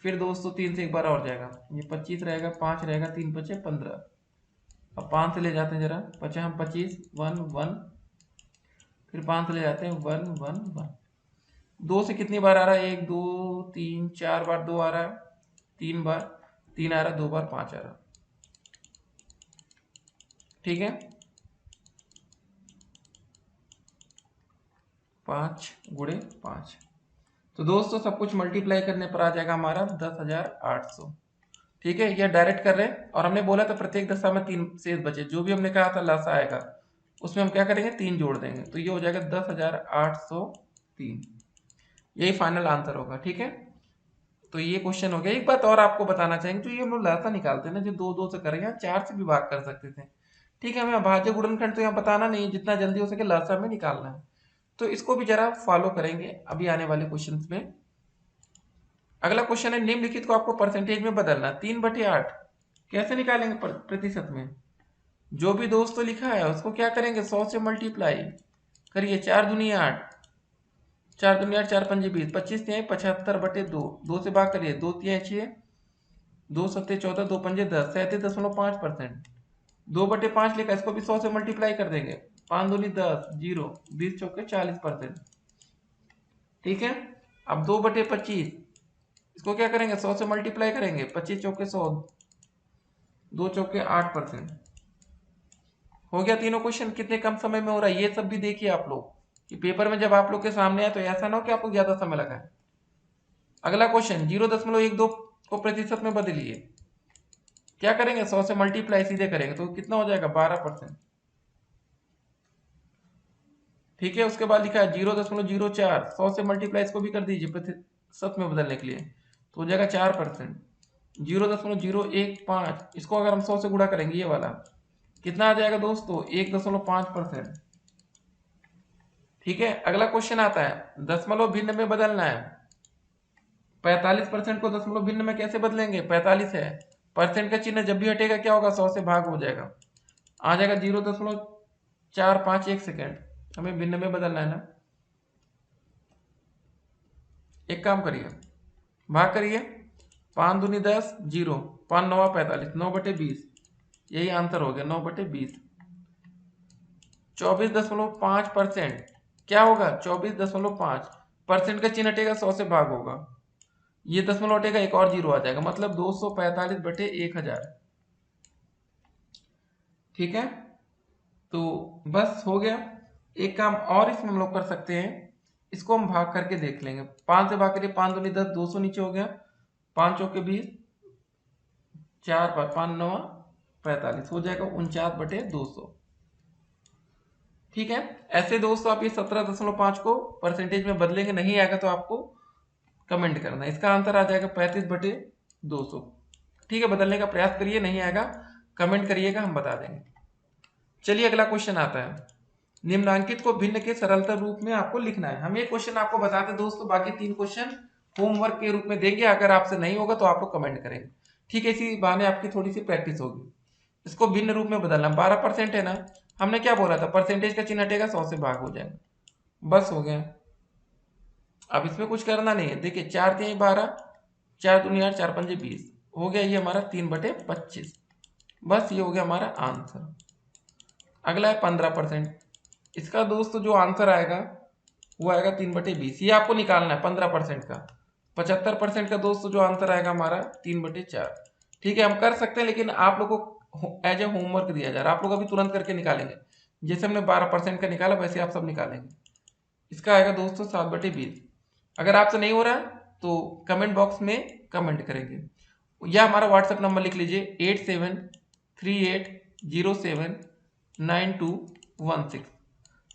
फिर दोस्तों 3 से एक बार और जाएगा, ये 25 रहेगा, 5 रहेगा, 3 पचे 15। अब 5 से ले जाते हैं जरा, 50 हम 25, 1 1, फिर 5 से ले जाते हैं 1 1 1। 2 से कितनी बार आ रहा है, 1 2 3 4 बार 2 आ रहा है, 3 बार 3 आ रहा है, 2 बार 5 आ रहा है। ठीक है, 5 गुणे 5। तो दोस्तों सब कुछ मल्टीप्लाई करने पर आ जाएगा हमारा 10,800। ठीक है, यह डायरेक्ट कर रहे हैं, और हमने बोला था प्रत्येक दशा में 3 शेष बचे, जो भी हमने कहा था लसा आएगा उसमें हम क्या करेंगे, 3 जोड़ देंगे, तो ये हो जाएगा 10,800 3। यही फाइनल आंसर होगा। ठीक है, तो ये क्वेश्चन हो गया। एक बात और आपको बताना चाहेंगे, तो ये हम लोग लसाअ निकालते हैं ना, जो 2 से करें, यहाँ 4 से भी भाग कर सकते थे। ठीक है, हमें भाज्य गुणनखंड तो यहाँ बताना नहीं है, जितना जल्दी हो सके लसाअ में निकालना है। तो इसको भी जरा फॉलो करेंगे अभी आने वाले क्वेश्चन में। अगला क्वेश्चन है, निम्नलिखित को आपको परसेंटेज में बदलना। 3/8 कैसे निकालेंगे प्रतिशत में? जो भी दोस्तों लिखा है उसको क्या करेंगे, 100 से मल्टीप्लाई करिए। 4 दूनी 8, 4 दूनी 8, 4 पंजे 20, 25 तिहाई 75/2, 2 से भाग करिए। 2 तिहाई 6, 2 सत्ते 14, 2 पंजे 10, 37.5%। 2/5 लिखा, इसको भी 100 से मल्टीप्लाई कर देंगे। 5 दूनी 10, 0, 20 चौके 40%। ठीक है, अब 2/25 इसको क्या करेंगे, 100 से मल्टीप्लाई करेंगे। 25 चौके 100, 2 चौके 8%। हो गया तीनों क्वेश्चन। कितने कम समय में हो रहा है ये सब भी देखिए आप लोग, कि पेपर में जब आप लोग के सामने आए तो ऐसा ना हो कि आप लोग ज्यादा समय लगाए। अगला क्वेश्चन, 0.12 को प्रतिशत में बदलिए। क्या करेंगे, 100 से मल्टीप्लाई सीधे करेंगे तो कितना हो जाएगा, 12%। ठीक है, उसके बाद लिखा है 0.04, 100 से मल्टीप्लाई इसको भी कर दीजिए प्रतिशत में बदलने के लिए, तो हो जाएगा 4%। 0.015 इसको अगर हम 100 से गुणा करेंगे, ये वाला कितना आ जाएगा दोस्तों, 1.5%। ठीक है, अगला क्वेश्चन आता है, दशमलव भिन्न में बदलना है। 45% को दशमलव भिन्न में कैसे बदलेंगे, 45 है, परसेंट का चिन्ह जब भी हटेगा क्या होगा, 100 से भाग हो जाएगा, आ जाएगा 0.451 सेकेंड। हमें भिन्न में बदलना है ना। एक काम करिए, भाग करिए। 5 दूनी 10, 0, 5 9 45, 9/20, यही आंसर हो गया, 9/20। 24.5% क्या होगा, 24.5, परसेंट का चिन्ह हटेगा, 100 से भाग होगा, ये दशमलव हटेगा, एक और जीरो आ जाएगा, मतलब 245/1000। ठीक है, तो बस हो गया। एक काम और इसमें हम लोग कर सकते हैं, इसको हम भाग करके देख लेंगे। 5 से भाग करिए, 5 दूनी 10, 200 नीचे हो गया, 5 चौके 20, 4 5 9 45, हो जाएगा 49/200। ठीक है, ऐसे दोस्तों आप ये 17.5 को परसेंटेज में बदलेंगे, नहीं आएगा तो आपको कमेंट करना है। इसका आंसर आ जाएगा 35/200। ठीक है, बदलने का प्रयास करिए, नहीं आएगा कमेंट करिएगा, हम बता देंगे। चलिए अगला क्वेश्चन आता है, निम्नांकित को भिन्न के सरलतर रूप में आपको लिखना है। हम ये क्वेश्चन आपको बताते दोस्तों, बाकी 3 क्वेश्चन होमवर्क के रूप में देंगे, अगर आपसे नहीं होगा तो आप लोग कमेंट करेंगे। ठीक है, इसी बहाने आपकी थोड़ी सी प्रैक्टिस होगी। इसको भिन्न रूप में बदलना, 12% है ना, हमने क्या बोला था, परसेंटेज का चिन्ह हटेगा, 100 से भाग हो जाएगा, बस हो गया। अब इसमें कुछ करना नहीं है, देखिए 4 3 12, 4 दूनी 8, 4 पंजे 20, हो गया ये हमारा 3/25। बस ये हो गया हमारा आंसर। अगला है 15%, इसका दोस्तों जो आंसर आएगा वो आएगा 3/20, ये आपको निकालना है 15% का। 75% का दोस्तों जो आंसर आएगा हमारा 3/4। ठीक है, हम कर सकते हैं, लेकिन आप लोगों को एज ए होमवर्क दिया जा रहा है, आप लोग अभी तुरंत करके निकालेंगे। जैसे हमने 12% का निकाला वैसे आप सब निकालेंगे। इसका आएगा दोस्तों 7/20। अगर आपसे नहीं हो रहा तो कमेंट बॉक्स में कमेंट करेंगे, या हमारा व्हाट्सएप नंबर लिख लीजिए 8738079216,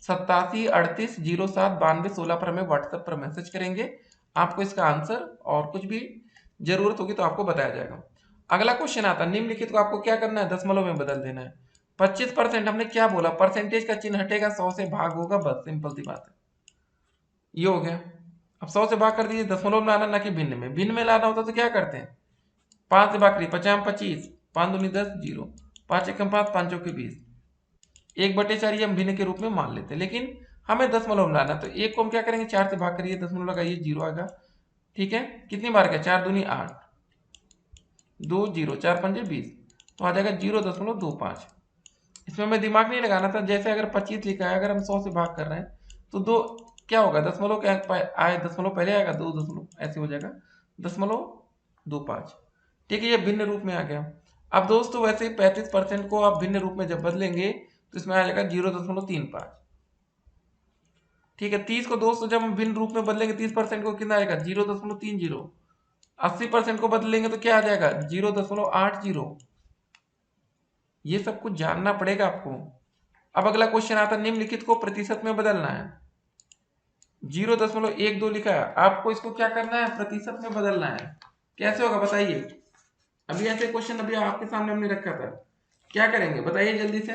8738079216 पर हमें व्हाट्सएप पर मैसेज करेंगे। आपको इसका आंसर और कुछ भी जरूरत होगी तो आपको बताया जाएगा। अगला क्वेश्चन आता है, निम्नलिखित को आपको क्या करना है, दशमलव में बदल देना है। 25% हमने क्या बोला, परसेंटेज का चिन्ह हटेगा, 100 से भाग होगा, बस सिंपल सी बात है, ये हो गया। अब 100 से भाग कर दीजिए, दशमलव में लाना ना कि भिन्न में। भिन्न में लाना होता तो क्या करते हैं, 5 से भाग करिए, 50 25, 5 दूनी 10, 0, 5 एकम 5, 5 चौके 20, 1/4 ये हम भिन्न के रूप में मान लेते हैं, लेकिन हमें दशमलव में लाना, तो एक को हम क्या करेंगे, 4 से भाग करिए, दशमलव लगाइए, 0 आएगा। ठीक है, कितनी बार क्या, 4 दूनी 8, 2 0, 4 पंजे 20, तो आ जाएगा 0.25। इसमें हमें दिमाग नहीं लगाना था, जैसे अगर 25 लिखा है, अगर हम 100 से भाग कर रहे हैं तो दो क्या होगा, दशमलव क्या आए, दशमलव पहले आएगा, 2 दशमलव ऐसे हो जाएगा, 0.25। ठीक है, ये भिन्न रूप में आ गया। अब दोस्तों वैसे 35% को आप भिन्न रूप में जब बदलेंगे तो इसमें आ जाएगा 0.35। ठीक है, 30 को दोस्तों जब हम भिन्न रूप में बदलेंगे, 30% को कितना आएगा, 0.30। 80% को बदलेंगे तो क्या आ जाएगा, 0.80। ये सब कुछ जानना पड़ेगा आपको। अब अगला क्वेश्चन आता है, निम्नलिखित को प्रतिशत में बदलना है। 0.12 लिखा है, आपको इसको क्या करना है, प्रतिशत में बदलना है। कैसे होगा बताइए? अभी ऐसे क्वेश्चन अभी आपके सामने हमने रखा था, क्या करेंगे बताइए जल्दी से।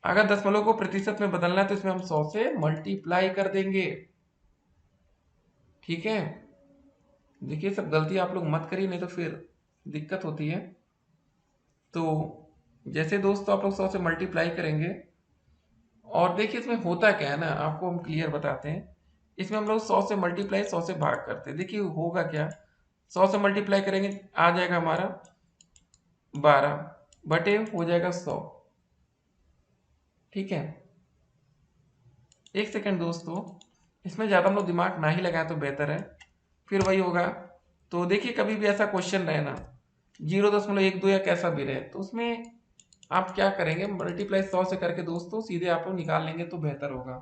अगर दशमलव को प्रतिशत में बदलना है तो इसमें हम 100 से मल्टीप्लाई कर देंगे। ठीक है, देखिए सब गलती आप लोग मत करिए, नहीं तो फिर दिक्कत होती है। तो जैसे दोस्तों आप लोग 100 से मल्टीप्लाई करेंगे, और देखिए इसमें होता क्या है ना, आपको हम क्लियर बताते हैं। इसमें हम लोग 100 से मल्टीप्लाई 100 से भाग करते हैं। देखिए होगा क्या, 100 से मल्टीप्लाई करेंगे आ जाएगा हमारा 12 बटे हो जाएगा 100। ठीक है, एक सेकेंड दोस्तों, इसमें ज़्यादा हम लोग दिमाग ना ही लगाएं तो बेहतर है, फिर वही होगा। तो देखिए कभी भी ऐसा क्वेश्चन रहे ना 0.12 या कैसा भी रहे, तो उसमें आप क्या करेंगे, मल्टीप्लाई 100 से करके दोस्तों सीधे आप लोग निकाल लेंगे तो बेहतर होगा।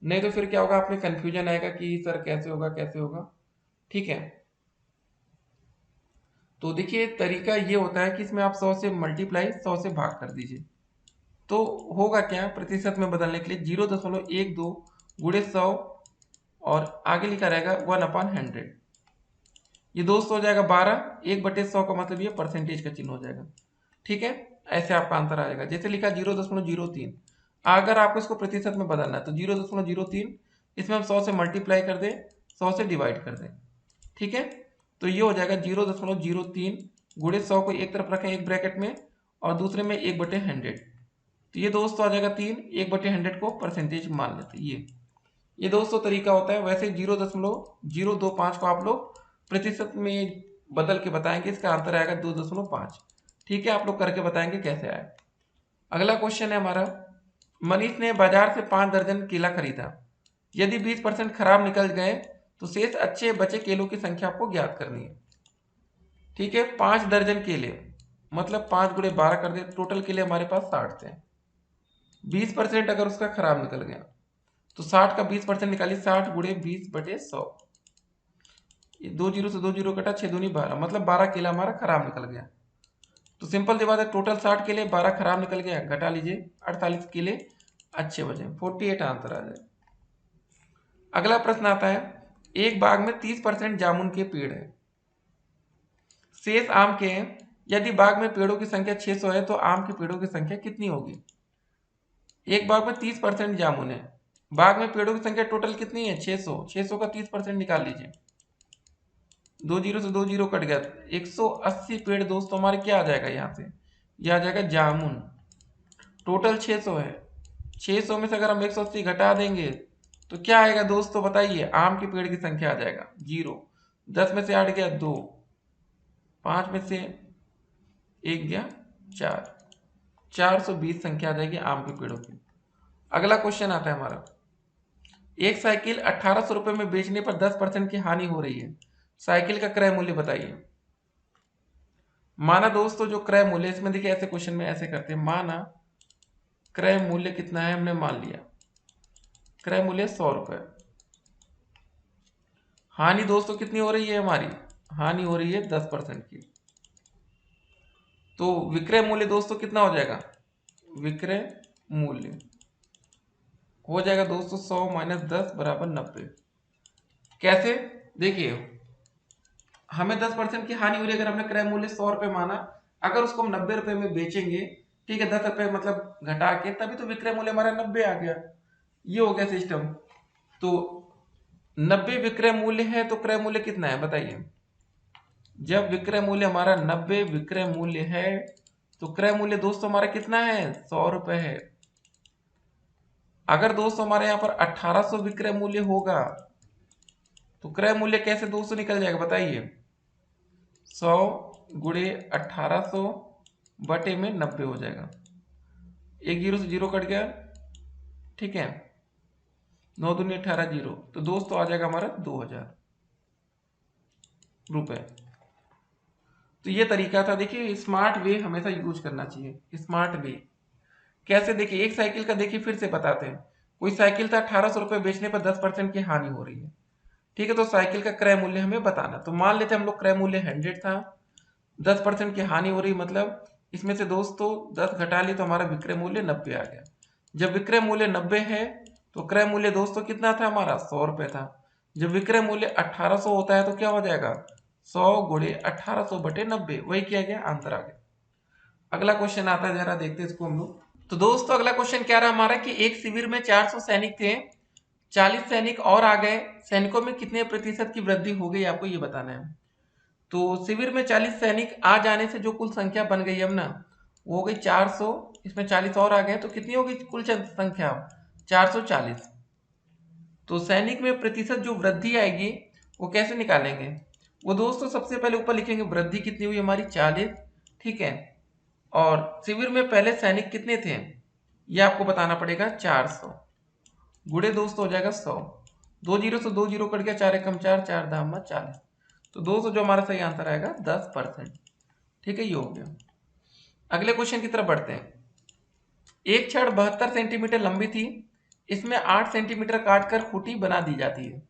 नहीं तो फिर क्या होगा, आप में कंफ्यूजन आएगा कि सर कैसे होगा कैसे होगा। ठीक है, तो देखिए तरीका ये होता है कि इसमें आप 100 से मल्टीप्लाई 100 से भाग कर दीजिए, तो होगा क्या, प्रतिशत में बदलने के लिए 0.12 गुणे 100 और आगे लिखा रहेगा 1/100। ये दोस्त हो जाएगा 12, 1/100 का मतलब ये परसेंटेज का चिन्ह हो जाएगा। ठीक है, ऐसे आपका आंसर आ जाएगा। जैसे लिखा 0.03, अगर आपको इसको प्रतिशत में बदलना है तो 0.03 इसमें हम 100 से मल्टीप्लाई कर दें, 100 से डिवाइड कर दें। ठीक है, तो ये हो जाएगा 0.03 गुणे 100 को एक तरफ रखें एक ब्रैकेट में और दूसरे में 1/100। तो ये दोस्तों आ जाएगा 3, 1/100 को परसेंटेज मान लेते हैं। ये दोस्तों तरीका होता है। वैसे 0.025 को आप लोग प्रतिशत में बदल के बताएंगे, इसका आंसर आएगा 2.5। ठीक है, आप लोग करके बताएंगे कैसे आए। अगला क्वेश्चन है हमारा, मनीष ने बाजार से 5 दर्जन केला खरीदा, यदि 20% खराब निकल गए तो शेष अच्छे बचे केलों की संख्या आपको ज्ञात करनी है। ठीक है, 5 दर्जन केले मतलब 5 गुणे 12 कर दे, टोटल केले हमारे पास 60 थे। 20% अगर उसका खराब निकल गया तो 60 का 20% निकालिए, 60 गुणे 20/100। 2 जीरो से 2 जीरो कटा, 6 दूनी 12, मतलब 12 केला हमारा खराब निकल गया। तो सिंपल सी बात है, टोटल 60 केले 12 खराब निकल गया, घटा लीजिए 48 केले अच्छे बचे, 48 आंसर आ जाए। अगला प्रश्न आता है, एक बाग में 30% जामुन के पेड़ है, शेष आम के हैं, यदि बाग में पेड़ों की संख्या 600 है तो आम के पेड़ों की संख्या कितनी होगी। एक बाग में 30% जामुन है, बाग में पेड़ों की संख्या टोटल कितनी है 600, 600 का 30% निकाल लीजिए, 2 जीरो से 2 जीरो कट गया, 180 पेड़ दोस्तों हमारे क्या आ जाएगा यहाँ से, यह आ जाएगा जामुन। टोटल 600 है, 600 में से अगर हम 180 घटा देंगे तो क्या आएगा दोस्तों बताइए, आम के पेड़ की संख्या आ जाएगा 0, 10 में से 8 गया 2, 5 में से 1 गया 4, 420 संख्या आ जाएगी आम के पेड़ों की। अगला क्वेश्चन आता है हमारा, एक साइकिल 1800 रुपए में बेचने पर 10% की हानि हो रही है, साइकिल का क्रय मूल्य बताइए। माना दोस्तों जो क्रय मूल्य, इसमें देखिए ऐसे क्वेश्चन में ऐसे करते हैं, माना क्रय मूल्य कितना है, हमने मान लिया क्रय मूल्य 100 रुपए, हानि दोस्तों कितनी हो रही है हमारी, हानि हो रही है 10% की, तो विक्रय मूल्य दोस्तों कितना हो जाएगा, विक्रय मूल्य हो जाएगा दोस्तों 100 माइनस 10 बराबर 90। कैसे, देखिए हमें 10% की हानि हो रही है, अगर हमने क्रय मूल्य 100 रुपए माना, अगर उसको हम 90 रुपए में बेचेंगे, ठीक है 10 रुपए मतलब घटा के, तभी तो विक्रय मूल्य हमारा 90 आ गया। ये हो गया सिस्टम। तो 90 विक्रय मूल्य है तो क्रय मूल्य कितना है बताइए, जब विक्रय मूल्य हमारा 90 विक्रय मूल्य है तो क्रय मूल्य दोस्तों हमारा कितना है 100 रुपए है। अगर दोस्तों हमारे यहाँ पर 1800 विक्रय मूल्य होगा तो क्रय मूल्य कैसे दोस्तों निकल जाएगा बताइए, 100 गुणे 1800 बटे में 90 हो जाएगा, एक जीरो से जीरो कट गया, ठीक है 9 दूनी 18 जीरो, तो दोस्तों आ जाएगा हमारा 2000 रुपए। तो ये तरीका था। देखिए स्मार्ट वे हमेशा यूज करना चाहिए, स्मार्ट वे कैसे, देखिए एक साइकिल का देखिए फिर से बताते हैं, कोई साइकिल था 1800 रुपए बेचने पर 10% की हानि हो रही है, ठीक है, तो साइकिल का क्रय मूल्य हमें बताना। तो मान लेते हम लोग क्रय मूल्य 100 था, 10% की हानि हो रही, मतलब इसमें से दोस्तों 10 घटा ली तो हमारा विक्रय मूल्य 90 आ गया। जब विक्रय मूल्य 90 है तो क्रय मूल्य दोस्तों कितना था हमारा 100 रुपए था। जब विक्रय मूल्य 1800 होता है तो क्या हो जाएगा 100 गुणे 1800 बटे 90, वही किया गया, आंसर आ गया। अगला क्वेश्चन आता है, जरा देखते हैं इसको हम लोग। तो दोस्तों अगला क्वेश्चन क्या रहा हमारा कि एक शिविर में 400 सैनिक थे, 40 सैनिक और आ गए, सैनिकों में कितने प्रतिशत की वृद्धि हो गई आपको ये बताना है। तो शिविर में 40 सैनिक आ जाने से जो कुल संख्या बन गई अब ना, वो हो गई 400, इसमें 40 और आ गए तो कितनी होगी कुल संख्या 440। तो सैनिक में प्रतिशत जो वृद्धि आएगी वो कैसे निकालेंगे, वो दोस्तों सबसे पहले ऊपर लिखेंगे वृद्धि कितनी हुई हमारी 40, ठीक है, और शिविर में पहले सैनिक कितने थे ये आपको बताना पड़ेगा 400, गुणे दोस्तों हो जाएगा 100, 2 जीरो से 2 जीरो कट गया, 4 एकम 4, 4 दाम 40। तो दोस्तों जो हमारा सही आंसर आएगा 10%, ठीक है, ये हो गया। अगले क्वेश्चन की तरफ बढ़ते हैं। एक छड़ 72 सेंटीमीटर लंबी थी, इसमें 8 सेंटीमीटर काटकर खूंटी बना दी जाती है,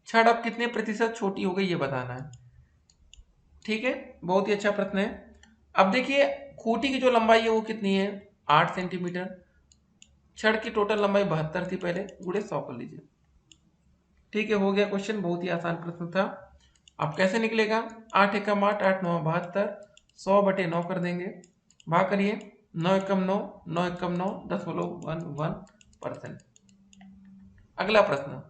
छड़ अब कितने प्रतिशत छोटी हो गई ये बताना है, ठीक है, बहुत ही अच्छा प्रश्न है। अब देखिए खूंटी की जो लंबाई है वो कितनी है 8 सेंटीमीटर, छड़ की टोटल लंबाई 72 थी, पहले गुणे 100 कर लीजिए, ठीक है, हो गया क्वेश्चन, बहुत ही आसान प्रश्न था। अब कैसे निकलेगा, 8 एकम 8, 8 9 72, 100 बटे 9 कर देंगे, भाग करिए, 9 एकम 9, 9 एकम 9, 10.11%। अगला प्रश्न,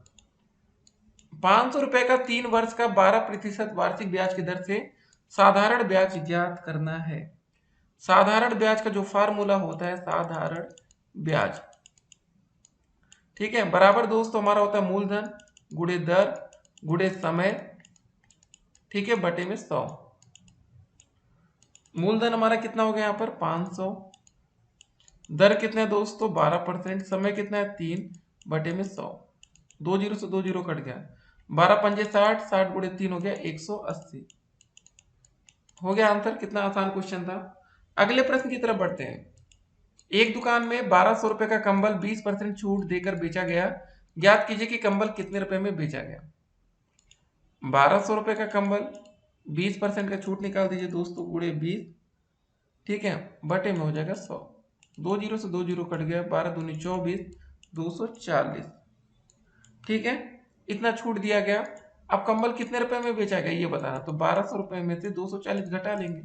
500 रुपए का 3 वर्ष का 12% वार्षिक ब्याज की दर से साधारण ब्याज ज्ञात करना है। साधारण ब्याज का जो फार्मूला होता है साधारण ब्याज, ठीक है, बराबर दोस्तों हमारा होता है मूलधन गुणे दर गुणे समय, ठीक है, बटे में 100। मूलधन हमारा कितना हो गया यहाँ पर 500, दर कितना है दोस्तों 12%, समय कितना है 3 बटे में 100, 2 जीरो से 2 जीरो कट गया, 12 पंजे 60, 60 गुणे 3 हो गया 180, हो गया आंसर। कितना आसान क्वेश्चन था। अगले प्रश्न की तरफ बढ़ते हैं। एक दुकान में 1200 रुपए का कंबल 20% छूट देकर बेचा गया, ज्ञात कीजिए कि कंबल कितने रुपए में बेचा गया। 1200 रुपए का कंबल 20% का छूट निकाल दीजिए दोस्तों, गुणे 20, ठीक है, बटे में हो जाएगा 100, 2 जीरो से 2 जीरो कट गया, 12 दूनी 24, 240, ठीक है, इतना छूट दिया गया। अब कंबल कितने रुपए में बेचा गया ये बताना, तो 1200 रुपए में से 240 घटा लेंगे,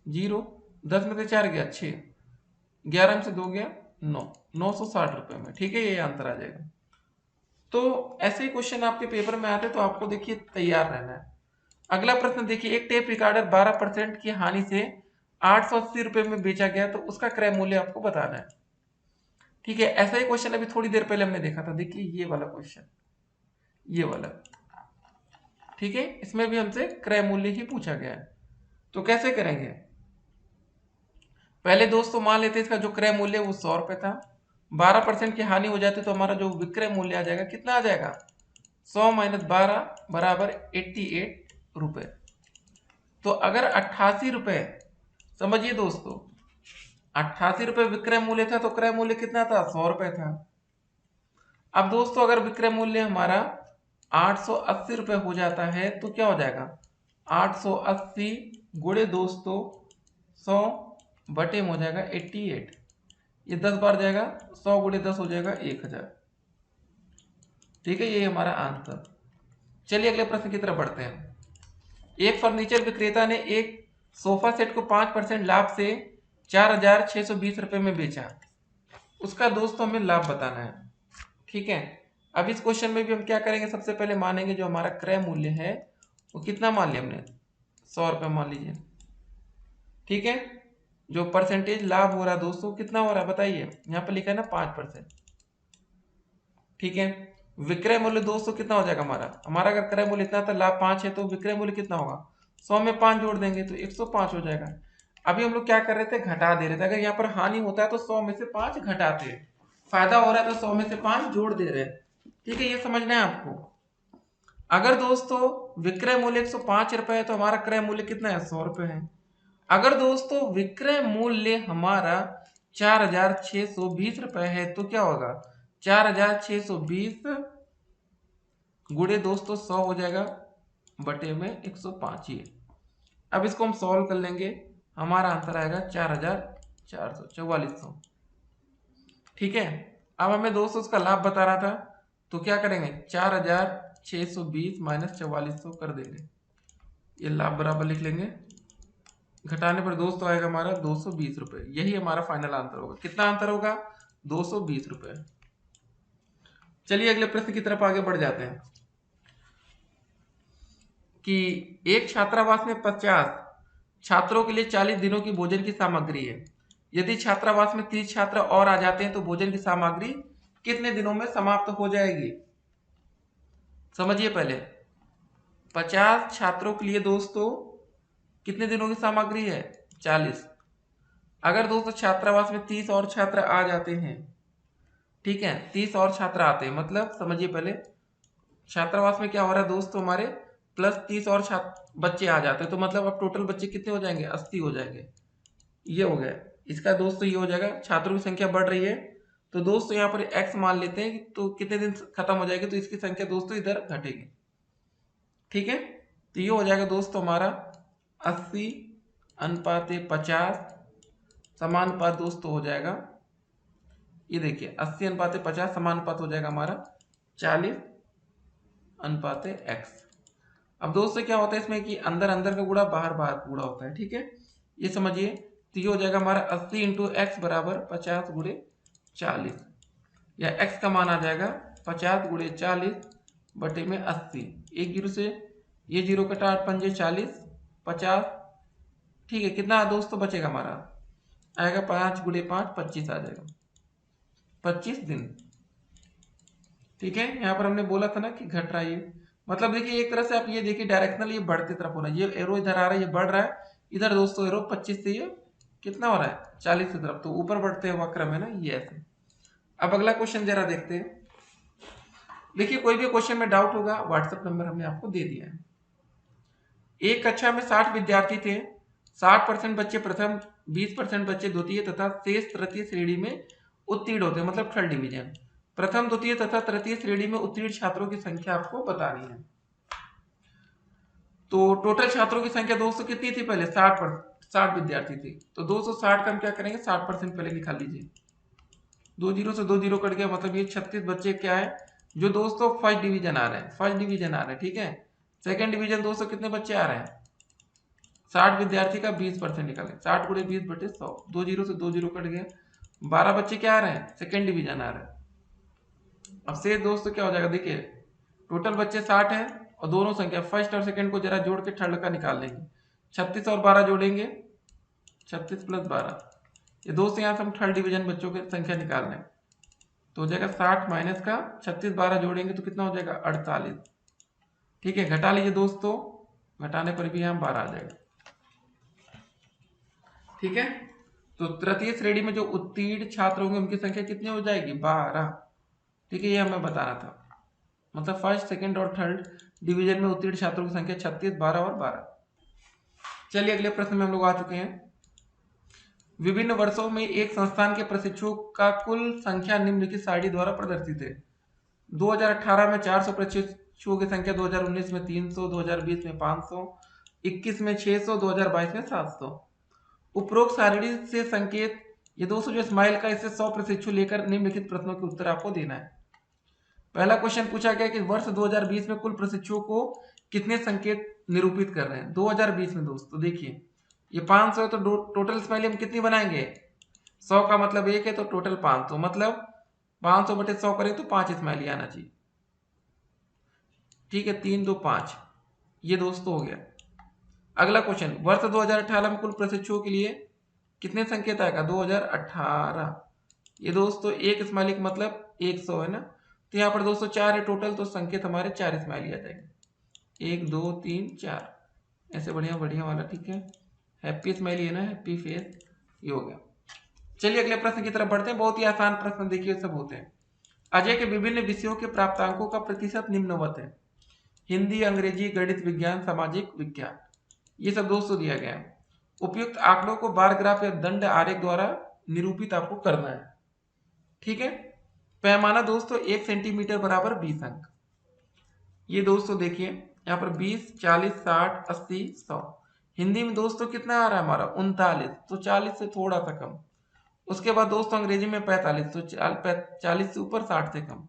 0, 10 में से 4 गया 6, 11 में से 2 गया 9, 960 रुपए में, ठीक है, ये आंसर आ जाएगा। तो ऐसे ही क्वेश्चन आपके पेपर में आते तो आपको देखिए तैयार रहना है। अगला प्रश्न देखिए, एक टेप रिकॉर्डर 12% की हानि से 880 रुपए में बेचा गया, तो उसका क्रय मूल्य आपको बताना है, ठीक है। ऐसा ही क्वेश्चन अभी थोड़ी देर पहले हमने देखा था, देखिए ये वाला क्वेश्चन, ये वाला, ठीक है, इसमें भी हमसे क्रय मूल्य ही पूछा गया है। तो कैसे करेंगे, पहले दोस्तों मान लेते हैं इसका जो क्रय मूल्य वो 100 रुपए था, 12% की हानि हो जाती तो हमारा जो विक्रय मूल्य आ जाएगा कितना आ जाएगा 100 माइनस 12 बराबर 88 रुपए। तो अगर 88 रुपए, समझिए दोस्तों 88 रुपए विक्रय मूल्य था तो क्रय मूल्य कितना था 100 रुपए था। अब दोस्तों अगर विक्रय मूल्य हमारा 880 रुपए हो जाता है तो क्या हो जाएगा 880 गुणे दोस्तों 100 बटे में हो जाएगा 88, ये 10 बार जाएगा, 100 गुणे 10 हो जाएगा 1000, ठीक है, ये हमारा आंसर। चलिए अगले प्रश्न की तरफ बढ़ते हैं। एक फर्नीचर विक्रेता ने एक सोफा सेट को 5% लाभ से 4620 रुपए में बेचा, उसका दोस्तों हमें लाभ बताना है, ठीक है। अब इस क्वेश्चन में भी हम क्या करेंगे, सबसे पहले मानेंगे जो हमारा क्रय मूल्य है वो कितना मान लिया हमने 100 रुपए मान लीजिए, ठीक है। जो परसेंटेज लाभ हो रहा है दोस्तों कितना हो रहा है बताइए, यहाँ पर लिखा है ना 5%, ठीक है। विक्रय मूल्य दोस्तों कितना हो जाएगा हमारा अगर क्रय मूल्य इतना था, लाभ 5 है, तो विक्रय मूल्य कितना होगा 100 में 5 जोड़ देंगे तो 105 हो जाएगा। अभी हम लोग क्या कर रहे थे, घटा दे रहे थे, अगर यहाँ पर हानि होता है तो 100 में से 5 घटाते हैं, फायदा हो रहा है तो 100 में से 5 जोड़ दे रहे हैं, ठीक है, ये समझना है आपको। अगर दोस्तों विक्रय मूल्य 105 रुपए है तो हमारा क्रय मूल्य कितना है 100 रुपए है। अगर दोस्तों विक्रय मूल्य हमारा 4620 रुपए है तो क्या होगा 4620 गुणे दोस्तों 100 हो जाएगा बटे में 105 ही। अब इसको हम सॉल्व कर लेंगे, हमारा आंसर आएगा 4400, ठीक है। अब हमें दोस्तों उसका लाभ बता रहा था, तो क्या करेंगे 4620 माइनस 4400 कर देंगे, ये लाभ बराबर लिख लेंगे। घटाने पर दोस्तों आएगा हमारा 220 रुपए। यही हमारा फाइनल आंसर होगा। कितना आंसर होगा? 220 रुपए। चलिए अगले प्रश्न की तरफ आगे बढ़ जाते हैं कि एक छात्रावास में 50 छात्रों के लिए 40 दिनों की भोजन की सामग्री है। यदि छात्रावास में 30 छात्र और आ जाते हैं तो भोजन की सामग्री कितने दिनों में समाप्त हो जाएगी? समझिए पहले, 50 छात्रों के लिए दोस्तों कितने दिनों की सामग्री है? 40। अगर दोस्तों छात्रावास में 30 और छात्र आ जाते हैं, ठीक है, 30 और छात्र आते हैं, मतलब समझिए पहले छात्रावास में क्या हो रहा है दोस्तों, हमारे प्लस 30 और छात्र बच्चे आ जाते हैं, तो मतलब अब टोटल बच्चे कितने हो जाएंगे? 80 हो जाएंगे। ये हो गया। इसका दोस्तों ये हो जाएगा, छात्रों की संख्या बढ़ रही है तो दोस्तों यहाँ पर x मान लेते हैं, तो कितने दिन खत्म हो जाएगी, तो इसकी संख्या दोस्तों इधर घटेगी। ठीक है, तो ये हो जाएगा दोस्तों हमारा 80:50 समानुपात दोस्तों हो जाएगा, ये देखिए 80:50 समानुपात हो जाएगा हमारा 40:x। अब दोस्तों क्या होता है इसमें कि अंदर अंदर का गुणा बाहर बाहर गुणा होता है। ठीक है, ये समझिए, तो ये हो जाएगा हमारा 80 इंटू एक्स बराबर 50 गुणे 40, या x का मान आ जाएगा 50 गुणे 40 बटे में 80। एक जीरो से ये जीरो कटा, 8 पंजे 40, 50। ठीक है, कितना दोस्तों बचेगा हमारा? आएगा 5 गुणे 5 25 आ जाएगा, 25 दिन। ठीक है, यहाँ पर हमने बोला था ना कि घट रहा है ये, मतलब देखिए एक तरह से आप ये देखिए डायरेक्शनल ये बढ़ती तरफ हो रहा है, ये एरो इधर आ रहा है, ये बढ़ रहा है, इधर दोस्तों एरो 25 से ये कितना हो रहा है? 40 की तरफ, तो ऊपर बढ़ते हुए वक्र में ना ये ऐसे। अब अगला क्वेश्चन जरा देखते हैं। देखिए कोई भी क्वेश्चन में डाउट होगा, व्हाट्सएप नंबर हमने आपको दे दिया है। एक कक्षा में 60 विद्यार्थी थे, 60% बच्चे प्रथम, 20% बच्चे द्वितीय तथा शेष तृतीय श्रेणी में उत्तीर्ण होते हैं, मतलब थर्ड डिवीजन। प्रथम, द्वितीय तथा तृतीय श्रेणी में उत्तीर्ण छात्रों की संख्या आपको बतानी है। तो टोटल छात्रों की संख्या दोस्तों कितनी थी? पहले 60 विद्यार्थी थे, तो 260 का हम क्या करेंगे 60% पहले निकाल लीजिए। 2 जीरो से 2 जीरो कट गया, मतलब ये 36 बच्चे क्या है जो दोस्तों फर्स्ट डिवीजन आ रहे हैं, फर्स्ट डिवीजन आ रहे हैं। ठीक है, सेकंड डिवीजन दोस्तों कितने बच्चे आ रहे हैं? 60 विद्यार्थी का 20% निकालें, 60 गुणे 20 बटे 100, 2 जीरो से 2 जीरो कट गया, 12 बच्चे क्या आ रहे हैं? सेकंड डिवीजन आ रहे हैं। अब से दोस्तों क्या हो जाएगा, देखिए टोटल बच्चे 60 हैं और दोनों संख्या फर्स्ट और सेकंड को जरा जोड़ के थर्ड का निकाल लेंगे। 36 और 12 जोड़ेंगे, 36 प्लस 12, ये दोस्तों यहाँ से हम थर्ड डिवीजन बच्चों की संख्या निकाल लें, तो हो जाएगा 60 माइनस का 36, 12 जोड़ेंगे तो कितना हो जाएगा? 48। ठीक है, घटा लीजिए दोस्तों, घटाने पर भी यहाँ 12 आ जाएगा। ठीक है, तो तृतीय श्रेणी में जो उत्तीर्ण छात्र होंगे उनकी संख्या कितनी हो जाएगी? 12। ठीक है, ये हमें बताना था, मतलब फर्स्ट, सेकंड और थर्ड डिवीजन में उत्तीर्ण छात्रों की संख्या 36, 12 और 12। चलिए अगले प्रश्न में हम लोग आ चुके हैं। विभिन्न वर्षों में एक संस्थान के प्रशिक्षुओं का कुल संख्या निम्नलिखित सारणी द्वारा प्रदर्शित है। 2018 में 400 प्रशिक्षुओं की संख्या, 2019 में 300, 2020 में 500, 21 में 600, 2022 में 700। उपरोक्त सारणी से संकेत, ये दोस्तों जो स्माइल का, इससे 100 प्रशिक्षु लेकर निम्नलिखित प्रश्नों के उत्तर आपको देना है। पहला क्वेश्चन पूछा गया कि वर्ष 2020 में कुल प्रशिक्षुओं को कितने संकेत निरूपित कर रहे हैं। 2020 में दोस्तों देखिए ये 500 है, तो टोटल स्माइली हम कितनी बनाएंगे? 100 का मतलब 1 है, तो टोटल 500, मतलब 500 बटे 100 करें तो 5 स्माइली आना चाहिए। ठीक है, 3 2 5, ये दोस्तों हो गया। अगला क्वेश्चन, वर्ष 2018 में कुल प्रशिक्षुओं के लिए कितने संकेत आएगा? 2018, ये दोस्तों एक स्माइली का मतलब 100 है ना, तो यहाँ पर दोस्तों 4 है टोटल, तो संकेत हमारे 4 स्माइली आ जाएंगे, 1 2 3 4, ऐसे बढ़िया बढ़िया वाला। ठीक है, हैप्पी स्माइली है ना, हैप्पी फेस, ये हो गया। चलिए अगले प्रश्न की तरफ बढ़ते हैं। बहुत ही आसान प्रश्न देखिए सब होते हैं। अजय के विभिन्न विषयों के प्राप्तांकों का प्रतिशत निम्नवत है। हिंदी, अंग्रेजी, गणित, विज्ञान, सामाजिक विज्ञान, ये सब दोस्तों दिया गया है। उपयुक्त आंकड़ों को बार ग्राफ या दंड आरेख द्वारा निरूपित आपको करना है। ठीक है, पैमाना दोस्तों 1 सेंटीमीटर बराबर 20 अंक। ये दोस्तों देखिए यहाँ पर 20, 40, 60, 80, 100। हिंदी में दोस्तों कितना आ रहा है हमारा? 39, तो 40 से थोड़ा सा कम, उसके बाद दोस्तों अंग्रेजी में 45, तो 40 से ऊपर 60 से कम,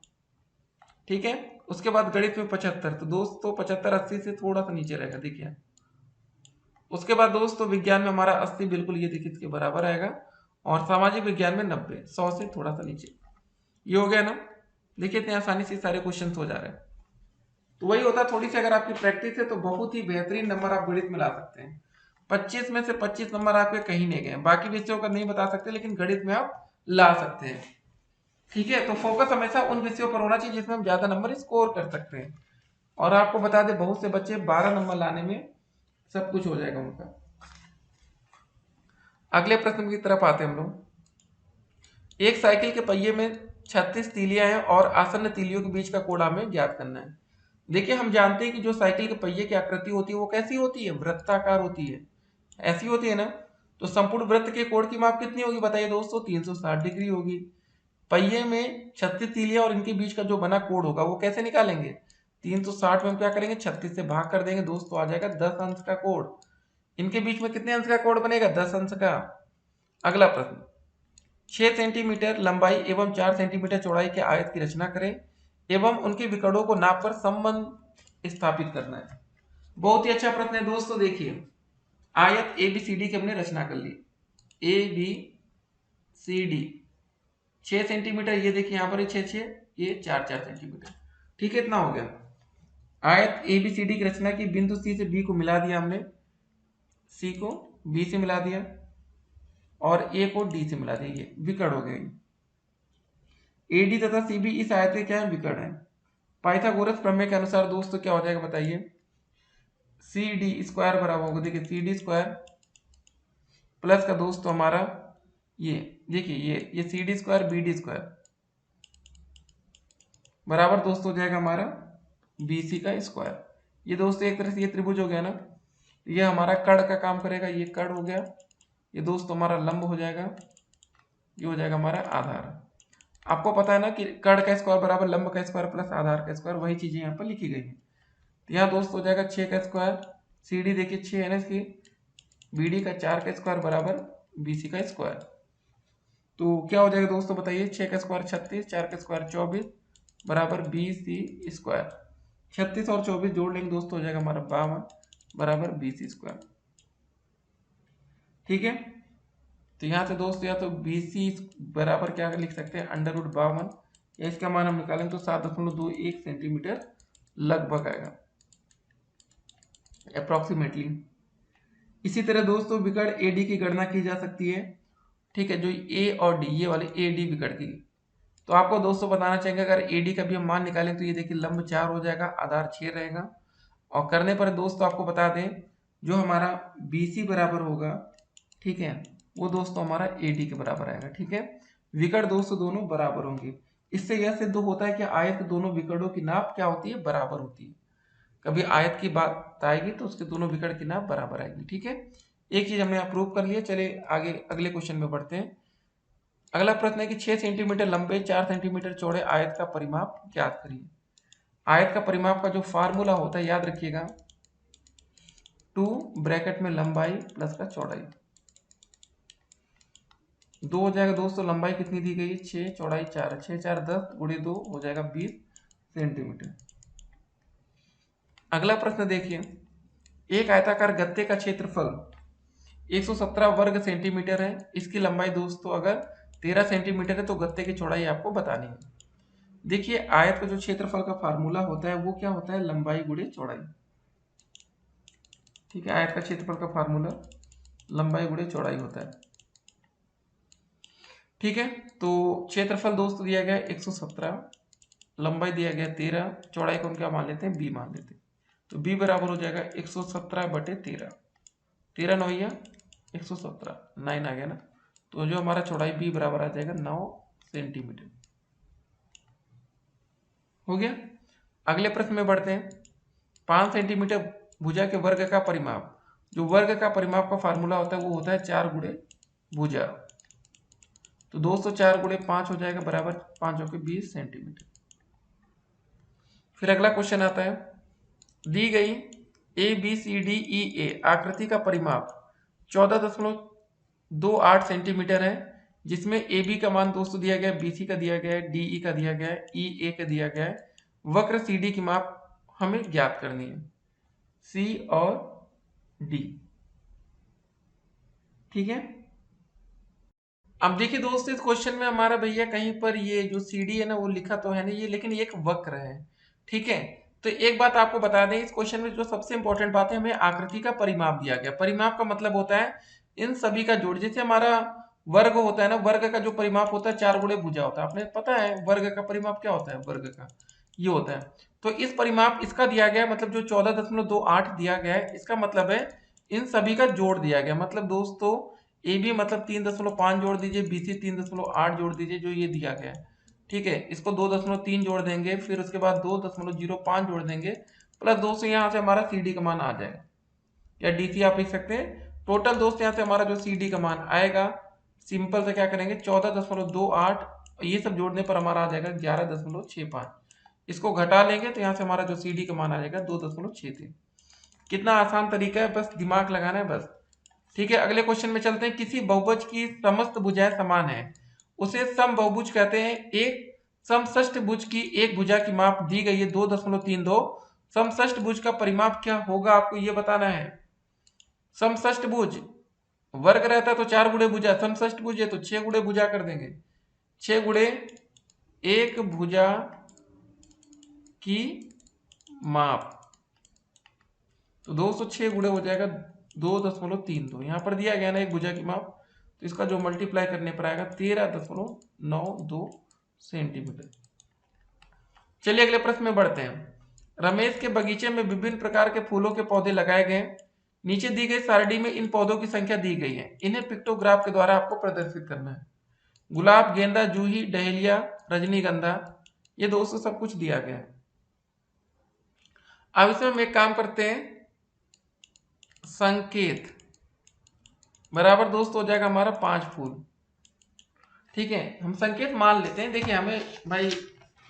ठीक है। उसके बाद गणित में 75, तो दोस्तों 75 80 से थोड़ा सा नीचे रहेगा, देखिए। उसके बाद दोस्तों विज्ञान में हमारा 80 बिल्कुल ये देखिए इसके बराबर आएगा, और सामाजिक विज्ञान में 90, 100 से थोड़ा सा नीचे। ये हो गया ना, देखिए इतनी आसानी से सारे क्वेश्चन हो जा रहे हैं। तो वही होता है, थोड़ी सी अगर आपकी प्रैक्टिस है तो बहुत ही बेहतरीन नंबर आप गणित में ला सकते हैं। 25 में से 25 नंबर आपके कहीं नहीं गए, बाकी विषयों का नहीं बता सकते लेकिन गणित में आप ला सकते हैं, ठीक है। तो फोकस हमेशा उन विषयों पर होना चाहिए जिसमें हम ज्यादा नंबर स्कोर कर सकते हैं। और आपको बता दें बहुत से बच्चे 12 नंबर लाने में सब कुछ हो जाएगा उनका। अगले प्रश्न की तरफ आते हैं हम लोग। एक साइकिल के पहिए में 36 तीलियां हैं और आसन्न तीलियों के बीच का कोण हमें ज्ञात करना है। देखिए हम जानते हैं कि जो साइकिल के पहिए की आकृति होती है वो कैसी होती है, वृत्ताकार होती है, ऐसी होती है ना। तो संपूर्ण वृत्त के कोण की माप कितनी होगी बताइए दोस्तों, 360 डिग्री होगी। पहिए में 36 तीलियां और इनके बीच का जो बना कोण होगा वो कैसे निकालेंगे, 360 में हम क्या करेंगे 36 से भाग कर देंगे दोस्तों, आ जाएगा 10 अंश का कोण। इनके बीच में कितने अंश का कोण बनेगा, 10 अंश का। अगला प्रश्न, 6 सेंटीमीटर लंबाई एवं 4 सेंटीमीटर चौड़ाई के आयत की रचना करें एवं उनके विकर्णों को नाप कर संबंध स्थापित करना है। बहुत ही अच्छा प्रश्न है दोस्तों। देखिए आयत ABCD की हमने रचना कर ली, ABCD 6 सेंटीमीटर, ये देखिए यहाँ पर 6 6, ये 4 4 सेंटीमीटर, ठीक है, इतना हो गया। आयत ABCD की रचना की, बिंदु C से B को मिला दिया हमने, C को B से मिला दिया और A को D से मिला दिया, ये विकर्ण हो गए। AD तथा CB इस आयत के क्या है, विकर्ण है। पाइथागोरस प्रमेय के अनुसार दोस्तों क्या हो जाएगा बताइए, CD स्क्वायर बराबर होगा, देखिए CD स्क्वायर प्लस का दोस्तों हमारा ये देखिए ये CD स्क्वायर BD स्क्वायर बराबर दोस्तों हो जाएगा हमारा BC का स्क्वायर। ये दोस्तों एक तरह से ये त्रिभुज हो गया ना, ये हमारा कर्ण का काम करेगा, ये कर्ण हो गया, ये दोस्तों हमारा लंब हो जाएगा, ये हो जाएगा हमारा आधार। आपको पता है ना कि कर्ण का स्क्वायर बराबर लंब का स्क्वायर प्लस आधार का स्क्वायर, वही चीजें यहाँ पर लिखी गई है। तो यहाँ दोस्तों हो जाएगा 6 का स्क्वायर, CD देखिए 6 है ना इसकी, BD का 4 का स्क्वायर बराबर BC का स्क्वायर। तो क्या हो जाएगा दोस्तों बताइए, 6 का स्क्वायर 36, 4 का स्क्वायर 24 बराबर BC स्क्वायर। 36 और 24 जोड़ लेंगे दोस्तों, हो जाएगा हमारा 52 बराबर BC स्क्वायर, ठीक है। तो यहाँ से दोस्तों या तो BC बराबर क्या लिख सकते हैं, √52, या इसका मान हम निकालें तो 7.21 सेंटीमीटर लगभग आएगा अप्रोक्सीमेटली। इसी तरह दोस्तों विकर्ण AD की गणना की जा सकती है, ठीक है, जो A और D, ये वाले AD विकर्ण की। तो आपको दोस्तों बताना चाहिए अगर AD का भी हम मान निकालें तो ये देखिए लंब 4 हो जाएगा, आधार 6 रहेगा, और करने पर दोस्तों आपको बता दें जो हमारा BC बराबर होगा, ठीक है, वो दोस्तों हमारा AD के बराबर आएगा, ठीक है। विकर्ण दोस्तों दोनों बराबर होंगे। इससे यह सिद्ध होता है कि आयत के दोनों विकर्णों की नाप क्या होती है, बराबर होती है। कभी आयत की बात आएगी तो उसके दोनों विकर्ण की नाप बराबर आएगी, ठीक है। एक चीज हमने अप्रूव कर लिया, चले आगे अगले क्वेश्चन में बढ़ते हैं। अगला प्रश्न है कि 6 सेंटीमीटर लंबे 4 सेंटीमीटर चौड़े आयत का परिमाप ज्ञात करिए। आयत का परिमाप का जो फार्मूला होता है याद रखिएगा, 2 ब्रैकेट में लंबाई प्लस का चौड़ाई, 2 हो जाएगा दोस्तों, लंबाई कितनी दी गई है 6, चौड़ाई 4, 6 4 10 गुणे 2 हो जाएगा 20 सेंटीमीटर। अगला प्रश्न देखिए, एक आयताकार गत्ते का क्षेत्रफल 117 वर्ग सेंटीमीटर है, इसकी लंबाई दोस्तों अगर 13 सेंटीमीटर है तो गत्ते की चौड़ाई आपको बतानी है। देखिए आयत का जो क्षेत्रफल का फार्मूला होता है वो क्या होता है, लंबाई गुणे चौड़ाई, ठीक है। आयत का क्षेत्रफल का फार्मूला लंबाई गुणे चौड़ाई होता है, ठीक है। तो क्षेत्रफल दोस्तों दिया गया 117, लंबाई दिया गया 13, चौड़ाई को हम क्या मान लेते हैं, B मान लेते हैं। तो B बराबर हो जाएगा 117/13, 13 9 117, 9 आ गया ना। तो जो हमारा चौड़ाई B बराबर आ जाएगा 9 सेंटीमीटर, हो गया। अगले प्रश्न में बढ़ते हैं। 5 सेंटीमीटर भुजा के वर्ग का परिमाप, जो वर्ग का परिमाप का फार्मूला होता है वो होता है 4 गुणे भुजा। तो दोस्तों 4 गुणे 5 हो जाएगा बराबर 5 होकर 20 सेंटीमीटर। फिर अगला क्वेश्चन आता है, दी गई ABCDEA आकृति का परिमाप 14.28 सेंटीमीटर है, जिसमें ए बी का मान दोस्तों दिया गया है, बी सी का दिया गया है, डी ई का दिया गया है, ई ए का दिया गया है। वक्र सी डी की माप हमें ज्ञात करनी है, सी और डी। ठीक है, अब देखिए दोस्तों इस क्वेश्चन में हमारा भैया कहीं पर ये जो सी डी है ना वो लिखा तो है नहीं ये, लेकिन ये एक वक्र है। ठीक है, तो एक बात आपको बता दें, इस क्वेश्चन में जो सबसे इंपॉर्टेंट बात है, हमें आकृति का परिमाप दिया गया। परिमाप का मतलब होता है इन सभी का जोड़। जैसे हमारा वर्ग होता है ना, वर्ग का जो परिमाप होता है 4 गुणे भुजा होता है। आपने पता है वर्ग का परिमाप क्या होता है, वर्ग का ये होता है। तो इस परिमाप इसका दिया गया है, मतलब जो 14.28 दिया गया है, इसका मतलब है इन सभी का जोड़ दिया गया। मतलब दोस्तों ए बी मतलब 3.5 जोड़ दीजिए, बी सी 3.8 जोड़ दीजिए, जो ये दिया गया है। ठीक है, इसको 2.3 जोड़ देंगे, फिर उसके बाद 2.05 जोड़ देंगे, प्लस 2 से यहाँ से हमारा सी डी का मान आ जाएगा, या डी सी आप लिख सकते हैं। टोटल दोस्त यहाँ से हमारा जो सी डी का मान आएगा, सिंपल से क्या करेंगे 14.28, ये सब जोड़ने पर हमारा आ जाएगा 11.65। इसको घटा लेंगे तो यहाँ से हमारा जो सी डी का मान आ जाएगा 2.63। कितना आसान तरीका है, बस दिमाग लगाना है बस। ठीक है, अगले क्वेश्चन में चलते हैं। किसी बहुभुज की समस्त भुजाएं समान है, उसे सम बहुभुज कहते हैं। एक समषष्ठ भुज की एक भुजा की माप दी गई है 2.32। समषष्ठ भुज का परिमाप क्या होगा, आपको ये बताना है। समषष्ठ भुज वर्ग रहता है तो 4 गुणे भुजा, समषष्ठ भुज है तो 6 गुणे भुजा कर देंगे। 6 गुणे एक भुजा की माप, तो 206 गुणे हो जाएगा 2.32। यहाँ पर दिया गया ना एक भुजा की माप, तो इसका जो मल्टीप्लाई करने पर आएगा 13.92 सेंटीमीटर। चलिए अगले प्रश्न में बढ़ते हैं। रमेश के बगीचे में विभिन्न प्रकार के फूलों के पौधे लगाए गए। नीचे दी गई सारणी में इन पौधों की संख्या दी गई है, इन्हें पिक्टोग्राफ के द्वारा आपको प्रदर्शित करना है। गुलाब, गेंदा, जूही, डहेलिया, रजनीगंधा, ये दोस्तों सब कुछ दिया गया है। अब इसमें हम एक काम करते हैं, संकेत बराबर दोस्त हो जाएगा हमारा 5 फूल। ठीक है, हम संकेत मान लेते हैं। देखिए हमें भाई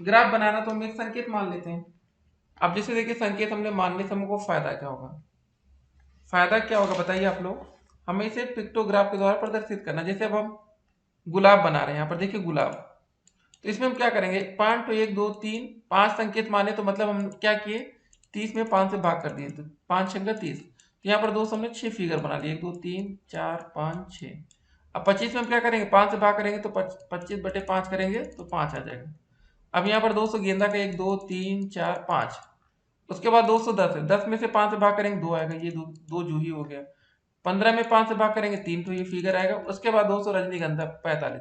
ग्राफ बनाना, तो हम एक संकेत मान लेते हैं। अब जैसे देखिए संकेत हमने मानने से हमको फायदा क्या होगा, फायदा क्या होगा बताइए आप लोग। हमें इसे पिक्टोग्राफ के द्वारा प्रदर्शित करना। जैसे अब हम गुलाब बना रहे हैं, यहाँ पर देखिए गुलाब, तो इसमें हम क्या करेंगे 5 तो 1 2 3 5 संकेत माने, तो मतलब हम क्या किए 30 में 5 से भाग कर दिए, तो 5 6 30। तो यहाँ पर दोस्तों हमने 6 फिगर बना लिए, 1 2 3 4 5 6। अब 25 में हम क्या करेंगे 5 से भाग करेंगे तो 25/5 करेंगे तो 5 आ जाएगा। अब यहाँ पर दोस्तों गेंदा का 1 2 3 4 5। उसके बाद 210 है, 10 में से 5 से भाग करेंगे 2 आएगा, ये दो जूही हो गया। 15 में 5 से भाग करेंगे 3, तो ये फिगर आएगा। उसके बाद दोस्तों रजनीगंधा 45,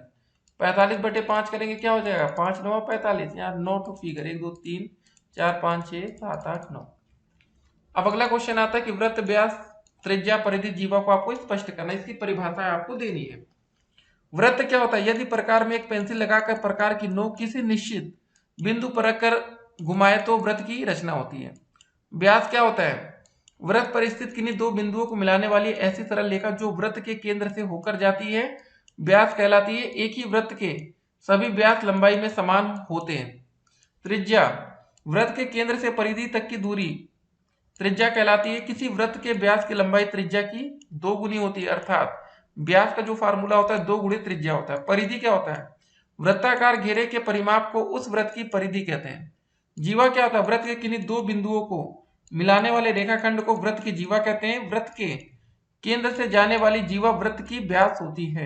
45/5 करेंगे क्या हो जाएगा 5 9 45, यहाँ 9 तो फिगर 1 2 3 4 5 6 7 8 9। अब अगला क्वेश्चन आता है कि वृत्त, व्यास, त्रिज्या, परिधि, जीवा को आपको स्पष्ट करना है, इसकी परिभाषा आपको देनी है। वृत्त क्या होता है, यदि प्रकार में एक पेंसिल लगाकर प्रकार की नोक किसी निश्चित बिंदु पर रखकर घुमाए तो वृत्त की रचना होती है। व्यास क्या होता है, वृत्त पर स्थित किन्हीं दो बिंदुओं को मिलाने वाली ऐसी सरल रेखा जो वृत्त के केंद्र से होकर जाती है, व्यास कहलाती है। एक ही वृत्त के सभी व्यास लंबाई में समान होते हैं। त्रिज्या, वृत्त के केंद्र से परिधि तक की दूरी त्रिज्या कहलाती है। किसी वृत्त के व्यास की लंबाई त्रिज्या की 2 गुनी होती है, अर्थात व्यास का जो फार्मूला होता है 2 गुणे त्रिज्या होता है। परिधि क्या होता है, वृत्ताकार घेरे के परिमाप को उस वृत्त की परिधि कहते हैं। जीवा क्या होता है, वृत्त के किन्हीं दो बिंदुओं को मिलाने वाले रेखाखंड को वृत्त की जीवा कहते हैं। वृत्त के केंद्र से जाने वाली जीवा वृत्त की व्यास होती है।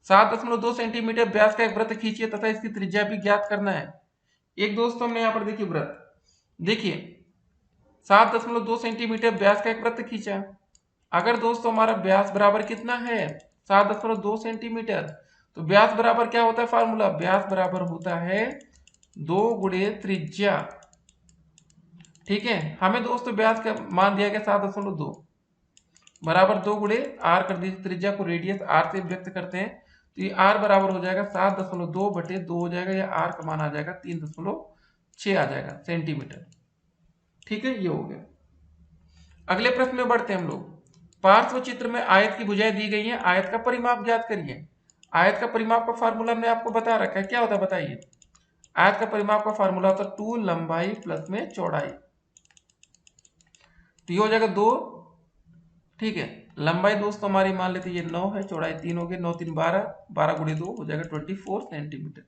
7.2 सेंटीमीटर व्यास का एक वृत्त खींचिए तथा इसकी त्रिज्या भी ज्ञात करना है। एक दोस्तों हमने यहाँ पर देखिए वृत्त, देखिए 7.2 सेंटीमीटर व्यास का एक वृत्त खींचा। अगर दोस्तों हमारा व्यास बराबर कितना है 7.2 सेंटीमीटर, तो व्यास बराबर क्या होता है फार्मूला, व्यास बराबर होता है 2 गुणे त्रिज्या। ठीक है, हमें दोस्तों व्यास का मान दिया गया 7.2 बराबर 2 गुणे आर कर दीजिए, त्रिज्या को रेडियस आर से व्यक्त करते हैं, तो ये आर बराबर हो जाएगा 7.2/2 हो जाएगा, या आर का मान आ जाएगा 3.6 आ जाएगा सेंटीमीटर। ठीक है, ये हो गया। अगले प्रश्न में बढ़ते हैं हम लोग। पार्श्व चित्र में आयत की भुजाएं दी गई हैं, आयत का परिमाप ज्ञात करिए। आयत का परिमाप का फार्मूला हमने आपको बता रखा है, क्या होता है बताइए। आयत का परिमाप का फार्मूला होता है 2 लंबाई प्लस में चौड़ाई, तो ये हो जाएगा 2। ठीक है, लंबाई दोस्तों हमारी मान लेते हैं ये 9 है, चौड़ाई 3 हो गई, 9 3 12, 12 गुणे 2 हो जाएगा 24 सेंटीमीटर।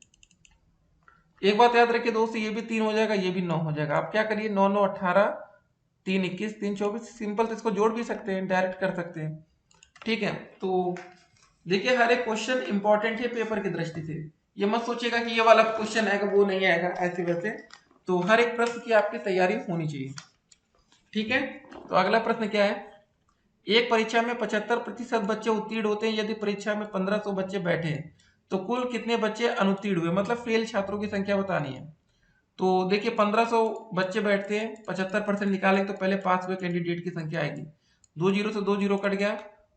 एक बात याद रखिए दोस्तों, ये भी 3 हो जाएगा, ये भी 9 हो जाएगा। आप क्या करिए, 9 9 18, 3 21, 3 24, सिंपल, तो इसको जोड़ भी सकते हैं, डायरेक्ट कर सकते हैं। ठीक है, तो देखिए हर एक क्वेश्चन इंपॉर्टेंट है पेपर की दृष्टि से। ये मत सोचिएगा कि ये वाला क्वेश्चन आएगा वो नहीं आएगा, ऐसे वैसे। तो हर एक प्रश्न की आपकी तैयारी होनी चाहिए। ठीक है, तो अगला प्रश्न क्या है, एक परीक्षा में 75% बच्चे उत्तीर्ण होते हैं, यदि परीक्षा में 1500 बच्चे बैठे हैं तो कुल कितने बच्चे अनुत्तीर्ण हुए, मतलब फेल छात्रों की संख्या बतानी है। तो देखिए 1500 बच्चे बैठते हैं, 75% निकालेंगे तो पहले पास हुए कैंडिडेट की संख्या आएगी। 2 जीरो से 2 जीरो कट गया,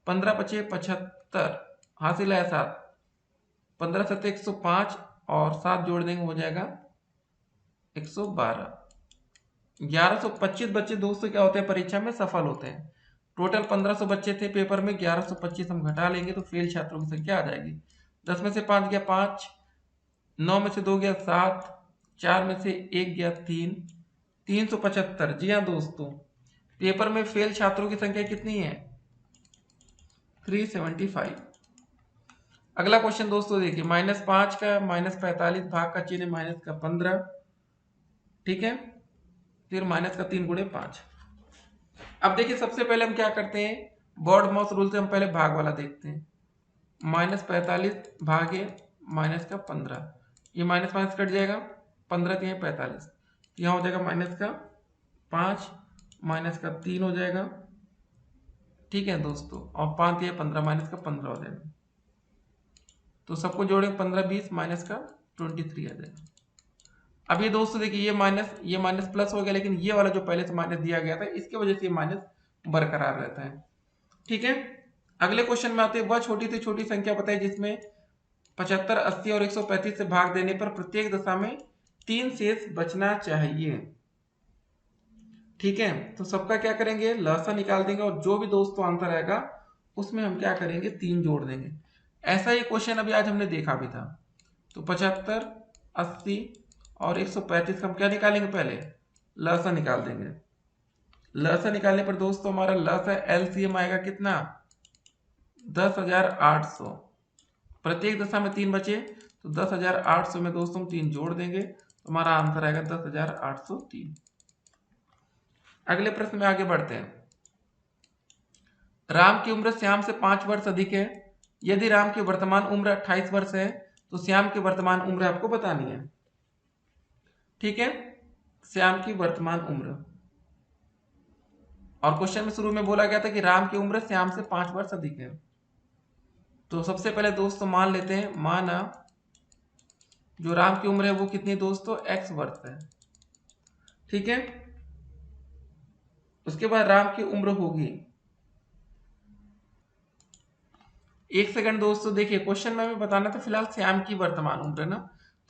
15 बचे 75, हासिल है 7, 15 सत्ते 105 और 7 जोड़ देंगे हो जाएगा 112। 1125 बच्चे दोस्तों क्या होते हैं, परीक्षा में सफल होते हैं। टोटल 1500 बच्चे थे पेपर में, 1125 हम घटा लेंगे तो फेल छात्रों की संख्या आ जाएगी। 10 में से 5 गया 5, 9 में से 2 गया 7, 4 में से 1 गया 3, 375। जी हाँ दोस्तों, पेपर में फेल छात्रों की संख्या कितनी है, 375। अगला क्वेश्चन दोस्तों देखिए, -5 का -45 भाग का चिन्ह माइनस का 15। ठीक है, फिर माइनस का 3 गुणे 5। अब देखिए सबसे पहले हम क्या करते हैं, बॉर्ड माउस रूल से हम पहले भाग वाला देखते हैं। -45 भागे माइनस का 15, ये माइनस माइनस कट जाएगा, 15 3 45, यहाँ हो जाएगा माइनस का 5, माइनस का 3 हो जाएगा। ठीक है दोस्तों, और 5 3 15, माइनस का 15 हो जाएगा। तो सबको जोड़ें 15 20, माइनस का 23 आ जाएगा। अब ये दोस्तों देखिए ये माइनस प्लस हो गया, लेकिन ये वाला जो पहले से माइनस दिया गया था इसकी वजह से ये माइनस बरकरार रहता है। ठीक है, अगले क्वेश्चन में आते हैं, वह छोटी से छोटी संख्या बताइए जिसमें 75 80 और 135 से भाग देने पर प्रत्येक दशा में 3 शेष बचना चाहिए। ठीक है, तो सबका क्या करेंगे, लसा निकाल देंगे और जो भी दोस्तों आंसर आएगा उसमें हम क्या करेंगे, 3 जोड़ देंगे। ऐसा ही क्वेश्चन अभी आज हमने देखा भी था। तो 75 80 और 135 का हम क्या निकालेंगे, पहले लसा निकाल देंगे। लसा निकालने पर दोस्तों हमारा लसा एलसीएम आएगा कितना, 10,800। प्रत्येक दशा में 3 बचे, तो 10,800 में दोस्तों हम 3 जोड़ देंगे तो हमारा आंसर आएगा 10,803। अगले प्रश्न में आगे बढ़ते हैं। राम की उम्र श्याम से 5 वर्ष अधिक है, यदि राम की वर्तमान उम्र 28 वर्ष है तो श्याम की वर्तमान उम्र आपको बतानी है। ठीक है, श्याम की वर्तमान उम्र, और क्वेश्चन में शुरू में बोला गया था कि राम की उम्र श्याम से 5 वर्ष अधिक है। तो सबसे पहले दोस्तों मान लेते हैं, माना जो राम की उम्र है वो कितनी दोस्तों, x वर्ष है। ठीक है, उसके बाद राम की उम्र होगी, एक सेकंड दोस्तों देखिए क्वेश्चन में हमें बताना था फिलहाल श्याम की वर्तमान उम्र है ना,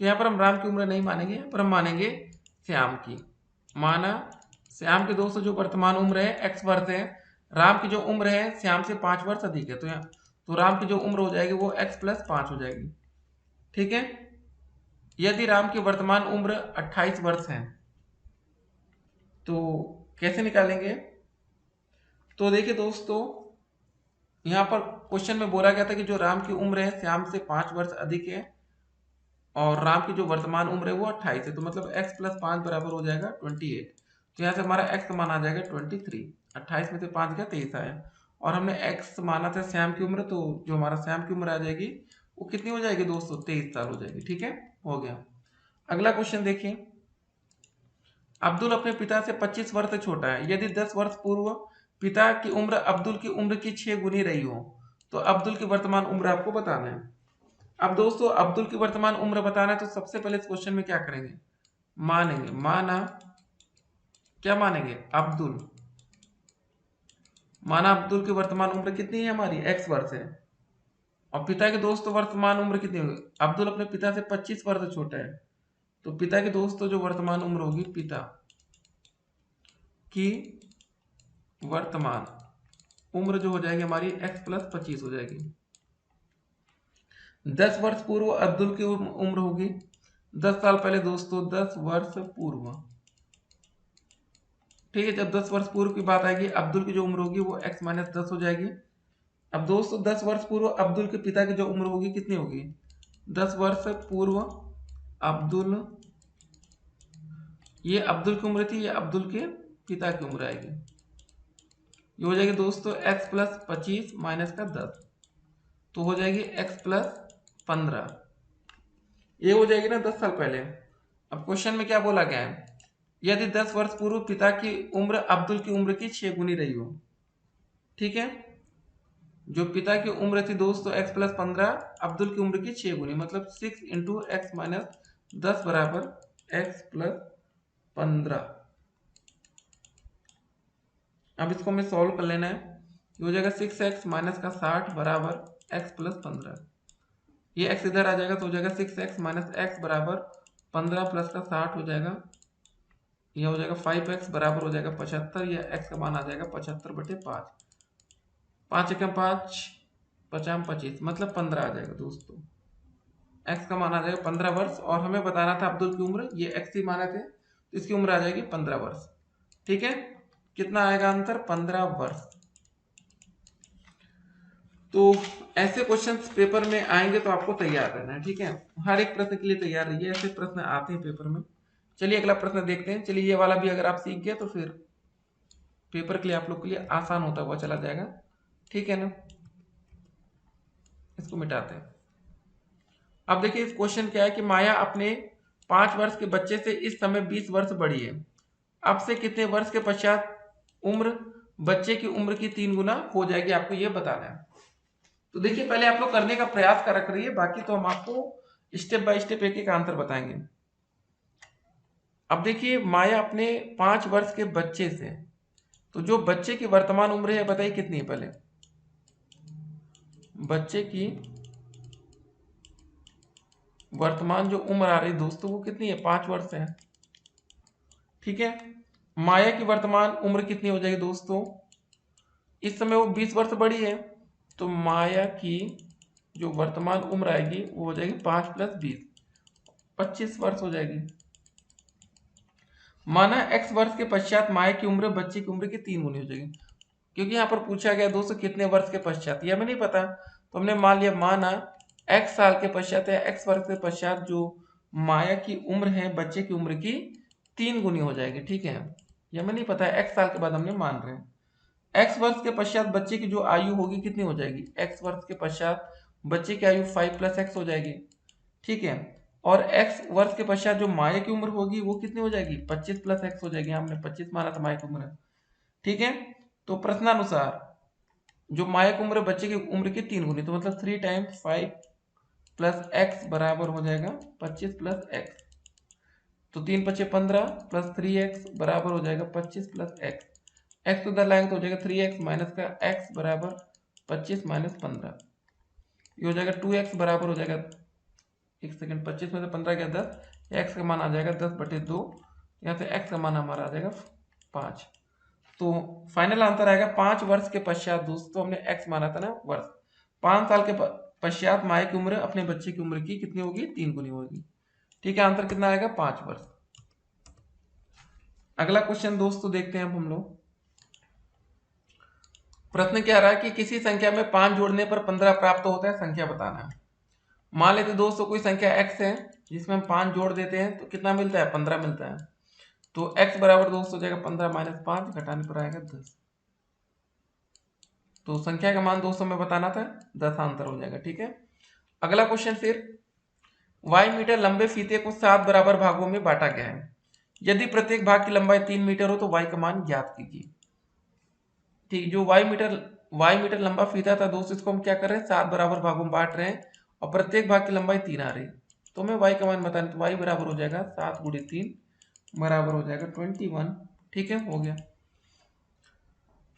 तो यहाँ पर हम राम की उम्र नहीं मानेंगे, यहाँ पर हम मानेंगे श्याम की। माना श्याम की दोस्तों जो वर्तमान उम्र है x वर्ष है, राम की जो उम्र है श्याम से 5 वर्ष अधिक है, तो यहाँ तो राम की जो उम्र हो जाएगी वो x + 5 हो जाएगी। ठीक है, यदि राम की वर्तमान उम्र 28 वर्ष है तो कैसे निकालेंगे, तो देखिए दोस्तों यहाँ पर क्वेश्चन में बोला गया था कि जो राम की उम्र है श्याम से 5 वर्ष अधिक है और राम की जो वर्तमान उम्र है वो 28 है, तो मतलब x + 5 बराबर हो जाएगा 28। तो यहाँ से हमारा x का मान आ जाएगा 23, 28 में से 5 गया 23 आया, और हमने x माना था श्याम की उम्र, तो जो हमारा श्याम की उम्र आ जाएगी वो कितनी हो जाएगी दोस्तों, 23 साल हो जाएगी। ठीक है, हो गया। अगला क्वेश्चन देखिए, अब्दुल अपने पिता से 25 वर्ष छोटा है, यदि 10 वर्ष पूर्व पिता की उम्र अब्दुल की उम्र की 6 गुनी रही हो तो अब्दुल की वर्तमान उम्र आपको बताना है। अब दोस्तों अब्दुल की वर्तमान उम्र बताना है तो सबसे पहले इस क्वेश्चन में क्या करेंगे, मानेंगे, माना क्या मानेंगे, अब्दुल, माना अब्दुल की वर्तमान उम्र कितनी है हमारी, x वर्ष है, और पिता की दोस्तों वर्तमान उम्र कितनी होगी, अब्दुल अपने पिता से 25 वर्ष छोटा है, तो पिता की दोस्तों जो वर्तमान उम्र होगी, पिता की वर्तमान उम्र जो हो जाएगी हमारी x + 25 हो जाएगी। 10 वर्ष पूर्व अब्दुल की उम्र होगी, 10 साल पहले दोस्तों, 10 वर्ष पूर्व। ठीक है, जब 10 वर्ष पूर्व की बात आएगी अब्दुल की जो उम्र होगी वो x - 10 हो जाएगी, अब दोस्तों 10 वर्ष पूर्व अब्दुल के पिता की जो उम्र होगी कितनी होगी? 10 वर्ष पूर्व अब्दुल, ये अब्दुल की उम्र थी, ये अब्दुल के पिता की उम्र आएगी। ये हो जाएगी दोस्तों x प्लस 25 माइनस का 10, तो हो जाएगी x प्लस 15। ये हो जाएगी ना 10 साल पहले। अब क्वेश्चन में क्या बोला गया है? यदि 10 वर्ष पूर्व पिता की उम्र अब्दुल की उम्र की 6 गुनी रही हो, ठीक है, जो पिता की उम्र थी दोस्तों x प्लस 15, अब्दुल की उम्र की 6 गुनी, मतलब 6 इंटू एक्स माइनस 10 बराबर x प्लस 15। अब इसको हमें सॉल्व कर लेना है। ये हो जाएगा 6x माइनस का 60 बराबर x प्लस 15। ये x इधर आ जाएगा तो हो जाएगा 6x माइनस एक्स बराबर 15 प्लस का 60 हो जाएगा। ये हो जाएगा 5x बराबर हो जाएगा 75। या x का मान आ जाएगा 75/5। 5 एकम 5, 50 25, मतलब 15 आ जाएगा दोस्तों। x का मान आ जाएगा 15 वर्ष, और हमें बताना था अब्दुल की उम्र, ये x ही माने थे, तो इसकी उम्र आ जाएगी 15 वर्ष। ठीक है, कितना आएगा अंतर? 15 वर्ष। तो ऐसे क्वेश्चंस पेपर में आएंगे तो आपको तैयार रहना है, ठीक है, हर एक प्रश्न के लिए तैयार रहिए, ऐसे प्रश्न आते हैं पेपर में। चलिए अगला प्रश्न देखते हैं। चलिए ये वाला भी अगर आप सीख गए तो फिर पेपर के लिए आप लोग के लिए आसान होता हुआ चला जाएगा, ठीक है ना। इसको मिटाते हैं। अब देखिए इस क्वेश्चन क्या है कि माया अपने 5 वर्ष के बच्चे से इस समय 20 वर्ष बड़ी है। अब से कितने वर्ष के पश्चात उम्र बच्चे की उम्र की 3 गुना हो जाएगी, आपको यह बताना है। तो देखिए पहले आप लोग करने का प्रयास कर रख रही है, बाकी तो हम आपको स्टेप बाय स्टेप एक एक आंसर बताएंगे। अब देखिए माया अपने 5 वर्ष के बच्चे से, तो जो बच्चे की वर्तमान उम्र है बताइए कितनी है? पहले बच्चे की वर्तमान जो उम्र आ रही है दोस्तों वो कितनी है? 5 वर्ष है, ठीक है। माया की वर्तमान उम्र कितनी हो जाएगी दोस्तों? इस समय वो 20 वर्ष बड़ी है, तो माया की जो वर्तमान उम्र आएगी वो हो जाएगी 5 + 20, 25 वर्ष हो जाएगी। माना x वर्ष के पश्चात माया की उम्र बच्चे की उम्र की 3 गुनी हो जाएगी। क्योंकि यहाँ पर पूछा गया दोस्तों कितने वर्ष के पश्चात, ये हमें नहीं पता, तो हमने मान लिया माना x साल के पश्चात या x वर्ष के पश्चात जो माया की उम्र है बच्चे की उम्र की 3 गुनी हो जाएगी, ठीक है। ये हमें नहीं पता है, x साल के बाद हमने मान रहे हैं। x वर्ष के पश्चात बच्चे की जो आयु होगी कितनी हो जाएगी? x वर्ष के पश्चात बच्चे की आयु 5 + x हो जाएगी, ठीक है। और x वर्ष के पश्चात जो माया की उम्र होगी वो कितनी हो जाएगी? 25 + x हो जाएगी। हमने 25 माना था माया की उम्र, ठीक है। तो प्रश्नानुसार जो माया की उम्र बच्चे की उम्र की 3 गुनी, तो मतलब 3 × 5 + x बराबर हो जाएगा 25 + x। तो 3 × 5 = 15 + 3x बराबर हो जाएगा 25 + x। x तो उधर लाएंगे तो हो जाएगा 3x माइनस का x बराबर 25 - 15। ये हो जाएगा 2x बराबर हो जाएगा, एक सेकंड, 25 में से 15 गया 10, x का मान आ जाएगा 10/2। यहाँ से x का मान हमारा आ जाएगा 5। तो फाइनल आंसर आएगा 5 वर्ष के पश्चात दोस्तों, हमने x माना था ना वर्ष, 5 साल के पश्चात माया की उम्र अपने बच्चे की उम्र की कितनी होगी? 3 गुनी होगी, ठीक है। आंसर कितना आएगा? 5 वर्ष। अगला क्वेश्चन दोस्तों देखते हैं अब हम लोग। प्रश्न क्या रहा है कि किसी संख्या में 5 जोड़ने पर 15 प्राप्त होता है, संख्या बताना है। मान लेते दोस्तों कोई संख्या x है जिसमें हम 5 जोड़ देते हैं तो कितना मिलता है? 15 मिलता है। तो x बराबर दोस्तों हो जाएगा 15 - 5, घटाने पर आएगा 10। तो संख्या का मान दोस्तों में बताना था, 10 आंसर हो जाएगा, ठीक है। अगला क्वेश्चन फिर, y मीटर लंबे फीते को 7 बराबर भागों में बांटा गया है। यदि प्रत्येक भाग की लंबाई 3 मीटर हो तो y का मान ज्ञात कीजिए। ठीक, जो y मीटर लंबा फीता था दोस्तों, इसको हम क्या कर रहे हैं? 7 बराबर भागों में बांट रहे हैं, और प्रत्येक भाग की लंबाई 3 आ रही है, तो हमें y का मान बताना, तो y बराबर हो जाएगा 7 × 3 बराबर हो जाएगा 21, ठीक है, हो गया।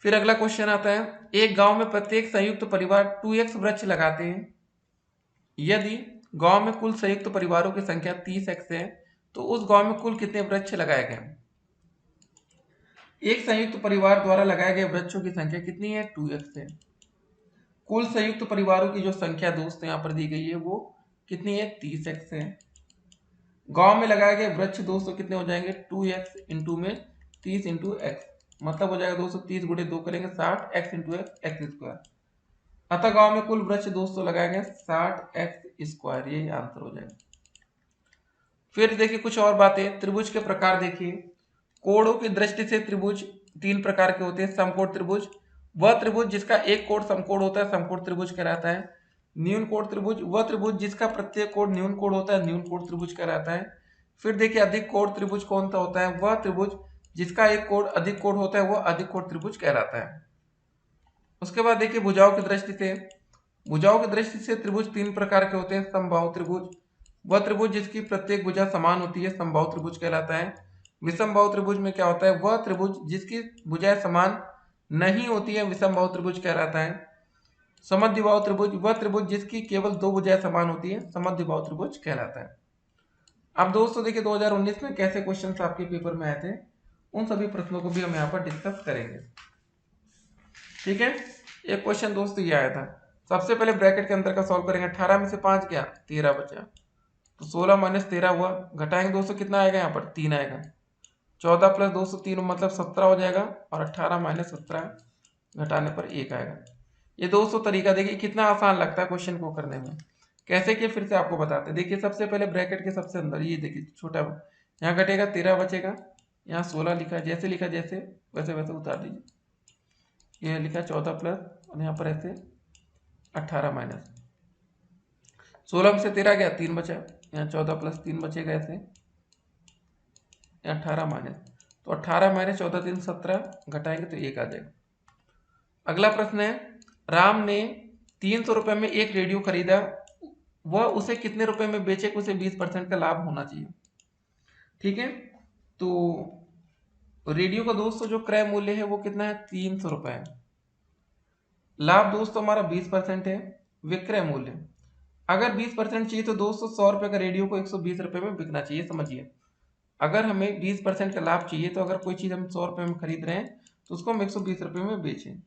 फिर अगला क्वेश्चन आता है, एक गांव में प्रत्येक संयुक्त परिवार 2x वृक्ष लगाते हैं। यदि गांव में कुल संयुक्त परिवारों की संख्या 30x है तो उस गांव में कुल कितने वृक्ष लगाए गए? एक संयुक्त परिवार द्वारा लगाए गए वृक्षों की संख्या कितनी है? 2x है। कुल संयुक्त परिवारों की जो संख्या दोस्तों यहाँ पर दी गई है वो कितनी है? 30x है। गांव में लगाए गए वृक्ष दोस्तों कितने हो जाएंगे? 2x इंटू में 30 × x, मतलब हो जाएगा दोस्तों 30 × 2 करेंगे 60, x × x, x²। अतः गांव में कुल वृक्ष दोस्तों लगाए गए 60x², ये आंसर हो जाएगा। फिर देखिए कुछ और बातें, त्रिभुज के प्रकार देखिए। कोणों की दृष्टि से त्रिभुज 3 प्रकार के होते हैं। समकोण त्रिभुज, वह त्रिभुज जिसका एक कोण समकोण होता है, समकोण त्रिभुज कहलाता है। न्यून कोण त्रिभुज, वह त्रिभुज जिसका प्रत्येक कोण न्यून कोण होता है, न्यून कोण त्रिभुज कहलाता है। फिर देखिए अधिक कोण त्रिभुज कौन सा होता है, वह त्रिभुज जिसका एक कोण अधिक कोण होता है, वह अधिक कोण त्रिभुज कहलाता है। उसके बाद देखिए भुजाओं की दृष्टि से, भुजाओं की दृष्टि से त्रिभुज 3 प्रकार के होते हैं। समबाहु त्रिभुज, वह त्रिभुज जिसकी प्रत्येक भुजा समान होती है, समबाहु त्रिभुज कहलाता है। विषमबाहु त्रिभुज में क्या होता है, वह त्रिभुज जिसकी भुजाएं समान नहीं होती है, विषमबाहु त्रिभुज कहलाता है। समद्विबाहु त्रिभुज, वह त्रिभुज जिसकी केवल 2 भुजाएं समान होती है, समद्विबाहु त्रिभुज कहलाता है। अब दोस्तों देखिए 2019 में कैसे क्वेश्चन आपके पेपर में आए थे, उन सभी प्रश्नों को भी हम यहाँ पर डिस्कस करेंगे। ठीक है, एक क्वेश्चन दोस्तों ये आया था। सबसे पहले ब्रैकेट के अंदर का सॉल्व करेंगे। 18 में से 5 गया, 13 बचा, तो 16 माइनस 13 हुआ। घटाएंगे दोस्तों कितना आएगा, यहाँ पर 3 आएगा। 14 प्लस 203 मतलब 17 हो जाएगा, और 18 माइनस 17 घटाने पर 1 आएगा। ये दोस्तों तरीका देखिए कितना आसान लगता है क्वेश्चन को करने में। कैसे किए फिर से आपको बताते हैं। देखिए सबसे पहले ब्रैकेट के सबसे अंदर ये देखिए छोटा, यहाँ घटेगा 13 बचेगा, यहाँ 16 लिखा, जैसे लिखा जैसे वैसे वैसे उतार दीजिए। ये लिखा 14 प्लस, और यहाँ पर ऐसे 18 माइनस 16 में से 13 गया, 3 बचा, यहाँ 14 प्लस 3 बचेगा ऐसे, 18 माइनस, तो 18 माइनस 14 3 17, घटाएंगे तो 1 आ जाएगा। अगला प्रश्न है, राम ने 300 रुपए में एक रेडियो खरीदा, वह उसे कितने रुपए में बेचे कि उसे 20% का लाभ होना चाहिए। ठीक है, तो रेडियो का दोस्तों जो क्रय मूल्य है वो कितना है, 300 रुपए है। लाभ दोस्तों हमारा 20% है। विक्रय मूल्य अगर 20% चाहिए तो दोस्तों 100 रुपए का रेडियो को 120 रुपए में बिकना चाहिए। समझिए, अगर हमें 20% का लाभ चाहिए तो अगर कोई चीज हम 100 रुपए में खरीद रहे हैं तो उसको हम 120 रुपए में बेचें।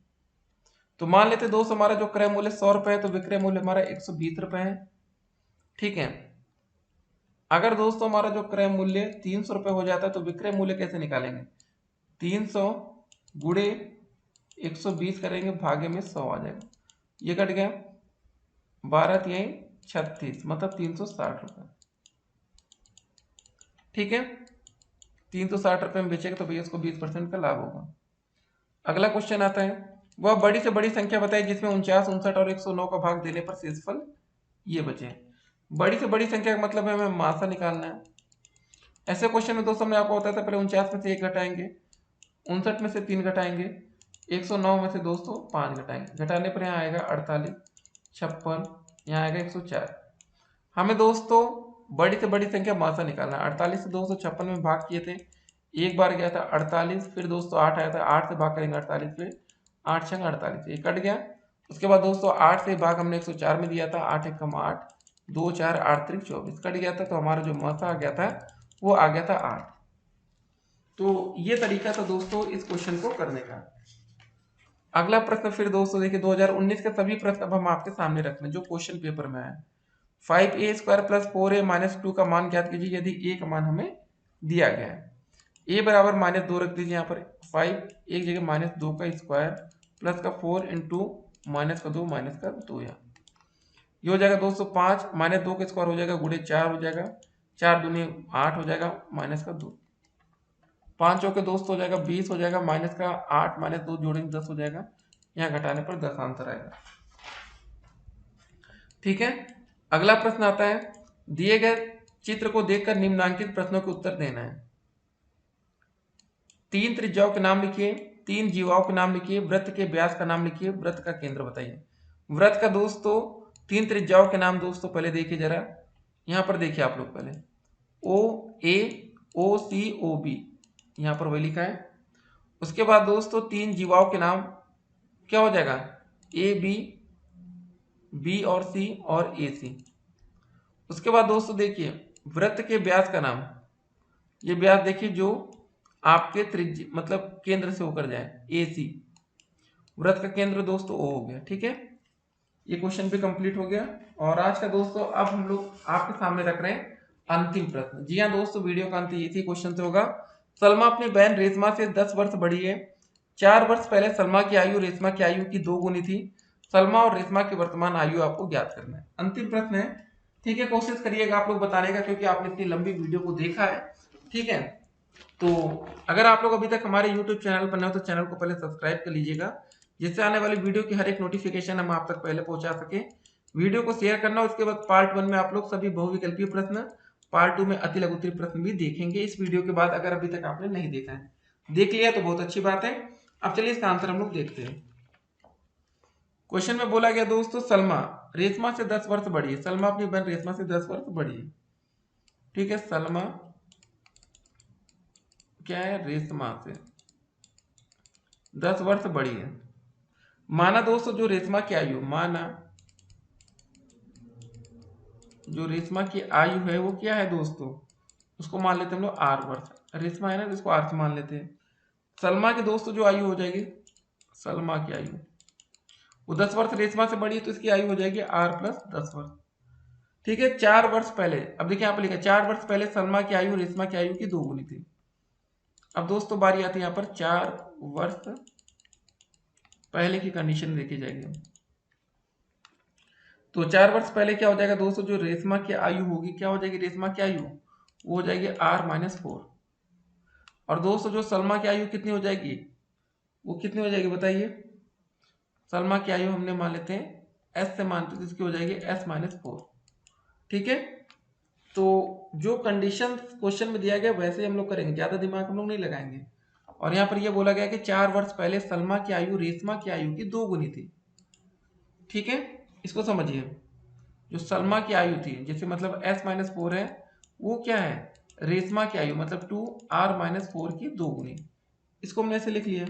तो मान लेते दोस्तों हमारा जो क्रय मूल्य 100 रुपए है, तो विक्रय मूल्य हमारा 120 रुपए है। ठीक है, अगर दोस्तों हमारा जो क्रय मूल्य 300 रुपए हो जाता है तो विक्रय मूल्य कैसे निकालेंगे, 300 गुणे 120 करेंगे, भागे में 100 आ जाएगा। ये कट गया, 12 यही 36 मतलब 360 रुपए। ठीक है, 360 रुपए में बेचेगा तो भैया उसको 20% का लाभ होगा। अगला क्वेश्चन आता है, वह बड़ी से बड़ी संख्या बताइए जिसमें 49, 59 और 109 का भाग देने पर शेषफल ये बचे। बड़ी से बड़ी संख्या का मतलब है हमें मासा निकालना है। ऐसे क्वेश्चन में दोस्तों हमने आपको बताया था, पहले 49 में से 1 घटाएंगे, 59 में से 3 घटाएंगे, 109 में से दोस्तों 5 घटाएंगे। घटाने पर यहाँ आएगा 48, 56, यहाँ आएगा 104। हमें दोस्तों बड़ी से बड़ी संख्या मासा निकालना है। 48 से 256 में भाग किए थे, एक बार गया था 48, फिर दोस्तों 8 आया था, 8 से भाग करेंगे 48 पे, 8 छंग 48, ये कट गया। उसके बाद दोस्तों 8 से भाग हमने 104 में दिया था, 8 एकम 8, 2 4 8 3 24 कट गया था, तो हमारा जो मासा आ गया था वो आ गया था 8। तो ये तरीका था दोस्तों इस क्वेश्चन को करने का। अगला प्रश्न फिर दोस्तों देखिए 2019 के सभी प्रश्न अब हम आपके सामने रख रहे हैं जो क्वेश्चन पेपर में आया। 5a² प्लस 4a माइनस 2 का मान ज्ञात कीजिए यदि a का मान हमें दिया गया है। a बराबर -2 रख दीजिए, यहाँ पर 5 एक जगह -2 का स्क्वायर प्लस का 4 इंटू -2 -2 यहाँ ये हो जाएगा दोस्तों 5, -2 का स्क्वायर हो जाएगा गुणे 4 हो जाएगा, 4 दूनी 8 हो जाएगा, -2 5 चौके दोस्त हो जाएगा 20 हो जाएगा, -8 -2 जोड़ेंगे 10 हो जाएगा, यहाँ घटाने पर 10 आंसर आएगा। ठीक है, अगला प्रश्न आता है, दिए गए चित्र को देखकर निम्नलिखित प्रश्नों के उत्तर देना है। 3 त्रिज्याओं के नाम लिखिए, 3 जीवाओं के नाम लिखिए, वृत्त के व्यास का नाम लिखिए, वृत्त का केंद्र बताइए। वृत्त का दोस्तों 3 त्रिज्याओं के नाम दोस्तों पहले देखिए जरा, यहाँ पर देखिए आप लोग पहले OA OC OB यहाँ पर वही लिखा है। उसके बाद दोस्तों 3 जीवाओं के नाम क्या हो जाएगा, AB B और C और AC। उसके बाद दोस्तों देखिए वृत्त के व्यास का नाम, ये व्यास देखिए जो आपके त्रिज्या मतलब केंद्र से होकर जाए, AC। वृत्त का केंद्र दोस्तों O हो गया। ठीक है, ये क्वेश्चन भी कंप्लीट हो गया। और आज का दोस्तों अब हम लोग आपके सामने रख रहे हैं अंतिम प्रश्न। जी हाँ दोस्तों, वीडियो का अंत इसी क्वेश्चन से होगा। सलमा अपनी बहन रेशमा से 10 वर्ष बड़ी है। 4 वर्ष पहले सलमा की आयु रेशमा की आयु की 2 गुनी थी। सलमा और रेशमा की वर्तमान आयु आपको ज्ञात करना है। अंतिम प्रश्न है, ठीक है, कोशिश करिएगा आप लोग बताने का, क्योंकि आपने इतनी लंबी वीडियो को देखा है, ठीक है। तो अगर आप लोग अभी तक हमारे YouTube चैनल पर नए हो तो चैनल को पहले सब्सक्राइब कर लीजिएगा, जिससे आने वाली वीडियो की हर एक नोटिफिकेशन हम आप तक पहले पहुंचा सके। वीडियो को शेयर करना, उसके बाद पार्ट 1 में आप लोग सभी बहुविकल्पीय प्रश्न, पार्ट 2 में अति लघु उत्तरीय प्रश्न भी देखेंगे इस वीडियो के बाद, अगर अभी तक आपने नहीं देखा है। देख लिया तो बहुत अच्छी बात है। अब चलिए इसका आंसर हम लोग देखते हैं। क्वेश्चन में बोला गया दोस्तों, सलमा रेशमा से 10 वर्ष बड़ी है। सलमा अपनी बहन रेशमा से 10 वर्ष बड़ी है, ठीक है। सलमा क्या है, रेशमा से 10 वर्ष बड़ी है। माना दोस्तों जो रेशमा की आयु, माना जो रेशमा की आयु है वो क्या है दोस्तों, उसको मान लेते हैं हम लोग आर वर्ष। रेशमा है ना, इसको आर से मान लेते हैं। सलमा की दोस्तों जो आयु हो जाएगी, सलमा की आयु वो 10 वर्ष रेशमा से बड़ी है, तो इसकी आयु हो जाएगी आर प्लस 10 वर्ष, ठीक है। 4 वर्ष पहले, अब देखिए यहाँ पर लिखा 4 वर्ष पहले सलमा की आयु रेशमा की आयु की 2 गुनी थी। अब दोस्तों बारी आती है यहाँ पर 4 वर्ष पहले की कंडीशन देखी जाएगी। तो 4 वर्ष पहले क्या हो जाएगा दोस्तों, जो रेशमा की आयु होगी, क्या हो जाएगी रेशमा की आयु, वो हो जाएगी R-4। और दोस्तों जो सलमा की आयु कितनी हो जाएगी, वो कितनी हो जाएगी बताइए। सलमा की आयु हमने मान लेते हैं S से मानते, तो इसकी हो जाएगी S-4, ठीक है। तो जो कंडीशन क्वेश्चन में दिया गया वैसे हम लोग करेंगे, ज्यादा दिमाग हम लोग नहीं लगाएंगे। और यहाँ पर यह बोला गया कि 4 वर्ष पहले सलमा की आयु रेशमा की आयु की 2 गुनी थी, ठीक है। इसको समझिए, जो सलमा की आयु थी, जैसे मतलब S-4 है, वो क्या है, रेशमा की आयु मतलब 2R-4 की 2 गुनी। इसको हमने ऐसे लिख लिया।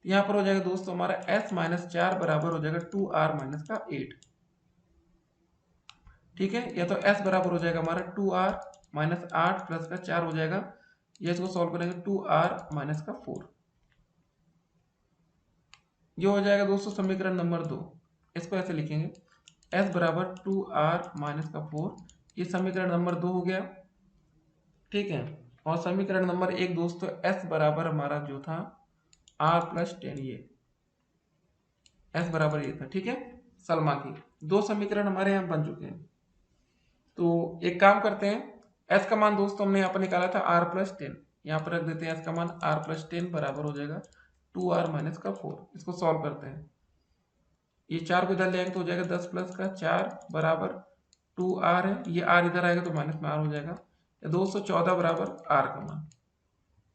तो यहाँ पर हो जाएगा दोस्तों हमारा S-4 बराबर हो जाएगा 2R-8, ठीक है। या तो S बराबर हो जाएगा हमारा 2R-8 प्लस का 4 हो जाएगा, ये इसको सॉल्व करेंगे 2R-4, ये हो जाएगा दोस्तों समीकरण नंबर 2। इसको ऐसे लिखेंगे S बराबर 2R-4, ये समीकरण नंबर 2 हो गया, ठीक है। और समीकरण नंबर 1 दोस्तों S बराबर हमारा जो था R+10, ये S बराबर ये था, ठीक है। सलमा की 2 समीकरण हमारे यहाँ बन चुके हैं। तो एक काम करते हैं, S का मान दोस्तों हमने यहाँ पर निकाला था R+10, यहाँ पर रख देते हैं S का मान R+10 बराबर हो जाएगा 2R-4। इसको सॉल्व करते हैं, ये 4 को इधर ले आएंगे तो हो जाएगा 10 प्लस का 4 बराबर 2R है, ये R इधर आएगा तो माइनस में R हो जाएगा, 214 बराबर R का मान,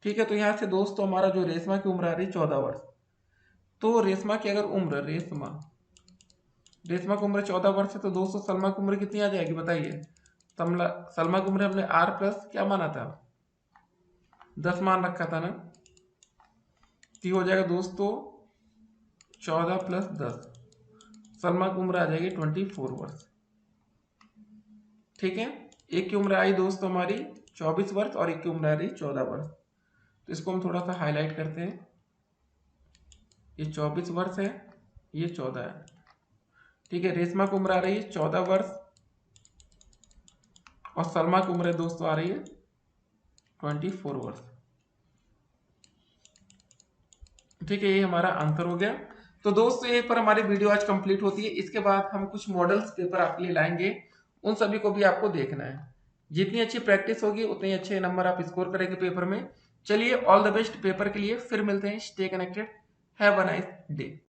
ठीक है। तो यहाँ से दोस्तों हमारा जो रेशमा की उम्र आ रही है 14 वर्ष। तो रेशमा की अगर उम्र, रेशमा की उम्र 14 वर्ष है, तो दोस्तों सलमा की उम्र कितनी आ जाएगी बताइए। सलमा की उम्र हमने R प्लस क्या माना था, 10 मान रखा था ना, तो हो जाएगा दोस्तों 14 प्लस 10, सलमा की उम्र आ जाएगी 24 वर्ष, ठीक है। एक की उम्र आई दोस्तों हमारी 24 वर्ष और एक की उम्र आ रही 14 वर्ष। तो इसको हम थोड़ा सा हाईलाइट करते हैं, ये 24 वर्ष है, ये 14 है, ठीक है। रेशमा की उम्र आ रही है 14 वर्ष और सलमा की उम्र दोस्तों आ रही है 24 वर्ष, ठीक है। ये हमारा आंसर हो गया। तो दोस्तों ये पर हमारी वीडियो आज कंप्लीट होती है। इसके बाद हम कुछ मॉडल्स पेपर आपके लिए लाएंगे, उन सभी को भी आपको देखना है। जितनी अच्छी प्रैक्टिस होगी उतने अच्छे नंबर आप स्कोर करेंगे पेपर में। चलिए ऑल द बेस्ट पेपर के लिए, फिर मिलते हैं। Stay connected, have a nice day.